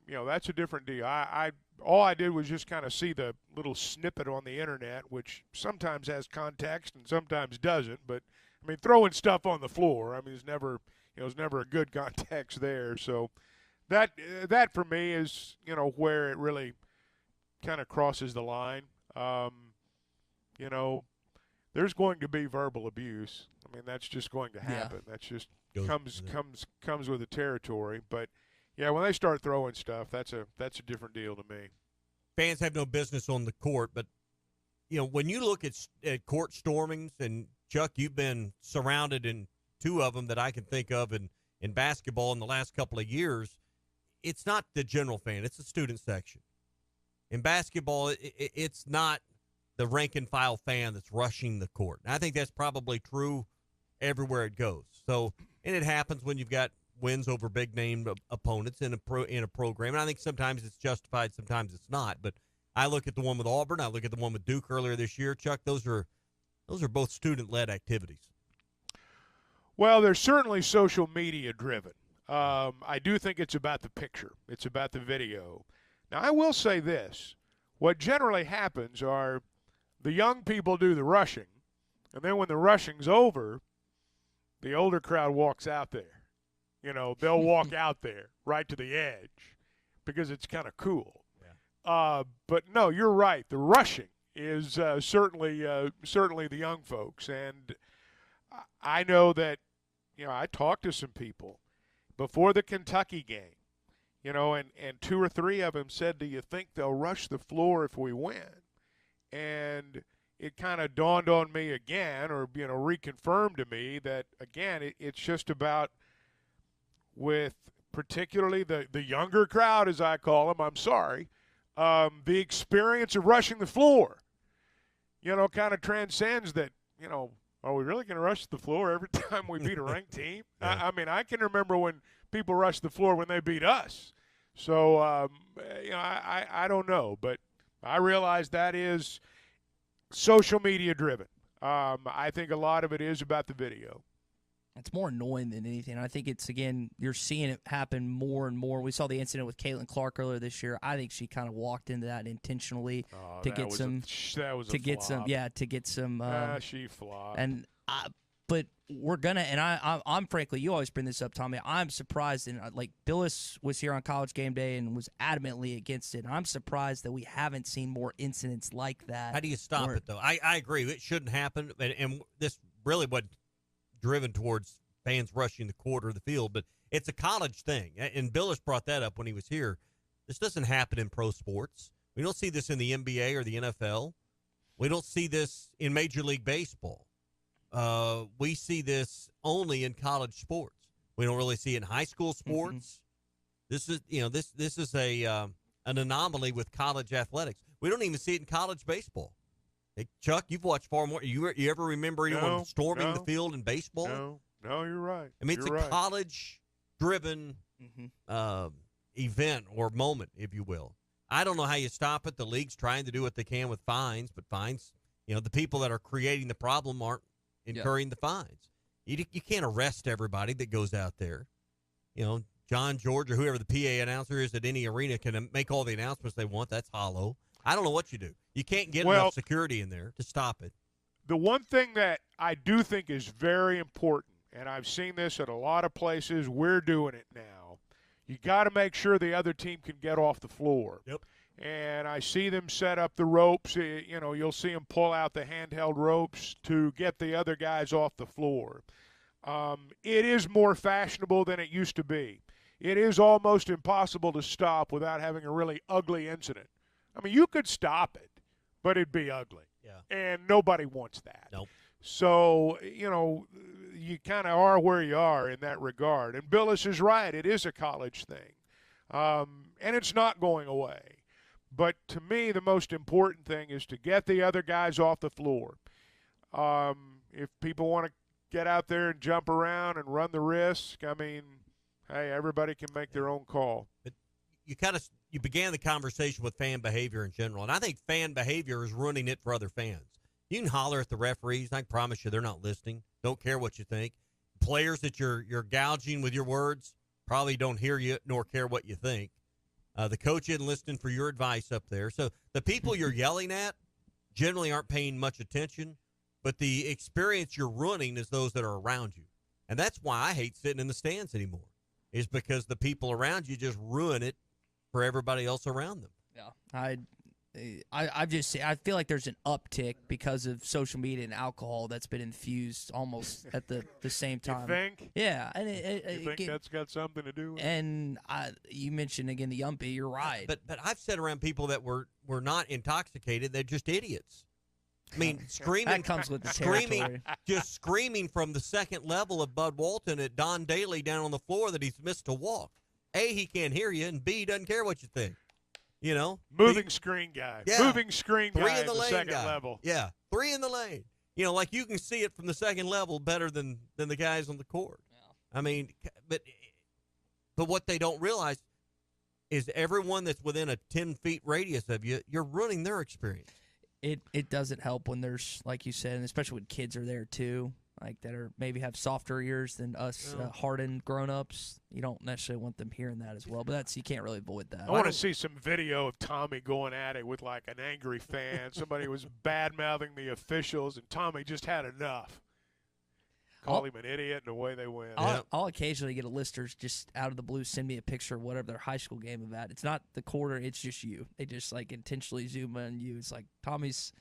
You know, that's a different deal. All I did was just kind of see the little snippet on the internet, which sometimes has context and sometimes doesn't. But I mean, throwing stuff on the floor, I mean, there's never a good context there. So that for me is, you know, where it really kind of crosses the line. You know, there's going to be verbal abuse. I mean, that's just going to happen. Yeah. That's just comes with the territory. But yeah, when they start throwing stuff, that's a different deal to me. Fans have no business on the court, but you know, when you look at court stormings, and Chuck, you've been surrounded in two of them that I can think of in basketball in the last couple of years. It's not the general fan; it's the student section. In basketball, it's not the rank and file fan that's rushing the court. And I think that's probably true everywhere it goes. So, and it happens when you've got wins over big name opponents in a program. And I think sometimes it's justified, sometimes it's not. But I look at the one with Auburn, I look at the one with Duke earlier this year. Chuck, those are both student-led activities. Well, they're certainly social media driven. I do think it's about the picture. It's about the video. Now, I will say this. What generally happens are the young people do the rushing, and then when the rushing's over, the older crowd walks out there. You know, they'll walk out there right to the edge because it's kind of cool. Yeah. But no, you're right. The rushing is certainly the young folks, and I know that, you know, I talked to some people before the Kentucky game, you know, and two or three of them said, "Do you think they'll rush the floor if we win?" And it kind of dawned on me again, or, you know, reconfirmed to me that, again, it's just about, with particularly the younger crowd, as I call them, I'm sorry, the experience of rushing the floor, you know, kind of transcends that, you know, are we really going to rush the floor every time we beat a ranked team? Yeah. I mean, I can remember when people rushed the floor when they beat us. So, you know, I don't know, but I realize that is social media driven. I think a lot of it is about the video. It's more annoying than anything. I think it's, again, you're seeing it happen more and more. We saw the incident with Caitlin Clark earlier this year. I think she kind of walked into that intentionally to get some. To get some. She flopped. But we're gonna, and I'm frankly, you always bring this up, Tommy. I'm surprised, and like Billis was here on College Game Day and was adamantly against it. And I'm surprised that we haven't seen more incidents like that. How do you stop it though? I agree, it shouldn't happen, and this really what driven towards fans rushing the court or the field, but it's a college thing. And Billis brought that up when he was here. This doesn't happen in pro sports. We don't see this in the NBA or the NFL. We don't see this in Major League Baseball. We see this only in college sports. We don't really see it in high school sports. Mm-hmm. This is an anomaly with college athletics. We don't even see it in college baseball. Hey, Chuck, you've watched far more. You ever remember anyone storming the field in baseball? No, you're right. I mean, it's a college-driven event or moment, if you will. I don't know how you stop it. The league's trying to do what they can with fines, but fines, the people that are creating the problem aren't incurring the fines. You can't arrest everybody that goes out there. John George or whoever the PA announcer is at any arena can make all the announcements they want. That's hollow. I don't know what you do. You can't get enough security in there to stop it. The one thing that I do think is very important, and I've seen this at a lot of places, we're doing it now. You got to make sure the other team can get off the floor. Yep. And I see them set up the ropes. You'll see them pull out the handheld ropes to get the other guys off the floor. It is more fashionable than it used to be. It is almost impossible to stop without having a really ugly incident. I mean, you could stop it, but it'd be ugly. Yeah. And nobody wants that. Nope. So, you kind of are where you are in that regard. And Billis is right. It is a college thing. And it's not going away. But to me, the most important thing is to get the other guys off the floor. If people want to get out there and jump around and run the risk, I mean, hey, everybody can make their own call. But you began the conversation with fan behavior in general, and I think fan behavior is ruining it for other fans. You can holler at the referees. I promise you they're not listening. Don't care what you think. Players that you're gouging with your words probably don't hear you nor care what you think. The coach isn't listening for your advice up there. So the people you're yelling at generally aren't paying much attention, but the experience you're ruining is those that are around you. And that's why I hate sitting in the stands anymore, is because the people around you just ruin it for everybody else around them. Yeah, I feel like there's an uptick because of social media and alcohol that's been infused almost at the same time. You think? Yeah, and you think that's got something to do with it? And you mentioned again the yumpie. You're right. But I've sat around people that were not intoxicated. They're just idiots. I mean, screaming. That comes with the territory. Just screaming from the second level of Bud Walton at Don Daly down on the floor that he's missed a walk. A, he can't hear you, and B, he doesn't care what you think. Moving screen guy. Yeah. Moving screen guy Three in the at the lane second guy. level. Yeah, 3 in the lane. Like you can see it from the second level better than the guys on the court. Yeah. I mean, but what they don't realize is everyone that's within a 10 feet radius of you, you're ruining their experience. It doesn't help when there's, like you said, and especially when kids are there too, like that are maybe have softer ears than us hardened grown-ups. You don't necessarily want them hearing that as well, but you can't really avoid that. I want to see some video of Tommy going at it with like an angry fan. Somebody was bad-mouthing the officials, and Tommy just had enough. Call him an idiot, and away they went. I'll occasionally get a listener just out of the blue send me a picture of whatever their high school game about. It's not the quarter, it's just you. They just like intentionally zoom on you. It's like Tommy's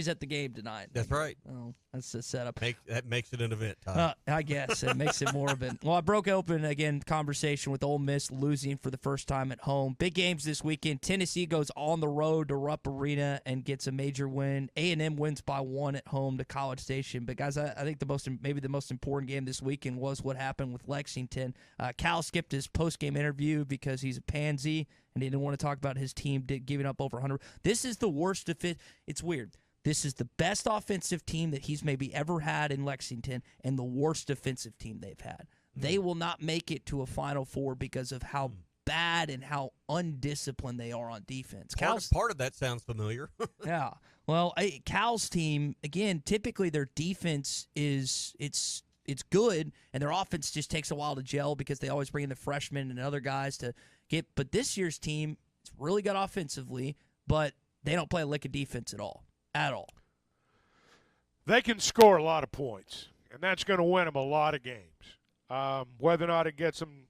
at the game tonight. That's right. Oh, that's the setup. That makes it an event, Todd. I guess it makes it more of an. Well, I broke open again conversation with Ole Miss losing for the first time at home. Big games this weekend. Tennessee goes on the road to Rupp Arena and gets a major win. A&M wins by 1 at home to College Station. But guys, I think maybe the most important game this weekend was what happened with Lexington. Cal skipped his post-game interview because he's a pansy and he didn't want to talk about his team giving up over 100. This is the worst of it. It's weird. This is the best offensive team that he's maybe ever had in Lexington and the worst defensive team they've had. They will not make it to a Final Four because of how bad and how undisciplined they are on defense. Part of that sounds familiar. Yeah. Well, Cal's team, again, typically their defense it's good, and their offense just takes a while to gel because they always bring in the freshmen and other guys to get. But this year's team, it's really good offensively, but they don't play a lick of defense at all. At all. They can score a lot of points, and that's going to win them a lot of games. Whether or not it gets them,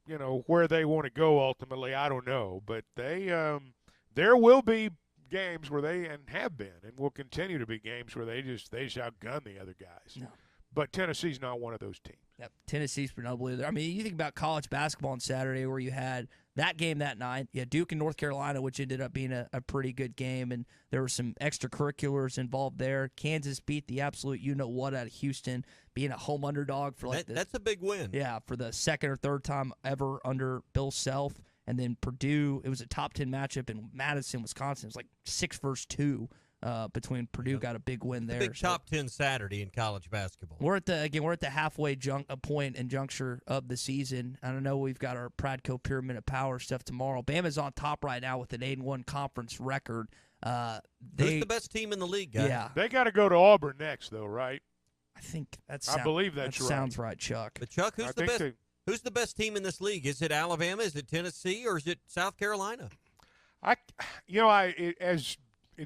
where they want to go ultimately, I don't know. But there will be games where they have been, and will continue to be games where they outgun the other guys. No. But Tennessee's not one of those teams. Yep, Tennessee's probably there. I mean, you think about college basketball on Saturday where you had that game that night. You had Duke and North Carolina, which ended up being a pretty good game, and there were some extracurriculars involved there. Kansas beat the absolute you-know-what out of Houston, being a home underdog for that's a big win. Yeah, for the second or third time ever under Bill Self. And then Purdue, it was a top 10 matchup in Madison, Wisconsin. It was like 6 versus 2. between Purdue got a big win there. Big top 10 Saturday in college basketball. We're at the halfway point and juncture of the season. I don't know. We've got our Pradco Pyramid of Power stuff tomorrow. Bama's on top right now with an 8-1 conference record. Who's the best team in the league, guys? Yeah, they got to go to Auburn next, though, right? I think I believe that's right. Sounds right, Chuck. But Chuck, who's the best team in this league? Is it Alabama? Is it Tennessee? Or is it South Carolina? It's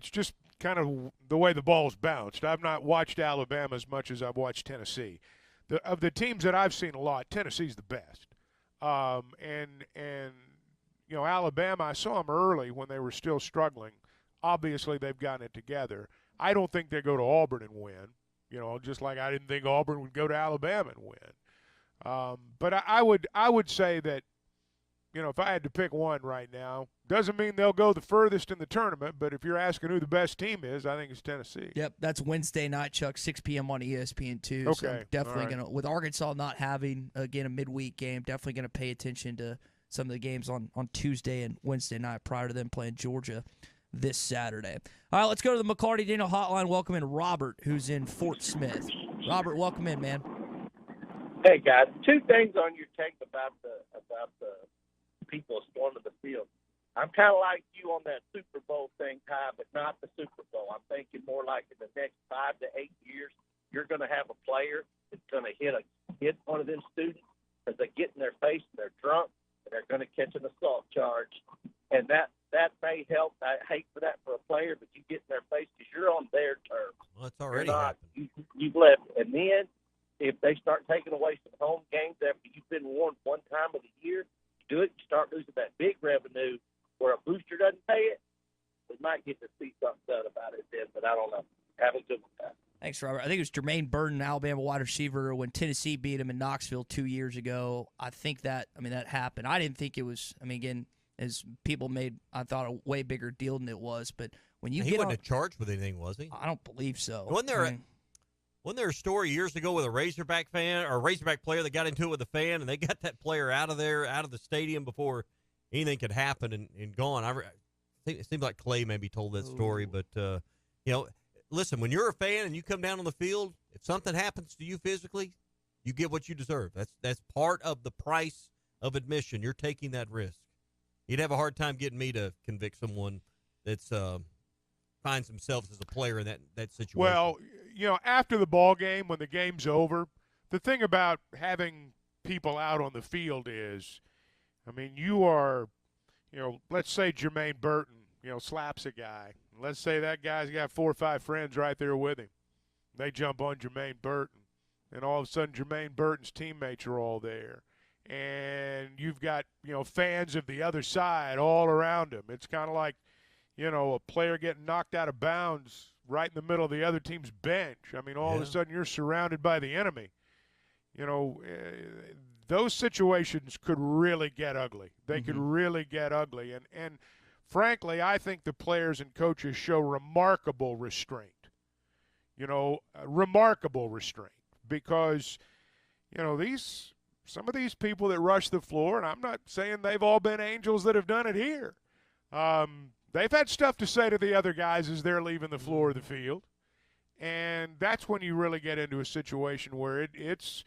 just kind of the way the ball's bounced. I've not watched Alabama as much as I've watched Tennessee. Of the teams that I've seen a lot, Tennessee's the best. And Alabama, I saw them early when they were still struggling. Obviously, they've gotten it together. I don't think they go to Auburn and win. Just like I didn't think Auburn would go to Alabama and win. But I would say that, if I had to pick one right now, doesn't mean they'll go the furthest in the tournament, but if you're asking who the best team is, I think it's Tennessee. Yep, that's Wednesday night, Chuck, 6 p.m. on ESPN2. Okay. So I'm definitely going to, with Arkansas not having, again, a midweek game, definitely going to pay attention to some of the games on Tuesday and Wednesday night prior to them playing Georgia this Saturday. All right, let's go to the McCarty Daniel Hotline. Welcome in Robert, who's in Fort Smith. Robert, welcome in, man. Hey guys, two things on your take about the people storming the field. I'm kind of like you on that Super Bowl thing, Ty, but not the Super Bowl. I'm thinking more like in the next 5 to 8 years, you're going to have a player that's going to hit one of them students because they get in their face and they're drunk and they're going to catch an assault charge, and that may help. I hate for that for a player, but you get in their face because you're on their terms. Well, it's already happened. You've left, and then if they start taking away some home games after you've been warned one time of the year, do it, you start losing that big revenue where a booster doesn't pay it. We might get to see something done about it then, but I don't know. Have a good one. Thanks, Robert. I think it was Jermaine Burton, Alabama wide receiver, when Tennessee beat him in Knoxville 2 years ago. I think that happened. I didn't think it was, again, as people made, I thought, a way bigger deal than it was. But when you he wasn't charged with anything, was he? I don't believe so. Wasn't there a story years ago with a Razorback fan or a Razorback player that got into it with a fan, and they got that player out of the stadium before anything could happen and gone? I think it seems like Clay maybe told that story, but listen, when you're a fan and you come down on the field, if something happens to you physically, you get what you deserve. That's part of the price of admission. You're taking that risk. You'd have a hard time getting me to convict someone that's finds themselves as a player in that situation. Well, after the ball game, when the game's over, the thing about having people out on the field is, you are, let's say Jermaine Burton, slaps a guy. Let's say that guy's got 4 or 5 friends right there with him. They jump on Jermaine Burton, and all of a sudden Jermaine Burton's teammates are all there. And you've got, fans of the other side all around him. It's kind of like, a player getting knocked out of bounds right in the middle of the other team's bench. All of a sudden you're surrounded by the enemy. Those situations could really get ugly. They could really get ugly. And frankly, I think the players and coaches show remarkable restraint. Remarkable restraint. Because, some of these people that rush the floor, and I'm not saying they've all been angels that have done it here. They've had stuff to say to the other guys as they're leaving the floor of the field. And that's when you really get into a situation where it's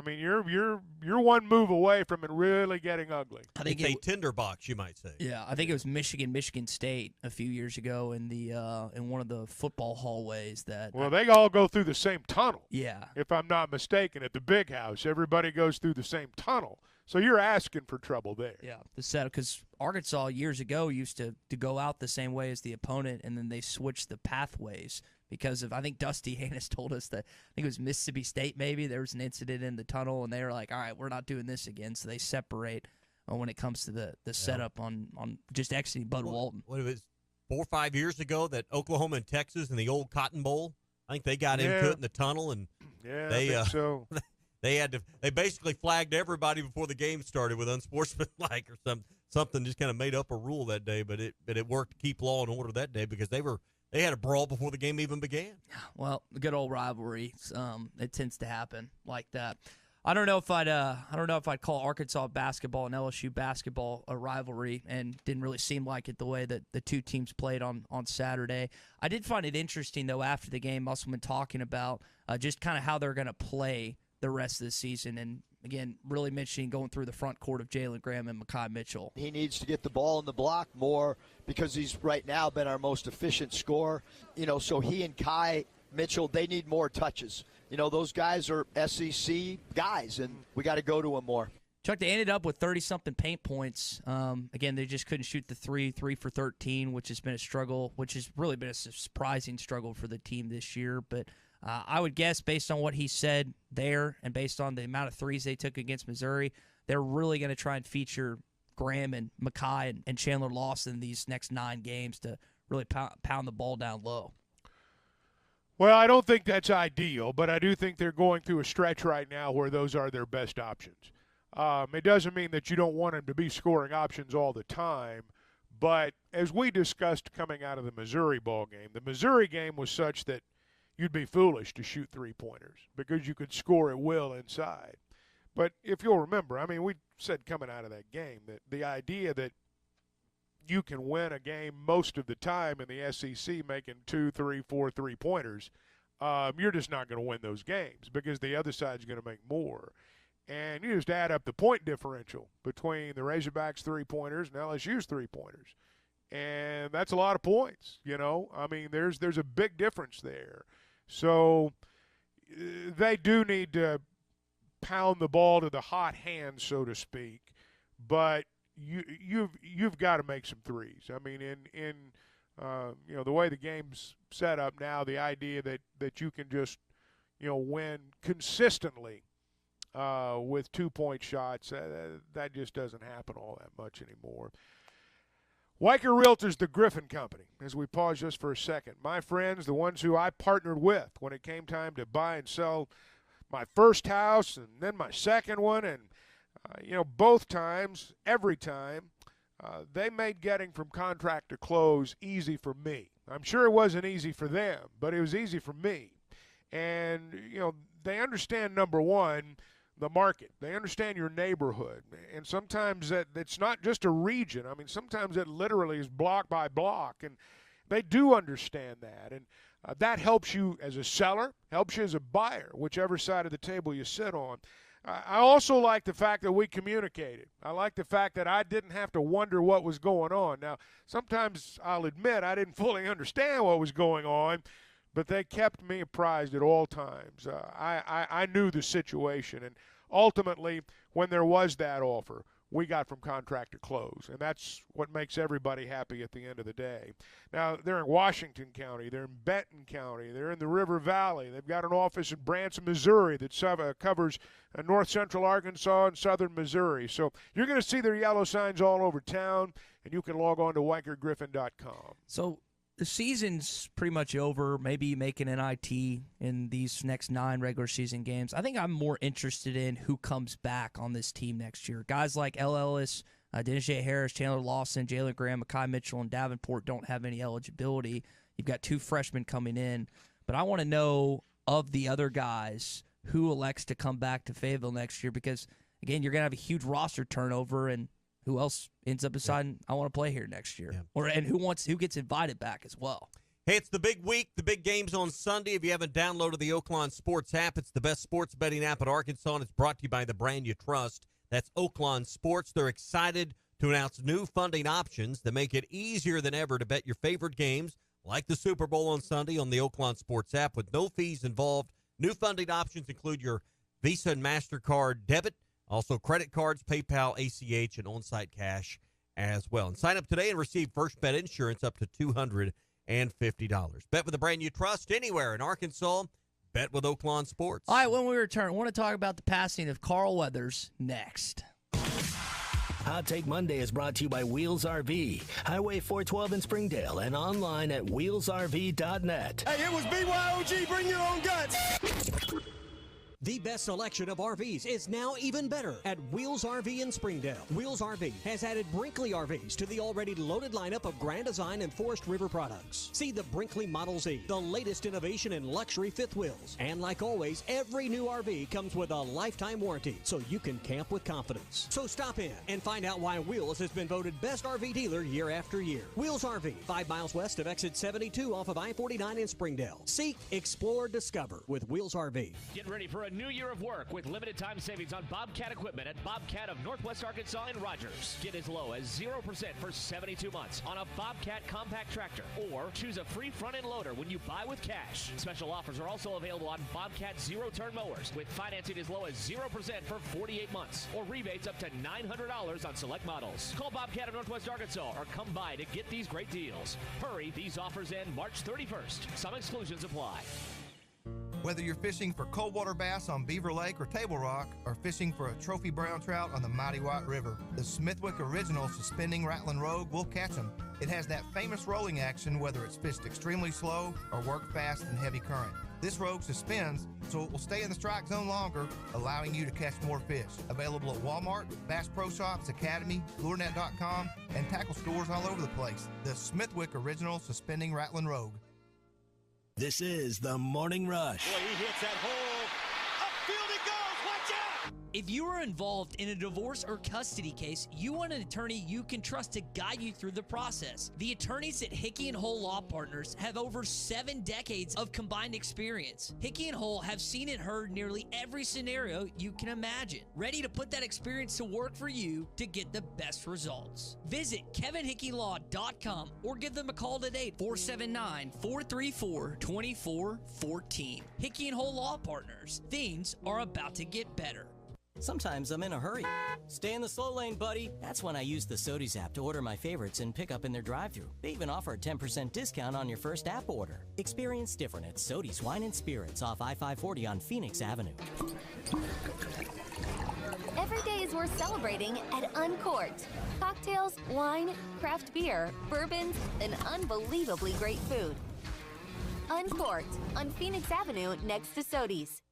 you're one move away from it really getting ugly. I think it's a tinderbox, you might say. Yeah, I think it was Michigan State a few years ago in one of the football hallways they all go through the same tunnel. Yeah. If I'm not mistaken, at the big house, everybody goes through the same tunnel. So you're asking for trouble there. Yeah, the setup, because Arkansas years ago used to go out the same way as the opponent, and then they switched the pathways because of, I think Dusty Haynes told us that, I think it was Mississippi State maybe, there was an incident in the tunnel, and they were like, all right, we're not doing this again. So they separate when it comes to the setup on just exiting Bud Walton. What it was 4 or 5 years ago that Oklahoma and Texas in the old Cotton Bowl, I think they got into it in the tunnel, and I think so. They basically flagged everybody before the game started with unsportsmanlike or something. Just kind of made up a rule that day, but it worked to keep law and order that day because they had a brawl before the game even began. Well, the good old rivalry, it tends to happen like that. I don't know if I'd call Arkansas basketball and LSU basketball a rivalry, and didn't really seem like it the way that the two teams played on Saturday. I did find it interesting, though, after the game, Musselman talking about just kind of how they're going to play the rest of the season, and again, really mentioning going through the front court of Jalen Graham and Mekhi Mitchell. He needs to get the ball in the block more because he's right now been our most efficient scorer. So he and Kai Mitchell, they need more touches. Those guys are SEC guys, and we got to go to them more. Chuck, they ended up with 30-something paint points. Again, they just couldn't shoot the 3 for 13, which has been a struggle, which has really been a surprising struggle for the team this year. But I would guess, based on what he said there and based on the amount of threes they took against Missouri, they're really going to try and feature Graham and Mekhi and Chandler Lawson these next 9 games to really pound the ball down low. Well, I don't think that's ideal, but I do think they're going through a stretch right now where those are their best options. It doesn't mean that you don't want them to be scoring options all the time, but as we discussed coming out of the Missouri ball game, the Missouri game was such that you'd be foolish to shoot three-pointers because you could score at will inside. But if you'll remember, we said coming out of that game that the idea that you can win a game most of the time in the SEC making 2, 3, 4 three-pointers, you're just not going to win those games because the other side's going to make more. And you just add up the point differential between the Razorbacks' three-pointers and LSU's three-pointers. And that's a lot of points, There's a big difference there. So they do need to pound the ball to the hot hand, so to speak. But you've got to make some threes. In the way the game's set up now, the idea that you can just win consistently with 2-point shots, that just doesn't happen all that much anymore. Weicker Realtors, the Griffin Company, as we pause just for a second. My friends, the ones who I partnered with when it came time to buy and sell my first house and then my second one, and both times, every time, they made getting from contract to close easy for me. I'm sure it wasn't easy for them, but it was easy for me. And, they understand, number one, the market. They understand your neighborhood. And sometimes it's not just a region. Sometimes it literally is block by block. And they do understand that. And that helps you as a seller, helps you as a buyer, whichever side of the table you sit on. I also like the fact that we communicated. I like the fact that I didn't have to wonder what was going on. Now, sometimes I'll admit I didn't fully understand what was going on, but they kept me apprised at all times. I knew the situation, and ultimately, when there was that offer, we got from contract to close, and that's what makes everybody happy at the end of the day. Now, they're in Washington County, they're in Benton County, they're in the River Valley. They've got an office in Branson, Missouri that covers north central Arkansas and southern Missouri. So you're going to see their yellow signs all over town, and you can log on to WeicherGriffin.com. So the season's pretty much over, maybe making an IT in these next 9 regular season games. I think I'm more interested in who comes back on this team next year. Guys like L. Ellis, Dennis J. Harris, Chandler Lawson, Jalen Graham, Mekhi Mitchell, and Davenport don't have any eligibility. You've got 2 freshmen coming in. But I want to know of the other guys who elects to come back to Fayetteville next year because, again, you're going to have a huge roster turnover, and who else ends up deciding I want to play here next year? Yeah. And who gets invited back as well? Hey, it's the big week, the big games on Sunday. If you haven't downloaded the Oaklawn Sports app, it's the best sports betting app in Arkansas, and it's brought to you by the brand you trust. That's Oaklawn Sports. They're excited to announce new funding options that make it easier than ever to bet your favorite games, like the Super Bowl on Sunday on the Oaklawn Sports app with no fees involved. New funding options include your Visa and MasterCard debit, also credit cards, PayPal, ACH, and on-site cash as well. And sign up today and receive first bet insurance up to $250. Bet with the brand you trust anywhere in Arkansas. Bet with Oaklawn Sports. All right, when we return, I want to talk about the passing of Carl Weathers next. Hot Take Monday is brought to you by Wheels RV, Highway 412 in Springdale, and online at wheelsrv.net. Hey, it was BYOG, bring your own guts. The The best selection of RVs is now even better at Wheels RV in Springdale. Wheels RV has added Brinkley RVs to the already loaded lineup of Grand Design and Forest River products. See the Brinkley Model Z, the latest innovation in luxury fifth wheels. And like always, every new RV comes with a lifetime warranty, so you can camp with confidence. So stop in and find out why Wheels has been voted best RV dealer year after year. Wheels RV, 5 miles west of exit 72 off of I-49 in Springdale. Seek, explore, discover with Wheels RV. Get ready for a new year of work with limited time savings on Bobcat equipment at Bobcat of Northwest Arkansas in Rogers. Get as low as 0% for 72 months on a Bobcat compact tractor, or choose a free front-end loader when you buy with cash. Special offers are also available on Bobcat zero-turn mowers with financing as low as 0% for 48 months, or rebates up to $900 on select models. Call Bobcat of Northwest Arkansas or come by to get these great deals. Hurry, these offers end March 31st. Some exclusions apply. Whether you're fishing for coldwater bass on Beaver Lake or Table Rock, or fishing for a trophy brown trout on the mighty White River, the Smithwick Original Suspending Rattling Rogue will catch them. It has that famous rolling action whether it's fished extremely slow or worked fast in heavy current. This rogue suspends, so it will stay in the strike zone longer, allowing you to catch more fish. Available at Walmart, Bass Pro Shops, Academy, LureNet.com, and tackle stores all over the place. The Smithwick Original Suspending Rattling Rogue. This is the Morning Rush. Boy, he hits that hole. Upfield it goes. Watch out! If you are involved in a divorce or custody case, you want an attorney you can trust to guide you through the process. The attorneys at Hickey & Hole Law Partners have over 7 decades of combined experience. Hickey & Hole have seen and heard nearly every scenario you can imagine, ready to put that experience to work for you to get the best results. Visit kevinhickeylaw.com or give them a call today, 479-434-2414. Hickey & Hole Law Partners. Things are about to get better. Sometimes I'm in a hurry. Stay in the slow lane, buddy. That's when I use the Sodies app to order my favorites and pick up in their drive-thru. They even offer a 10% discount on your first app order. Experience different at Sodies Wine and Spirits off I-540 on Phoenix Avenue. Every day is worth celebrating at Uncorked. Cocktails, wine, craft beer, bourbons, and unbelievably great food. Uncorked on Phoenix Avenue next to Sodies.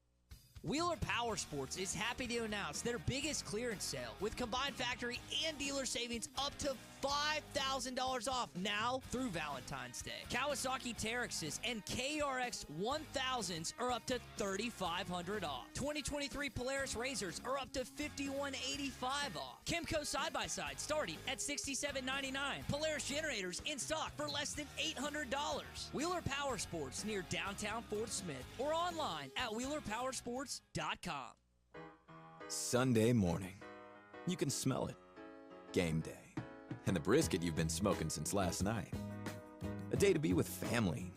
Wheeler Power Sports is happy to announce their biggest clearance sale with combined factory and dealer savings up to $5,000 off now through Valentine's Day. Kawasaki Terexes and KRX 1000s are up to $3,500 off. 2023 Polaris Razors are up to $5,185 off. Kimco side-by-side starting at $67.99. Polaris generators in stock for less than $800. Wheeler Power Sports near downtown Fort Smith or online at WheelerPowersports.com. Sunday morning. You can smell it. Game day. And the brisket you've been smoking since last night. A day to be with family,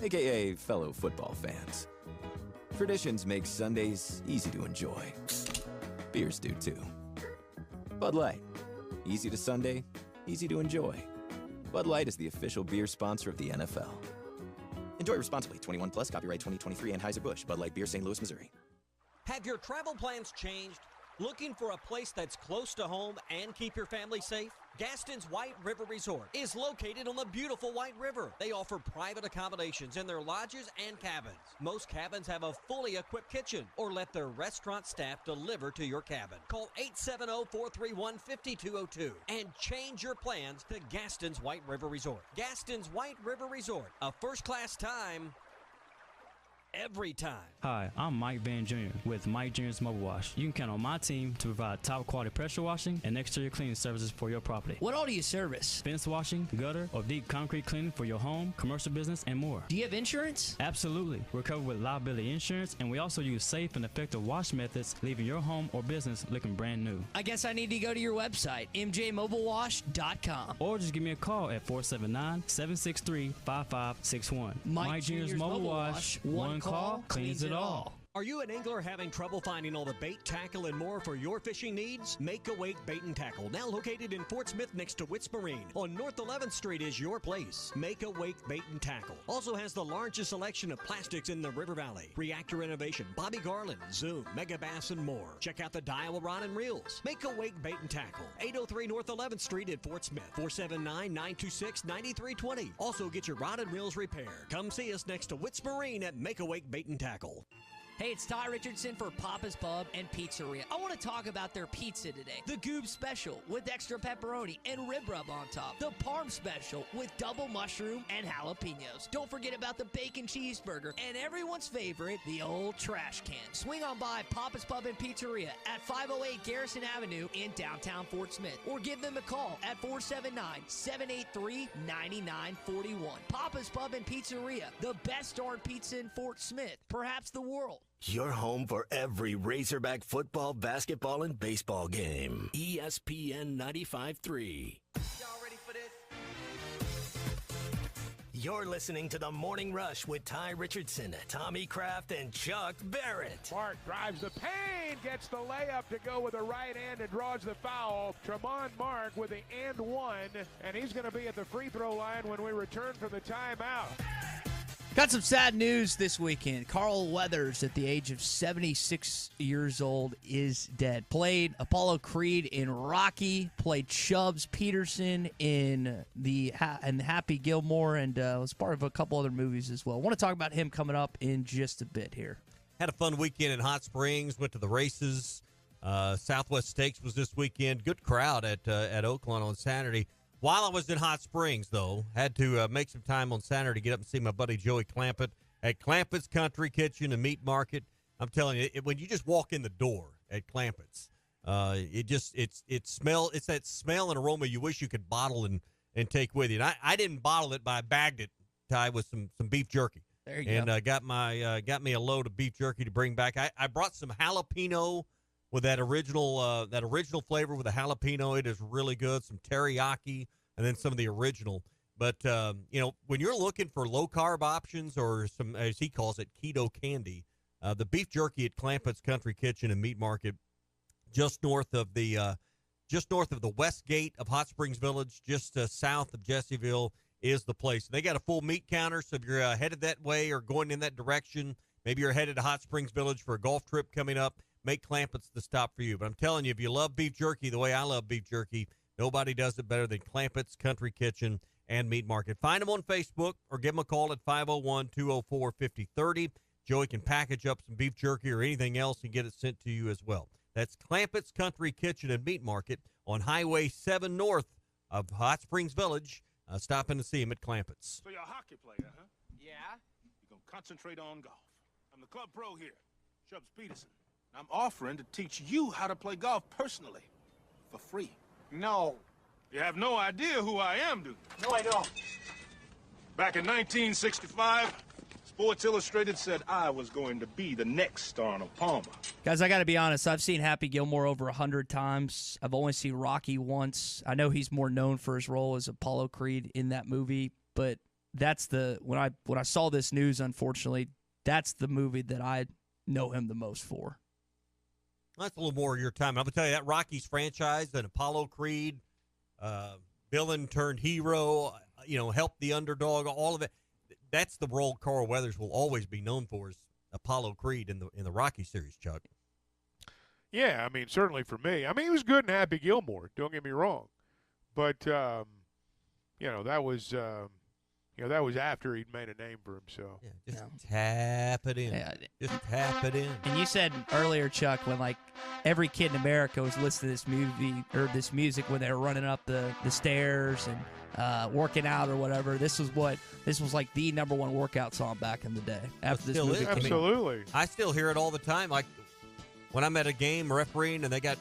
aka fellow football fans. Traditions make Sundays easy to enjoy. Beers do too. Bud Light. Easy to Sunday, easy to enjoy. Bud Light is the official beer sponsor of the NFL. Enjoy responsibly. 21 plus. Copyright 2023 Anheuser-Busch. Bud Light Beer, St. Louis, Missouri. Have your travel plans changed? Looking for a place that's close to home and keep your family safe? Gaston's White River Resort is located on the beautiful White River. They offer private accommodations in their lodges and cabins. Most cabins have a fully equipped kitchen or let their restaurant staff deliver to your cabin. Call 870-431-5202 and change your plans to Gaston's White River Resort. Gaston's White River Resort, a first-class time every time. Hi, I'm Mike Van Jr. with Mike Jr.'s Mobile Wash. You can count on my team to provide top quality pressure washing and exterior cleaning services for your property. What all do you service? Fence washing, gutter or deep concrete cleaning for your home, commercial business, and more. Do you have insurance? Absolutely. We're covered with liability insurance, and we also use safe and effective wash methods, leaving your home or business looking brand new. I guess I need to go to your website, mjmobilewash.com. Or just give me a call at 479-763-5561. Mike Jr.'s Mobile Wash. One call cleans it all. Are you an angler having trouble finding all the bait, tackle, and more for your fishing needs? Make Awake Bait and Tackle, now located in Fort Smith next to Witts Marine on North 11th Street, is your place. Make Awake Bait and Tackle also has the largest selection of plastics in the River Valley. Reactor Innovation, Bobby Garland, Zoom, Mega Bass, and more. Check out the Daiwa Rod and Reels. Make Awake Bait and Tackle, 803 North 11th Street in Fort Smith, 479-926-9320. Also get your rod and reels repaired. Come see us next to Witts Marine at Make Awake Bait and Tackle. Hey, it's Ty Richardson for Papa's Pub and Pizzeria. I want to talk about their pizza today. The Goob Special with extra pepperoni and rib rub on top. The Parm Special with double mushroom and jalapenos. Don't forget about the bacon cheeseburger and everyone's favorite, the old trash can. Swing on by Papa's Pub and Pizzeria at 508 Garrison Avenue in downtown Fort Smith, or give them a call at 479-783-9941. Papa's Pub and Pizzeria, the best darn pizza in Fort Smith, perhaps the world. Your home for every Razorback football, basketball, and baseball game. ESPN 95.3. Y'all ready for this? You're listening to The Morning Rush with Ty Richardson, Tommy Kraft, and Chuck Barrett. Mark drives the paint, gets the layup to go with the right hand and draws the foul. Tremont Mark with the and one, and he's going to be at the free throw line when we return from the timeout. Got some sad news this weekend. Carl Weathers, at the age of 76 years old, is dead. Played Apollo Creed in Rocky, played Chubbs Peterson in Happy Gilmore, and was part of a couple other movies as well. I want to talk about him coming up in just a bit here. Had a fun weekend in Hot Springs, went to the races. Southwest Stakes was this weekend. Good crowd at Oakland on Saturday. While I was in Hot Springs, though, had to make some time on Saturday to get up and see my buddy Joey Clampett at Clampett's Country Kitchen and Meat Market. I'm telling you, when you just walk in the door at Clampett's, it's that smell and aroma you wish you could bottle and take with you. And I didn't bottle it, but I bagged it, Ty, with some beef jerky. There you go. And got me a load of beef jerky to bring back. I brought some jalapeno with that original flavor with the jalapeno. It is really good. Some teriyaki, and then some of the original. But, when you're looking for low-carb options or some, as he calls it, keto candy, the beef jerky at Clampett's Country Kitchen and Meat Market, just north of the west gate of Hot Springs Village, just south of Jessieville, is the place. They got a full meat counter, so if you're headed that way or going in that direction, maybe you're headed to Hot Springs Village for a golf trip coming up, make Clampett's the stop for you. But I'm telling you, if you love beef jerky the way I love beef jerky, nobody does it better than Clampett's Country Kitchen and Meat Market. Find them on Facebook or give them a call at 501-204-5030. Joey can package up some beef jerky or anything else and get it sent to you as well. That's Clampett's Country Kitchen and Meat Market on Highway 7 north of Hot Springs Village. Stop in to see him at Clampett's. So you're a hockey player, huh? Yeah. You're going to concentrate on golf. I'm the club pro here, Chubbs Peterson. I'm offering to teach you how to play golf personally, for free. No. You have no idea who I am, do you? No, I don't. Back in 1965, Sports Illustrated said I was going to be the next Arnold Palmer. Guys, I got to be honest. I've seen Happy Gilmore over 100 times. I've only seen Rocky once. I know he's more known for his role as Apollo Creed in that movie, but that's when I saw this news, unfortunately, that's the movie that I know him the most for. That's a little more of your time. I'm going to tell you that Rocky's franchise, and Apollo Creed, villain turned hero, help the underdog, all of it. That's the role Carl Weathers will always be known for, is Apollo Creed in the Rocky series, Chuck. Yeah, I mean, certainly for me. I mean, he was good in Happy Gilmore, don't get me wrong. But, that was after he'd made a name for himself. Yeah, just tap it in. Yeah. Just tap it in. And you said earlier, Chuck, when every kid in America was listening to this movie or this music when they were running up the stairs and working out or whatever. This was like the number one workout song back in the day. After this movie came out. Absolutely. I still hear it all the time. Like when I'm at a game refereeing and they got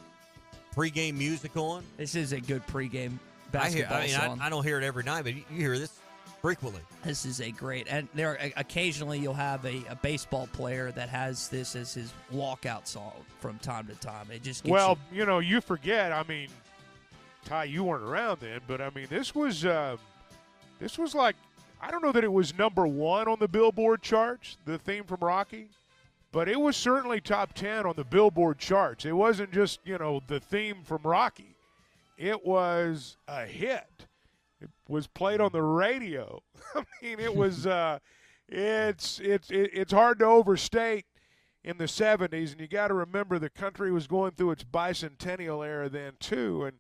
pregame music on. This is a good pregame basketball song. I don't hear it every night, but you hear this frequently. This is a great, and there occasionally you'll have a baseball player that has this as his walkout song from time to time. It just gets you forget. I mean, Ty, you weren't around then, but I mean, this was like, I don't know that it was number one on the Billboard charts, the theme from Rocky, but it was certainly top 10 on the Billboard charts. It wasn't just the theme from Rocky; it was a hit. It was played on the radio. I mean, it was. It's hard to overstate in the 70s, and you got to remember the country was going through its bicentennial era then too. And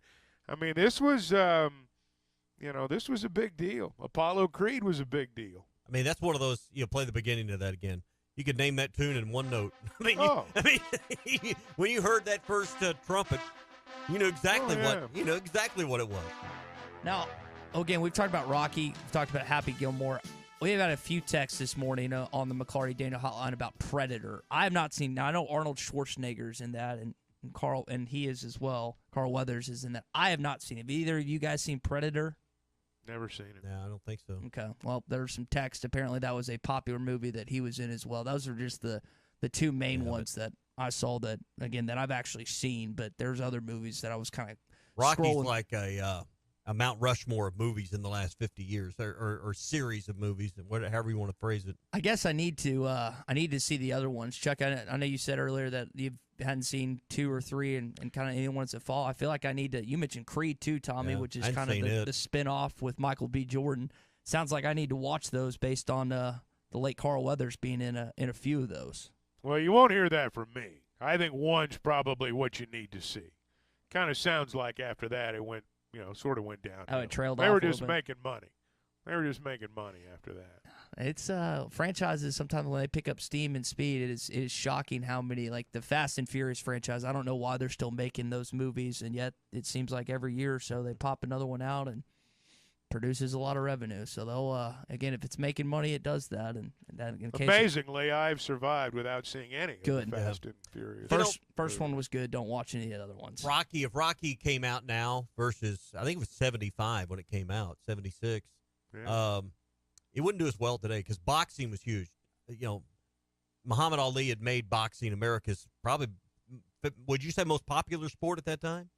I mean, this was, this was a big deal. Apollo Creed was a big deal. I mean, that's one of those. Play the beginning of that again. You could name that tune in one note. I mean, when you heard that first trumpet, you knew exactly what it was. Now, again, we've talked about Rocky. We've talked about Happy Gilmore. We've had a few texts this morning on the McClarty Daniel hotline about Predator. I have not seen. Now I know Arnold Schwarzenegger's in that, and Carl, and he is as well. Carl Weathers is in that. I have not seen it. Have either of you guys seen Predator? Never seen it. No, I don't think so. Okay. Well, there's some text. Apparently, that was a popular movie that he was in as well. Those are just the two main ones that I saw that I've actually seen. But there's other movies that I was kind of Rocky's scrolling. like a Mount Rushmore of movies in the last 50 years, or series of movies, however you want to phrase it. I guess I need to see the other ones. Chuck, I know you said earlier that you hadn't seen 2 or 3 and kind of any ones that fall. I feel like I need to. You mentioned Creed too, Tommy, which is kind of the spin-off with Michael B. Jordan. Sounds like I need to watch those based on the late Carl Weathers being in a few of those. Well, you won't hear that from me. I think 1's probably what you need to see. Kind of sounds like after that it went, sort of went down. Oh, it trailed off. They were just making money. They were just making money after that. It's franchises sometimes when they pick up steam and speed, it is shocking how many, like the Fast and Furious franchise. I don't know why they're still making those movies, and yet it seems like every year or so they pop another one out and produces a lot of revenue. So they'll again, if it's making money, it does that. And that in case amazingly, I've survived without seeing any of the Fast and Furious. First one was good. Don't watch any of the other ones. If Rocky came out now versus, I think it was 75 when it came out, 76. Yeah. It wouldn't do as well today because boxing was huge. Muhammad Ali had made boxing America's probably, would you say, most popular sport at that time?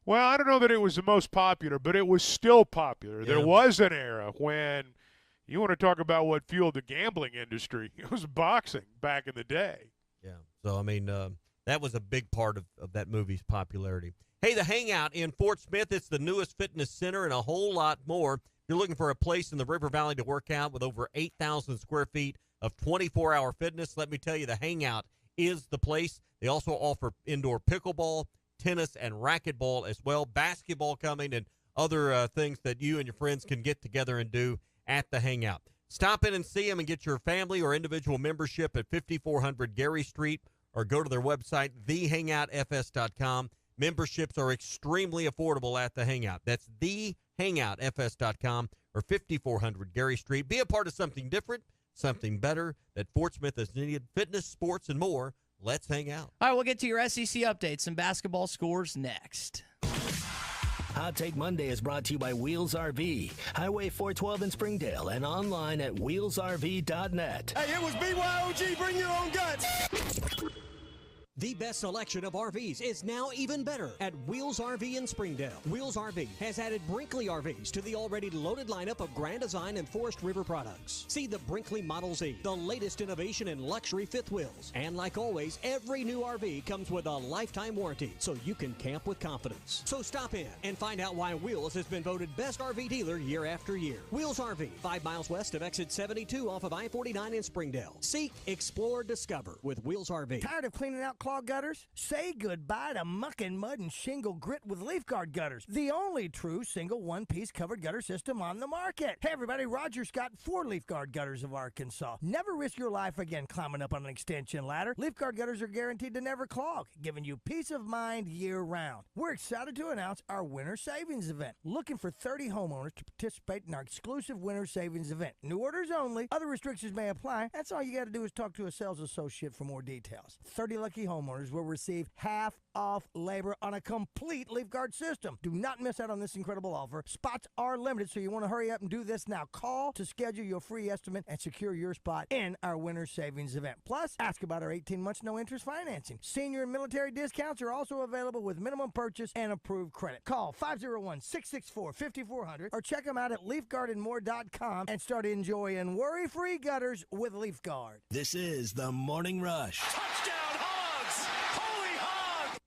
Well, I don't know that it was the most popular, but it was still popular. Yeah. There was an era when you want to talk about what fueled the gambling industry. It was boxing back in the day. Yeah. So, I mean, that was a big part of that movie's popularity. Hey, the Hangout in Fort Smith, it's the newest fitness center and a whole lot more. You're looking for a place in the River Valley to work out with over 8,000 square feet of 24-hour fitness. Let me tell you, the Hangout is the place. They also offer indoor pickleball, tennis, and racquetball as well. Basketball coming and other things that you and your friends can get together and do at the Hangout. Stop in and see them and get your family or individual membership at 5400 Gary Street or go to their website, thehangoutfs.com. Memberships are extremely affordable at the Hangout. That's thehangoutfs.com or 5400 Gary Street. Be a part of something different, something better that Fort Smith has needed. Fitness, sports, and more. Let's hang out. All right, we'll get to your SEC updates and basketball scores next. Hot Take Monday is brought to you by Wheels RV, Highway 412 in Springdale, and online at wheelsrv.net. Hey, it was BYOG, bring your own guts. The best selection of RVs is now even better at Wheels RV in Springdale. Wheels RV has added Brinkley RVs to the already loaded lineup of Grand Design and Forest River products. See the Brinkley Model Z, the latest innovation in luxury fifth wheels. And like always, every new RV comes with a lifetime warranty, so you can camp with confidence. So stop in and find out why Wheels has been voted best RV dealer year after year. Wheels RV, 5 miles west of exit 72 off of I-49 in Springdale. Seek, explore, discover with Wheels RV. Tired of cleaning out clogged gutters? Say goodbye to muck and mud and shingle grit with Leaf Guard gutters, the only true single one-piece covered gutter system on the market. Hey everybody, Roger Scott for Leaf Guard Gutters of Arkansas. Never risk your life again climbing up on an extension ladder. Leaf Guard gutters are guaranteed to never clog, giving you peace of mind year-round. We're excited to announce our Winter Savings Event. Looking for 30 homeowners to participate in our exclusive Winter Savings Event. New orders only. Other restrictions may apply. That's all you got to do is talk to a sales associate for more details. 30 lucky homeowners will receive half off labor on a complete Leaf Guard system. Do not miss out on this incredible offer. Spots are limited, so you want to hurry up and do this now. Call to schedule your free estimate and secure your spot in our Winter Savings Event. Plus, ask about our 18 months no interest financing. Senior and military discounts are also available with minimum purchase and approved credit. Call 501-664-5400 or check them out at leafguardandmore.com and start enjoying worry-free gutters with Leaf Guard. This is the Morning Rush. Touchdown, Hogs! Holy Hog!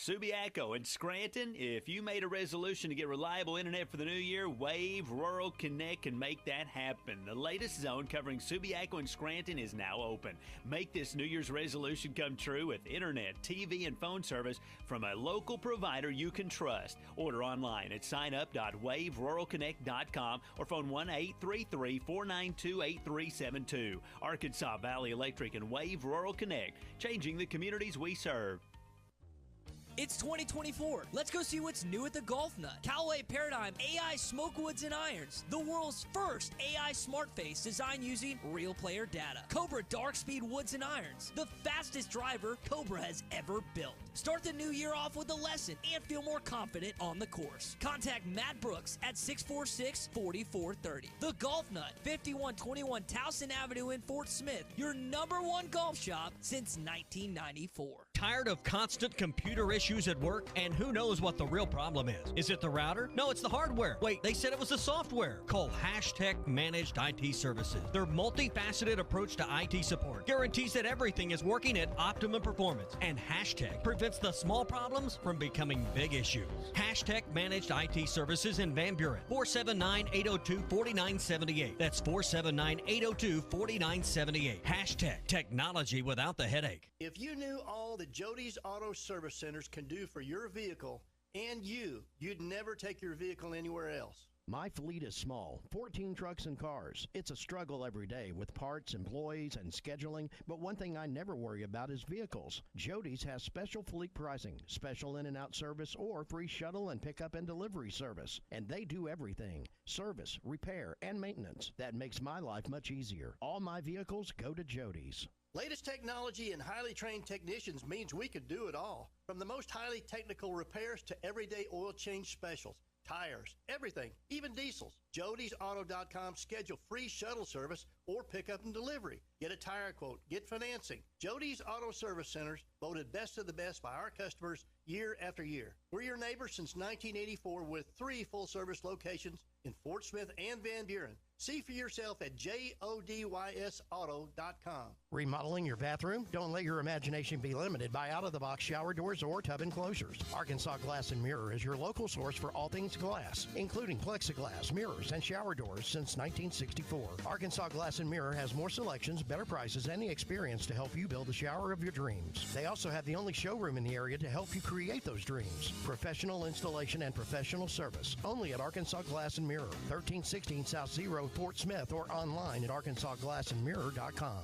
Subiaco in Scranton. If you made a resolution to get reliable internet for the new year, Wave Rural Connect can make that happen. The latest zone covering Subiaco in Scranton is now open. Make this New Year's resolution come true with internet, TV, and phone service from a local provider you can trust. Order online at signup.waveruralconnect.com or phone 1-833-492-8372. Arkansas Valley Electric and Wave Rural Connect, changing the communities we serve. It's 2024. Let's go see what's new at the Golf Nut. Callaway Paradigm AI Smoke Woods and Irons. The world's first AI smart face designed using real player data. Cobra Dark Speed Woods and Irons. The fastest driver Cobra has ever built. Start the new year off with a lesson and feel more confident on the course. Contact Matt Brooks at 646-4430. The Golf Nut, 5121 Towson Avenue in Fort Smith. Your #1 golf shop since 1994. Tired of constant computer issues at work? And who knows what the real problem is? Is it the router? No, it's the hardware. Wait, they said it was the software. Call Hashtag Managed IT Services. Their multifaceted approach to IT support guarantees that everything is working at optimum performance. And Hashtag prevents the small problems from becoming big issues. Hashtag Managed IT Services in Van Buren. 479-802-4978. That's 479-802-4978. Hashtag technology without the headache. If you knew all that Jody's Auto Service Centers can do for your vehicle and you'd never take your vehicle anywhere else. My fleet is small, 14 trucks and cars. It's a struggle every day with parts, employees, and scheduling, but one thing I never worry about is vehicles. Jody's has special fleet pricing, special in and out service, or free shuttle and pickup and delivery service. And they do everything: service, repair, and maintenance. That makes my life much easier. All my vehicles go to Jody's. Latest technology and highly trained technicians means we could do it all. From the most highly technical repairs to everyday oil change specials, tires, everything, even diesels. Jody'sAuto.com. Schedule free shuttle service or pickup and delivery. Get a tire quote. Get financing. Jody's Auto Service Centers, voted best of the best by our customers year after year. We're your neighbors since 1984 with 3 full-service locations in Fort Smith and Van Buren. See for yourself at JODYSauto.com. Remodeling your bathroom? Don't let your imagination be limited by out-of-the-box shower doors or tub enclosures. Arkansas Glass and Mirror is your local source for all things glass, including plexiglass, mirrors, and shower doors since 1964. Arkansas Glass and Mirror has more selections, better prices, and the experience to help you build the shower of your dreams. They also have the only showroom in the area to help you create those dreams. Professional installation and professional service. Only at Arkansas Glass and Mirror, 1316 South Zero, Fort Smith, or online at arkansasglassandmirror.com.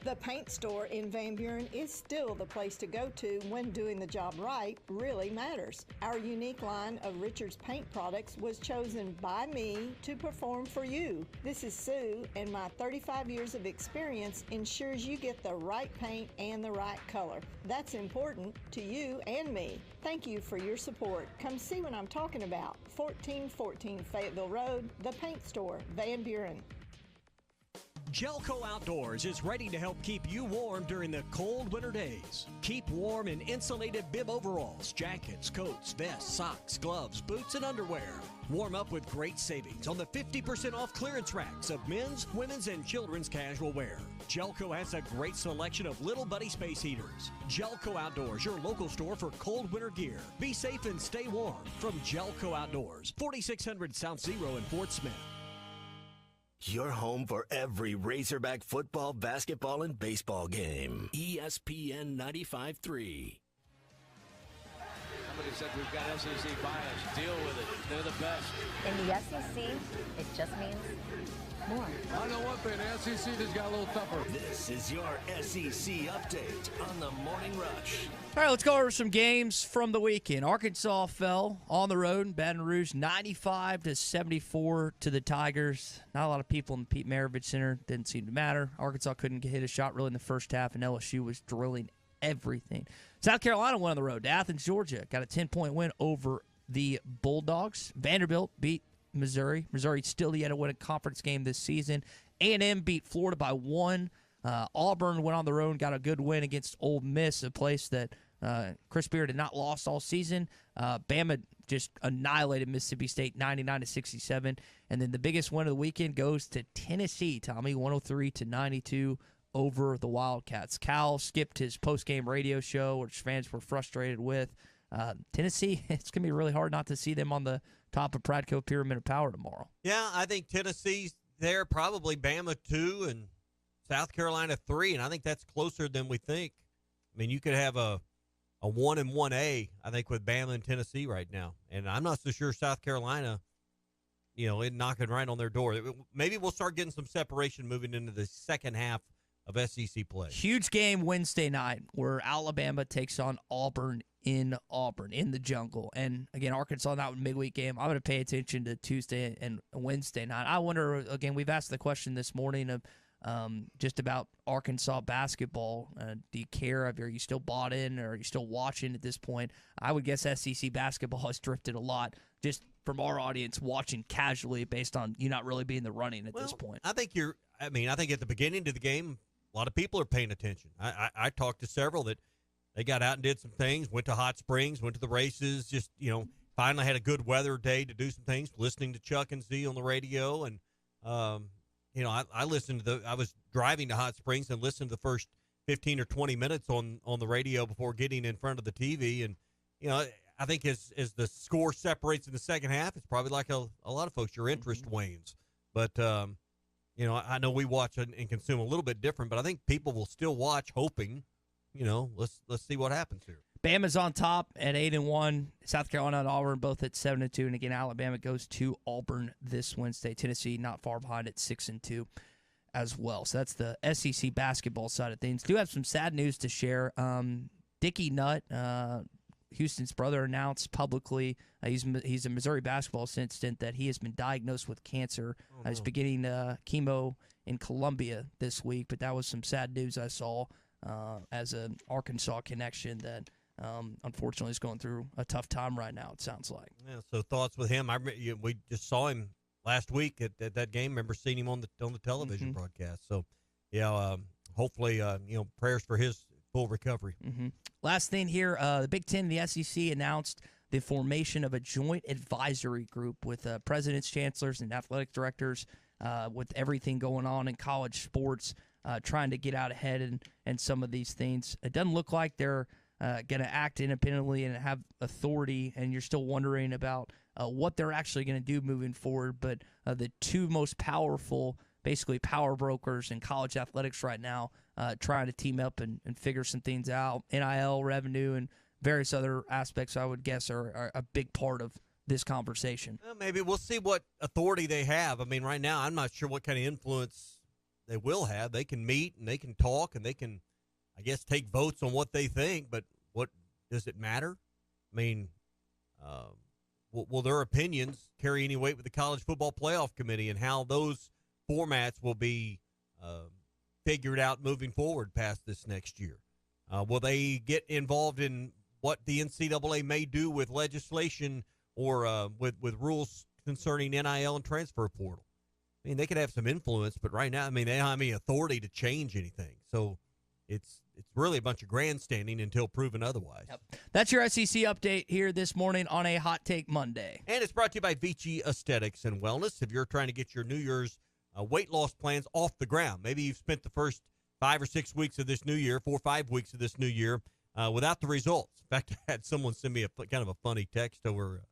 The paint store in Van Buren is still the place to go to when doing the job right really matters. Our unique line of Richards paint products was chosen by me to perform for you. This is Sue, and my 35 years of experience ensures you get the right paint and the right color. That's important to you and me. Thank you for your support. Come see what I'm talking about. 1414 Fayetteville Road, the paint store, Van Buren. Gelco Outdoors is ready to help keep you warm during the cold winter days. Keep warm in insulated bib overalls, jackets, coats, vests, socks, gloves, boots, and underwear. Warm up with great savings on the 50% off clearance racks of men's, women's, and children's casual wear. Gelco has a great selection of Little Buddy space heaters. Gelco Outdoors, your local store for cold winter gear. Be safe and stay warm from Gelco Outdoors, 4600 South Zero in Fort Smith. Your home for every Razorback football, basketball, and baseball game. ESPN 95.3. Somebody said we've got SEC bias. Deal with it. They're the best. In the SEC, it just means more. I know one thing, the SEC just got a little tougher. This is your SEC update on the Morning Rush. All right, let's go over some games from the weekend. Arkansas fell on the road in Baton Rouge, 95-74 to the Tigers. Not a lot of people in the Pete Maravich Center. Didn't seem to matter. Arkansas couldn't hit a shot really in the first half, and LSU was drilling everything. South Carolina went on the road to Athens, Georgia. Got a 10-point win over the Bulldogs. Vanderbilt beat Missouri. Missouri still yet to win a conference game this season. A&M beat Florida by 1. Auburn went on the road and got a good win against Ole Miss, a place that Chris Beard had not lost all season. Bama just annihilated Mississippi State 99-67. And then the biggest win of the weekend goes to Tennessee, Tommy, 103-92 over the Wildcats. Cal skipped his post-game radio show, which fans were frustrated with. Tennessee, it's going to be really hard not to see them on the top of Pradco Pyramid of Power tomorrow. Yeah, I think Tennessee's there, probably Bama 2 and South Carolina 3, and I think that's closer than we think. I mean, you could have a 1 and 1A, I think, with Bama and Tennessee right now. And I'm not so sure South Carolina, is knocking right on their door. Maybe we'll start getting some separation moving into the second half of SEC play. Huge game Wednesday night where Alabama takes on Auburn in the jungle. And, again, Arkansas, that midweek game. I'm going to pay attention to Tuesday and Wednesday night. I wonder, again, we've asked the question this morning of just about Arkansas basketball. Do you care? Are you still bought in, or are you still watching at this point? I would guess SEC basketball has drifted a lot just from our audience watching casually based on you not really being the running at this point. I think I think at the beginning of the game, a lot of people are paying attention. I talked to several that they got out and did some things, went to hot springs, went to the races, just, finally had a good weather day to do some things, listening to Chuck and Z on the radio. And, I listened to I was driving to Hot Springs and listened to the first 15 or 20 minutes on the radio before getting in front of the TV. And, I think as the score separates in the second half, it's probably like a lot of folks, your interest wanes. But, I know we watch and consume a little bit different, but I think people will still watch hoping, let's see what happens here. Bama's on top at 8-1. South Carolina and Auburn both at 7-2. And again, Alabama goes to Auburn this Wednesday. Tennessee not far behind at 6-2 as well. So that's the SEC basketball side of things. Do have some sad news to share. Dickie Nutt, Houston's brother, announced publicly he's a Missouri basketball assistant that he has been diagnosed with cancer. He's beginning chemo in Columbia this week, but that was some sad news I saw as an Arkansas connection that unfortunately is going through a tough time right now, it sounds like. Yeah, so thoughts with him. We just saw him last week at that game. Remember seeing him on the television broadcast. So, hopefully, prayers for his full recovery. Last thing here, the Big Ten and the SEC announced the formation of a joint advisory group with presidents, chancellors, and athletic directors with everything going on in college sports, trying to get out ahead and some of these things. It doesn't look like they're going to act independently and have authority, and you're still wondering about what they're actually going to do moving forward. But the two most powerful, basically power brokers in college athletics right now, trying to team up and figure some things out. NIL revenue and various other aspects, I would guess, are a big part of this conversation. Well, maybe we'll see what authority they have. I mean, right now, I'm not sure what kind of influence they will have. They can meet and they can talk and they can, I guess, take votes on what they think, but what does it matter? I mean, will their opinions carry any weight with the College Football Playoff Committee and how those formats will be figured out moving forward past this next year? Will they get involved in what the NCAA may do with legislation or with rules concerning NIL and transfer portal? I mean, they could have some influence, but right now, I mean, they don't have any authority to change anything. So it's really a bunch of grandstanding until proven otherwise. Yep. That's your SEC update here this morning on a Hot Take Monday. And it's brought to you by Vici Aesthetics and Wellness. If you're trying to get your New Year's weight loss plans off the ground, maybe you've spent the first 5 or 6 weeks of this new year, 4 or 5 weeks of this new year, without the results. In fact, I had someone send me kind of a funny text over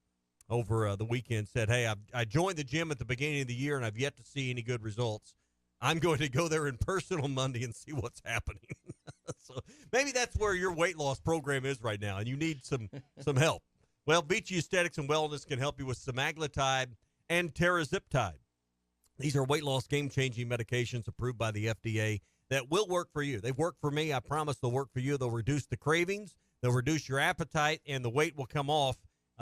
the weekend, said, hey, I joined the gym at the beginning of the year, and I've yet to see any good results. I'm going to go there in person on Monday and see what's happening. So maybe that's where your weight loss program is right now, and you need some help. Well, Vici Aesthetics and Wellness can help you with semaglutide and teraziptide. These are weight loss game-changing medications approved by the FDA that will work for you. They've worked for me. I promise they'll work for you. They'll reduce the cravings. They'll reduce your appetite, and the weight will come off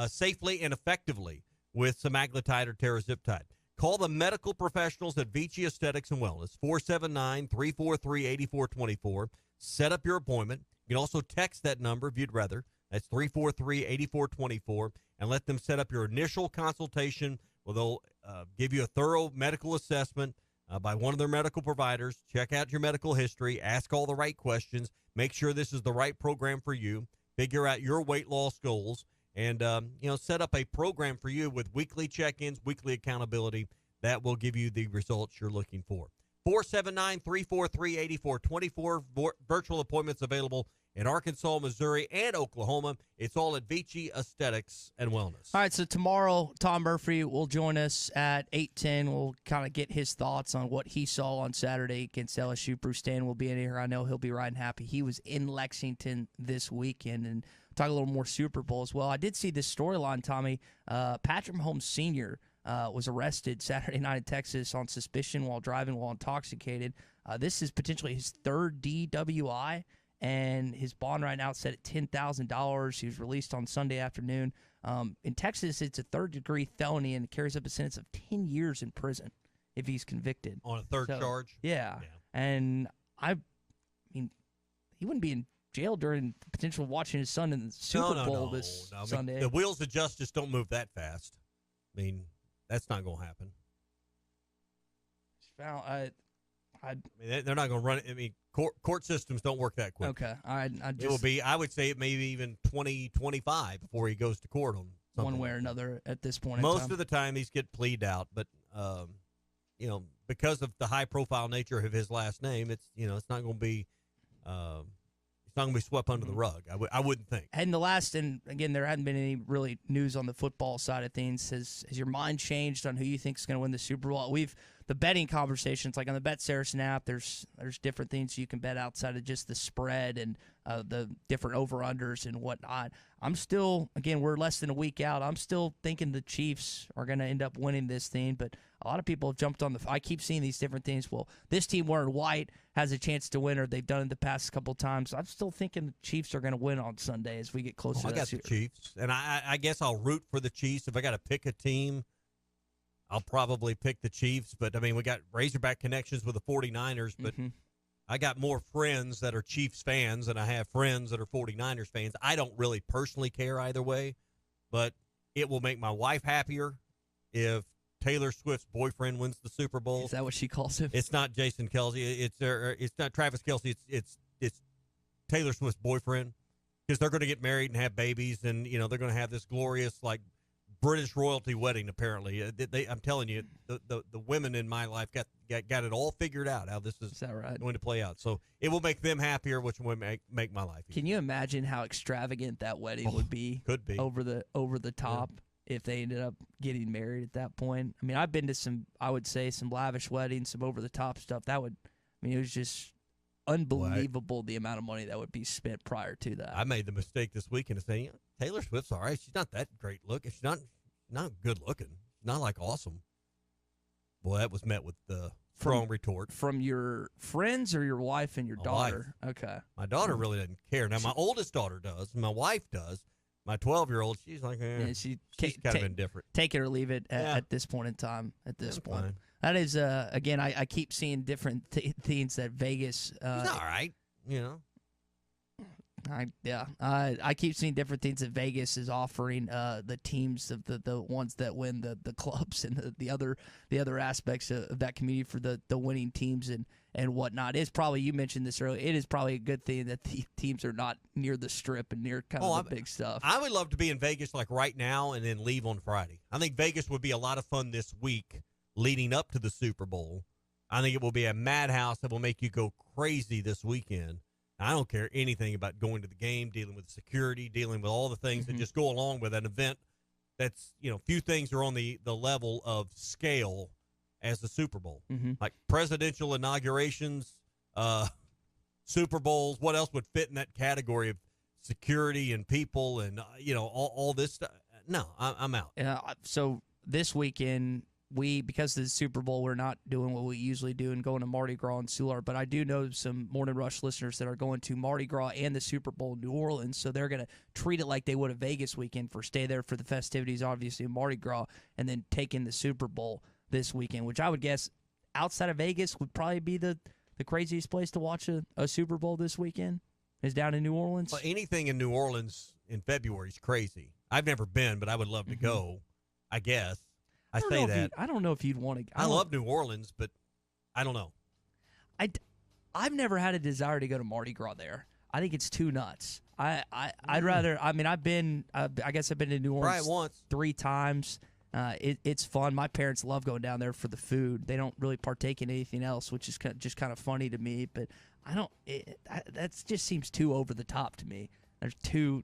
safely and effectively with semaglutide or teraziptide. Call the medical professionals at Vici Aesthetics and Wellness, 479-343-8424. Set up your appointment. You can also text that number if you'd rather. That's 343-8424, and let them set up your initial consultation. Well, they'll give you a thorough medical assessment by one of their medical providers. Check out your medical history. Ask all the right questions. Make sure this is the right program for you. Figure out your weight loss goals. And, set up a program for you with weekly check-ins, weekly accountability that will give you the results you're looking for. 479-343-8424. Virtual appointments available in Arkansas, Missouri, and Oklahoma. It's all at Vici Aesthetics and Wellness. All right, so tomorrow, Tom Murphy will join us at 8:10. We'll kind of get his thoughts on what he saw on Saturday against LSU. Bruce Stan will be in here. I know he'll be riding happy. He was in Lexington this weekend, and talk a little more Super Bowl as well. I did see this storyline, Tommy. Patrick Mahomes Sr. Was arrested Saturday night in Texas on suspicion while driving while intoxicated. This is potentially his third DWI. And his bond right now is set at $10,000. He was released on Sunday afternoon. In Texas, it's a third-degree felony and carries up a sentence of 10 years in prison if he's convicted. On a third charge? Yeah. And I mean, he wouldn't be in jail during the potential of watching his son in the Super Bowl this Sunday. The wheels of justice don't move that fast. I mean, that's not going to happen. They're not going to run it. I mean, court systems don't work that quick. Okay. It will be, I would say, it maybe even 2025 before he goes to court on something one way or another at this point. Most of the time, these get pleaded out, but because of the high-profile nature of his last name, it's not going to be. It's not going to be swept under the rug. I wouldn't think. And again, there hadn't been any really news on the football side of things. Has your mind changed on who you think is going to win the Super Bowl? The betting conversations, like on the Bet Saracen app, there's different things you can bet outside of just the spread and the different over-unders and whatnot. I'm still, again, we're less than a week out. I'm still thinking the Chiefs are going to end up winning this thing, but a lot of people have jumped on I keep seeing these different things. Well, this team wearing white has a chance to win, or they've done it the past couple times. I'm still thinking the Chiefs are going to win on Sunday as we get closer to that. I got the Chiefs, and I guess I'll root for the Chiefs. If I got to pick a team, I'll probably pick the Chiefs. But, I mean, we got Razorback connections with the 49ers, but I got more friends that are Chiefs fans than I have friends that are 49ers fans. I don't really personally care either way, but it will make my wife happier if Taylor Swift's boyfriend wins the Super Bowl. Is that what she calls him? It's not Jason Kelce. It's not Travis Kelce. It's Taylor Swift's boyfriend, because they're going to get married and have babies, and they're going to have this glorious British royalty wedding. Apparently, I'm telling you, the women in my life got it all figured out how this is that right? going to play out. So it will make them happier, which will make my life easier. Can you imagine how extravagant that wedding would be? Could be over the top. Yeah. If they ended up getting married at that point. I mean, I've been to some lavish weddings, some over-the-top stuff. It was just unbelievable the amount of money that would be spent prior to that. I made the mistake this weekend of saying, Taylor Swift's all right. She's not that great looking. She's not good looking. Not awesome. Boy, that was met with the strong retort. From your friends or your wife and your daughter? Wife. Okay. My daughter really doesn't care. Now, my oldest daughter does. My wife does. My 12-year-old, she's like, she's kind of indifferent. Take it or leave it at this point in time. At this point, fine. That is again. I keep seeing different things that Vegas. He's all right, I keep seeing different things that Vegas is offering the teams of the ones that win the clubs and the other aspects of that community for the winning teams and whatnot. It's probably, you mentioned this earlier, it is probably a good thing that the teams are not near the strip and near kind of the big stuff. I would love to be in Vegas right now and then leave on Friday. I think Vegas would be a lot of fun this week leading up to the Super Bowl. I think it will be a madhouse that will make you go crazy this weekend. I don't care anything about going to the game, dealing with security, dealing with all the things that just go along with an event that's, few things are on the level of scale as the Super Bowl. Like presidential inaugurations, Super Bowls. What else would fit in that category of security and people and, all this stuff? No, I'm out. So this weekend, because of the Super Bowl, we're not doing what we usually do and going to Mardi Gras and Soulard, but I do know some Morning Rush listeners that are going to Mardi Gras and the Super Bowl in New Orleans, so they're going to treat it like they would a Vegas weekend stay there for the festivities, obviously, in Mardi Gras, and then take in the Super Bowl this weekend, which I would guess outside of Vegas would probably be the craziest place to watch a Super Bowl this weekend is down in New Orleans. Well, anything in New Orleans in February is crazy. I've never been, but I would love to go, I guess. I say that. I don't know if you'd want to. I love New Orleans, but I don't know. I've never had a desire to go to Mardi Gras there. I think it's too nuts. I'd rather. I mean, I've been. I guess I've been to New Orleans once, 3 times. It's fun. My parents love going down there for the food. They don't really partake in anything else, which is just kind of funny to me. But I don't. That just seems too over the top to me. There's too.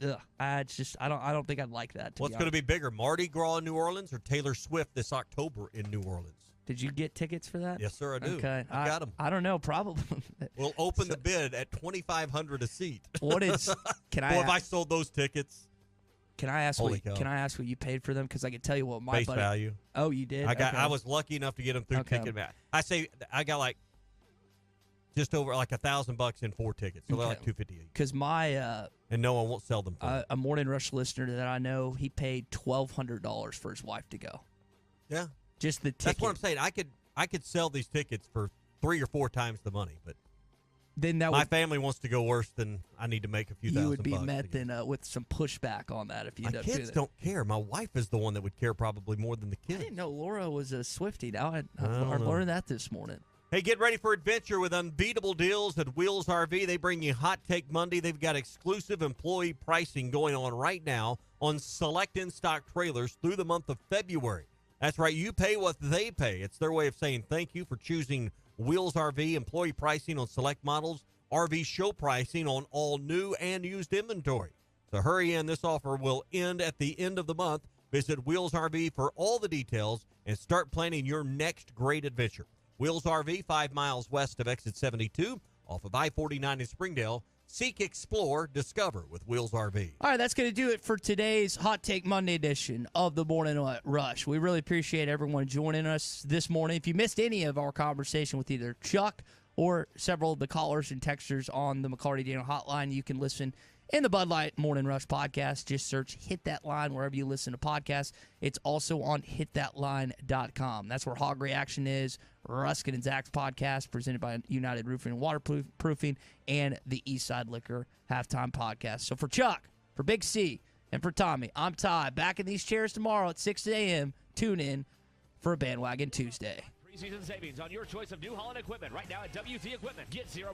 Ugh. I don't think I'd like that. What's going to be bigger, Mardi Gras in New Orleans or Taylor Swift this October in New Orleans? Did you get tickets for that? Yes, sir, I do. Okay, I got them. I don't know. Probably. We'll open the bid at $2,500 a seat. What is? Can I? Boy, if I sold those tickets. Can I ask? Holy cow. Can I ask what you paid for them? Because I can tell you what my Base buddy. value. Oh, you did. I was lucky enough to get them through Okay. Ticketmaster. I got like just over like $1,000 in 4 tickets, so they're like $250 each. Because my and no one won't sell them. For a Morning Rush listener that I know, he paid $1,200 for his wife to go. Yeah, just the ticket. That's what I'm saying. I could sell these tickets for 3 or 4 times the money, but then my family wants to go worse than I need to make a few $1,000. You would be met then with some pushback on that if you end up doing kids that. don't care. My wife is the one that would care probably more than the kids. I didn't know Laura was a Swiftie. Now I don't know. learned that this morning. Hey, get ready for adventure with unbeatable deals at Wheels RV. They bring you Hot Take Monday. They've got exclusive employee pricing going on right now on select in-stock trailers through the month of February. That's right. You pay what they pay. It's their way of saying thank you for choosing Wheels RV. Employee pricing on select models. RV show pricing on all new and used inventory. So hurry in. This offer will end at the end of the month. Visit Wheels RV for all the details and start planning your next great adventure. Wheels RV, 5 miles west of exit 72, off of I-49 in Springdale. Seek, explore, discover with Wheels RV. All right, that's going to do it for today's Hot Take Monday edition of the Morning Rush. We really appreciate everyone joining us this morning. If you missed any of our conversation with either Chuck or several of the callers and texters on the McCarty Daniel hotline, you can listen in the Bud Light Morning Rush podcast. Just search Hit That Line wherever you listen to podcasts. It's also on hitthatline.com. That's where Hog Reaction is, Ruskin and Zach's podcast presented by United Roofing and Waterproofing, and the Eastside Liquor Halftime Podcast. So for Chuck, for Big C, and for Tommy, I'm Ty. Back in these chairs tomorrow at 6 a.m. Tune in for a Bandwagon Tuesday. Preseason savings on your choice of New Holland equipment right now at WT Equipment. Get 0%